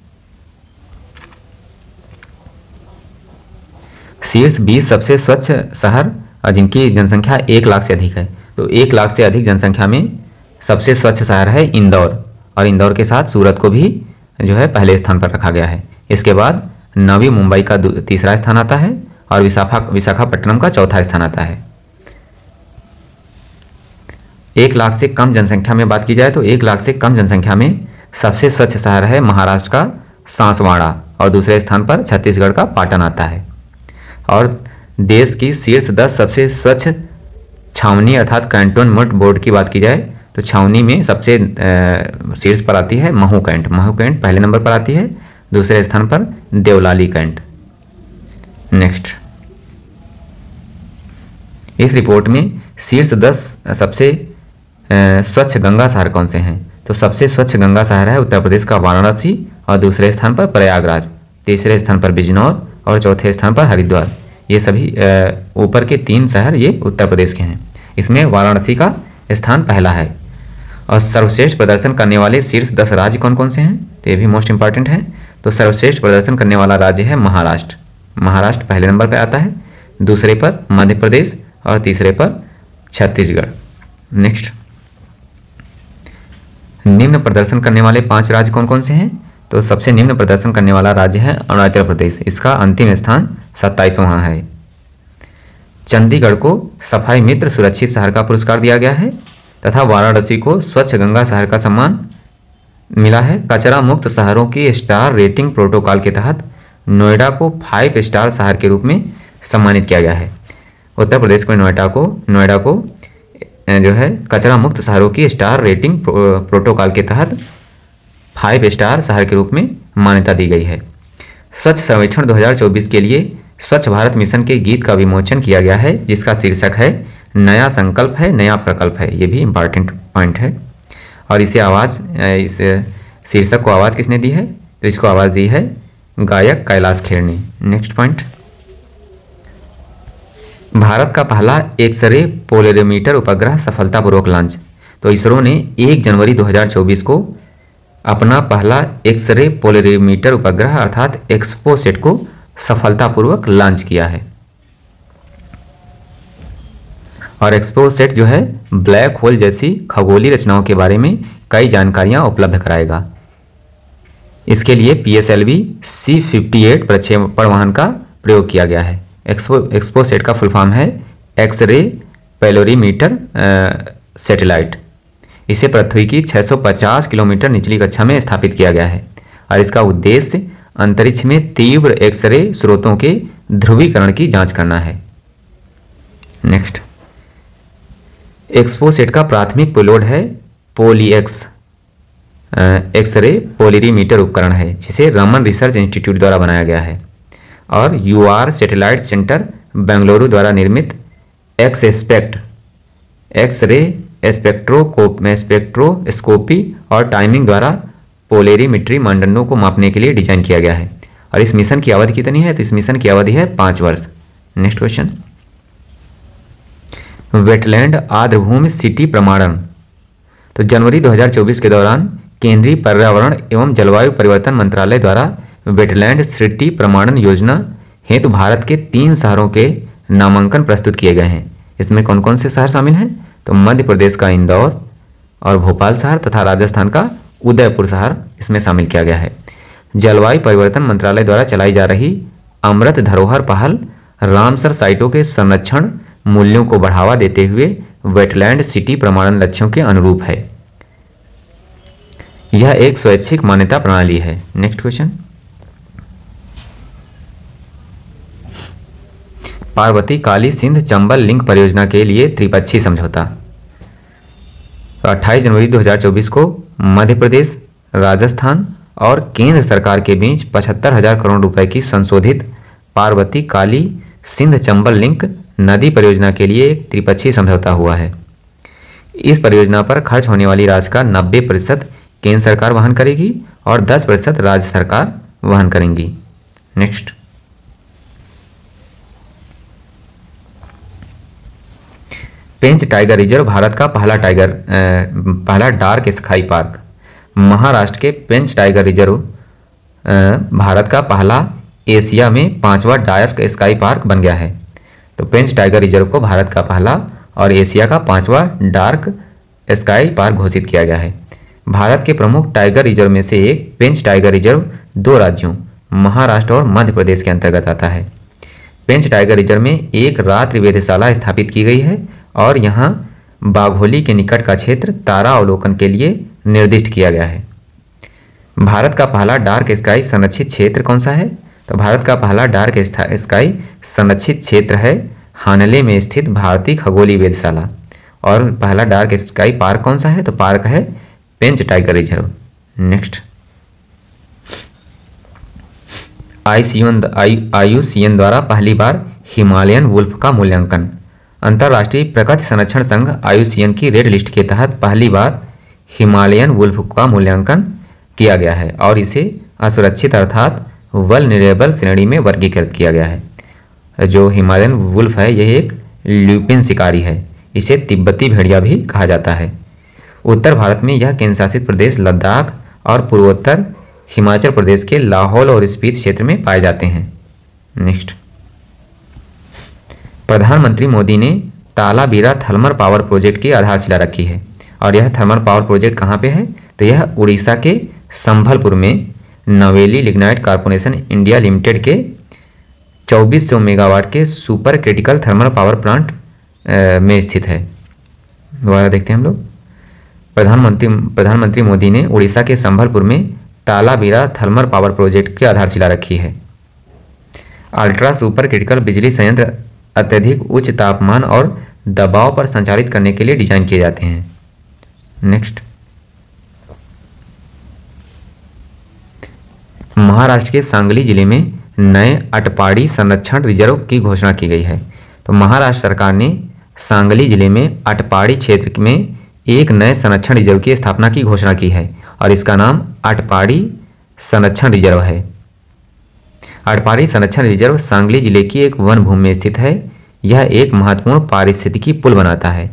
A: शीर्ष 20 सबसे स्वच्छ शहर और जिनकी जनसंख्या 1 लाख से अधिक है। तो 1 लाख से अधिक जनसंख्या में सबसे स्वच्छ शहर है इंदौर, और इंदौर के साथ सूरत को भी जो है पहले स्थान पर रखा गया है। इसके बाद नवी मुंबई का तीसरा स्थान आता है और विशाखापट्टनम का चौथा स्थान आता है। 1 लाख से कम जनसंख्या में बात की जाए तो 1 लाख से कम जनसंख्या में सबसे स्वच्छ शहर है महाराष्ट्र का सांसवाड़ा, और दूसरे स्थान पर छत्तीसगढ़ का पाटन आता है। और देश की शीर्ष 10 सबसे स्वच्छ छावनी अर्थात कैंटोनमेंट बोर्ड की बात की जाए तो छावनी में सबसे शीर्ष पर आती है महू कैंट पहले नंबर पर आती है, दूसरे स्थान पर देवलाली कैंट। नेक्स्ट, इस रिपोर्ट में शीर्ष 10 सबसे स्वच्छ गंगा शहर कौन से हैं। तो सबसे स्वच्छ गंगा शहर है उत्तर प्रदेश का वाराणसी, और दूसरे स्थान पर प्रयागराज, तीसरे स्थान पर बिजनौर और चौथे स्थान पर हरिद्वार। ये सभी ऊपर के 3 शहर ये उत्तर प्रदेश के हैं। इसमें वाराणसी का स्थान पहला है। और सर्वश्रेष्ठ प्रदर्शन करने वाले शीर्ष 10 राज्य कौन कौन से हैं, तो ये भी मोस्ट इंपॉर्टेंट है। तो सर्वश्रेष्ठ प्रदर्शन करने वाला राज्य है महाराष्ट्र पहले नंबर पर आता है, दूसरे पर मध्य प्रदेश और तीसरे पर छत्तीसगढ़। नेक्स्ट, निम्न प्रदर्शन करने वाले 5 राज्य कौन कौन से हैं। तो सबसे निम्न प्रदर्शन करने वाला राज्य है अरुणाचल प्रदेश, इसका अंतिम स्थान 27वां है। चंडीगढ़ को सफाई मित्र सुरक्षित शहर का पुरस्कार दिया गया है, तथा वाराणसी को स्वच्छ गंगा शहर का सम्मान मिला है। कचरा मुक्त शहरों की स्टार रेटिंग प्रोटोकॉल के तहत नोएडा को 5 स्टार शहर के रूप में सम्मानित किया गया है। उत्तर प्रदेश में नोएडा को जो है कचरा मुक्त शहरों की स्टार रेटिंग प्रोटोकॉल के तहत 5 स्टार शहर के रूप में मान्यता दी गई है। स्वच्छ सर्वेक्षण 2024 के लिए स्वच्छ भारत मिशन के गीत का विमोचन किया गया है, जिसका शीर्षक है नया संकल्प है नया प्रकल्प है। ये भी इम्पॉर्टेंट पॉइंट है। और इस शीर्षक को आवाज़ किसने दी है, तो इसको आवाज़ दी है गायक कैलाश खेर ने। नेक्स्ट पॉइंट, भारत का पहला एक्सरे पोलरीमीटर उपग्रह सफलतापूर्वक लॉन्च। तो इसरो ने 1 जनवरी 2024 को अपना पहला एक्सरे पोलरीमीटर उपग्रह अर्थात एक्सपोसेट को सफलतापूर्वक लॉन्च किया है। और एक्सपोसेट जो है ब्लैक होल जैसी खगोलीय रचनाओं के बारे में कई जानकारियां उपलब्ध कराएगा। इसके लिए PSLV C58 प्रक्षेपण वाहन का प्रयोग किया गया है। एक्सपोसेट का फुल फॉर्म है एक्सरे पोलरीमीटर सैटेलाइट। इसे पृथ्वी की 650 किलोमीटर निचली कक्षा में स्थापित किया गया है, और इसका उद्देश्य अंतरिक्ष में तीव्र एक्सरे स्रोतों के ध्रुवीकरण की जांच करना है। नेक्स्ट, एक्सपोसेट का प्राथमिक पेलोड है पोलीएक्स एक्सरे पोलरीमीटर उपकरण है, जिसे रमन रिसर्च इंस्टीट्यूट द्वारा बनाया गया है। और UR सैटेलाइट सेंटर बेंगलुरु द्वारा निर्मित एक्सएस्पेक्ट एक्सरे स्पेक्ट्रोस्कोपी और टाइमिंग द्वारा पोलरीमेट्री मानदंडों को मापने के लिए डिजाइन किया गया है। और इस मिशन की अवधि कितनी है, तो इस मिशन की अवधि है 5 वर्ष। नेक्स्ट क्वेश्चन, वेटलैंड आर्द्रभूमि सिटी प्रमाणन। तो जनवरी 2024 के दौरान केंद्रीय पर्यावरण एवं जलवायु परिवर्तन मंत्रालय द्वारा वेटलैंड सिटी प्रमाणन योजना हेतु भारत के 3 शहरों के नामांकन प्रस्तुत किए गए हैं। इसमें कौन कौन से शहर शामिल हैं, तो मध्य प्रदेश का इंदौर और भोपाल शहर तथा राजस्थान का उदयपुर शहर इसमें शामिल किया गया है। जलवायु परिवर्तन मंत्रालय द्वारा चलाई जा रही अमृत धरोहर पहल रामसर साइटों के संरक्षण मूल्यों को बढ़ावा देते हुए वेटलैंड सिटी प्रमाणन लक्ष्यों के अनुरूप है। यह एक स्वैच्छिक मान्यता प्रणाली है। Next question, Parvati Kali Sindh Chambal link परियोजना के लिए त्रिपक्षीय समझौता। 28 जनवरी 2024 को मध्य प्रदेश, राजस्थान और केंद्र सरकार के बीच 75,000 करोड़ रुपए की संशोधित पार्वती काली सिंध चंबल लिंक नदी परियोजना के लिए एक त्रिपक्षीय समझौता हुआ है। इस परियोजना पर खर्च होने वाली राशि का 90% केंद्र सरकार वहन करेगी और 10% राज्य सरकार वहन करेंगी। नेक्स्ट, पेंच टाइगर रिजर्व भारत का पहला डार्क स्काई पार्क। महाराष्ट्र के पेंच टाइगर रिजर्व भारत का पहला एशिया में 5वां डार्क स्काई पार्क बन गया है। तो पेंच टाइगर रिजर्व को भारत का पहला और एशिया का 5वां डार्क स्काई पार्क घोषित किया गया है। भारत के प्रमुख टाइगर रिजर्व में से एक पेंच टाइगर रिजर्व 2 राज्यों महाराष्ट्र और मध्य प्रदेश के अंतर्गत आता है। पेंच टाइगर रिजर्व में एक रात्रि वेधशाला स्थापित की गई है और यहाँ बाघोली के निकट का क्षेत्र तारा अवलोकन के लिए निर्दिष्ट किया गया है। भारत का पहला डार्क स्काई संरक्षित क्षेत्र कौन सा है? तो भारत का पहला डार्क स्काई संरक्षित क्षेत्र है हानले में स्थित भारतीय खगोलीय वेधशाला। और पहला डार्क स्काई पार्क कौन सा है? तो पार्क है पेंच टाइगर रिजर्व। नेक्स्ट, IUCN द्वारा पहली बार हिमालयन वुल्फ का मूल्यांकन। अंतर्राष्ट्रीय प्रकृति संरक्षण संघ IUCN की रेड लिस्ट के तहत पहली बार हिमालयन वुल्फ का मूल्यांकन किया गया है और इसे असुरक्षित अर्थात वल्नरेबल श्रेणी में वर्गीकृत किया गया है। जो हिमालयन वुल्फ है यह एक ल्यूपिन शिकारी है। इसे तिब्बती भेड़िया भी कहा जाता है। उत्तर भारत में यह केंद्र शासित प्रदेश लद्दाख और पूर्वोत्तर हिमाचल प्रदेश के लाहौल और स्पीति क्षेत्र में पाए जाते हैं। नेक्स्ट, प्रधानमंत्री मोदी ने तालाबीरा थर्मल पावर प्रोजेक्ट की आधारशिला रखी है। और यह थर्मल पावर प्रोजेक्ट कहाँ पे है? तो यह उड़ीसा के संभलपुर में नवेली लिग्नाइट कॉर्पोरेशन इंडिया लिमिटेड के 2400 मेगावाट के super critical thermal power plant में स्थित है। दोबारा देखते हैं हम लोग। प्रधानमंत्री मोदी ने उड़ीसा के संभलपुर में तालाबीरा थर्मल पावर प्रोजेक्ट की आधारशिला रखी है। अल्ट्रा सुपर क्रिटिकल बिजली संयंत्र अत्यधिक उच्च तापमान और दबाव पर संचालित करने के लिए डिजाइन किए जाते हैं। नेक्स्ट, महाराष्ट्र के सांगली जिले में नए अटपाड़ी संरक्षण रिजर्व की घोषणा की गई है। तो महाराष्ट्र सरकार ने सांगली जिले में अटपाड़ी क्षेत्र में एक नए संरक्षण रिजर्व की स्थापना की घोषणा की है और इसका नाम अटपाड़ी संरक्षण रिजर्व है। अटपाड़ी संरक्षण रिजर्व सांगली जिले की एक वन भूमि में स्थित है। यह एक महत्वपूर्ण पारिस्थितिकी पुल बनाता है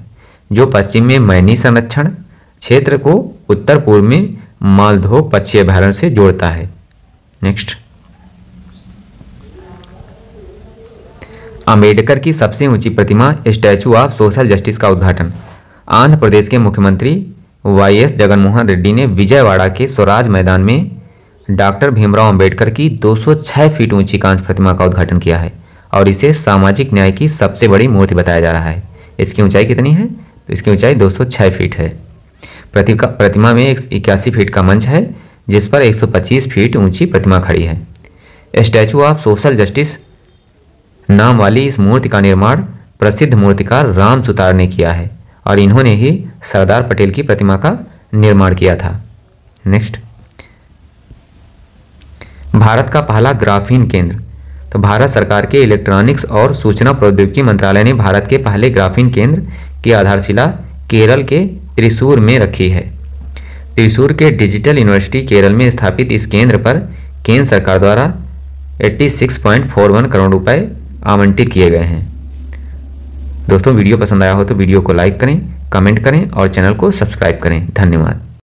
A: जो पश्चिम में मैनी संरक्षण क्षेत्र को उत्तर पूर्व में मालधो पक्षी अभयारण्य से जोड़ता है। नेक्स्ट, अंबेडकर की सबसे ऊंची प्रतिमा स्टैचू ऑफ सोशल जस्टिस का उद्घाटन। आंध्र प्रदेश के मुख्यमंत्री YS जगनमोहन रेड्डी ने विजयवाड़ा के स्वराज मैदान में डॉक्टर भीमराव अंबेडकर की 206 फीट ऊंची कांस्य प्रतिमा का उद्घाटन किया है और इसे सामाजिक न्याय की सबसे बड़ी मूर्ति बताया जा रहा है। इसकी ऊंचाई कितनी है? तो इसकी ऊंचाई 206 फीट है। प्रतिमा में 81 फीट का मंच है जिस पर 125 फीट ऊंची प्रतिमा खड़ी है। स्टैचू ऑफ सोशल जस्टिस नाम वाली इस मूर्ति का निर्माण प्रसिद्ध मूर्तिकार राम सुतार ने किया है और इन्होंने ही सरदार पटेल की प्रतिमा का निर्माण किया था। नेक्स्ट, भारत का पहला ग्राफीन केंद्र। तो भारत सरकार के इलेक्ट्रॉनिक्स और सूचना प्रौद्योगिकी मंत्रालय ने भारत के पहले ग्राफीन केंद्र की आधारशिला केरल के त्रिशूर में रखी है। त्रिशूर के डिजिटल यूनिवर्सिटी केरल में स्थापित इस केंद्र पर केंद्र सरकार द्वारा 86.41 करोड़ रुपए आवंटित किए गए हैं। दोस्तों, वीडियो पसंद आया हो तो वीडियो को लाइक करें, कमेंट करें और चैनल को सब्सक्राइब करें। धन्यवाद।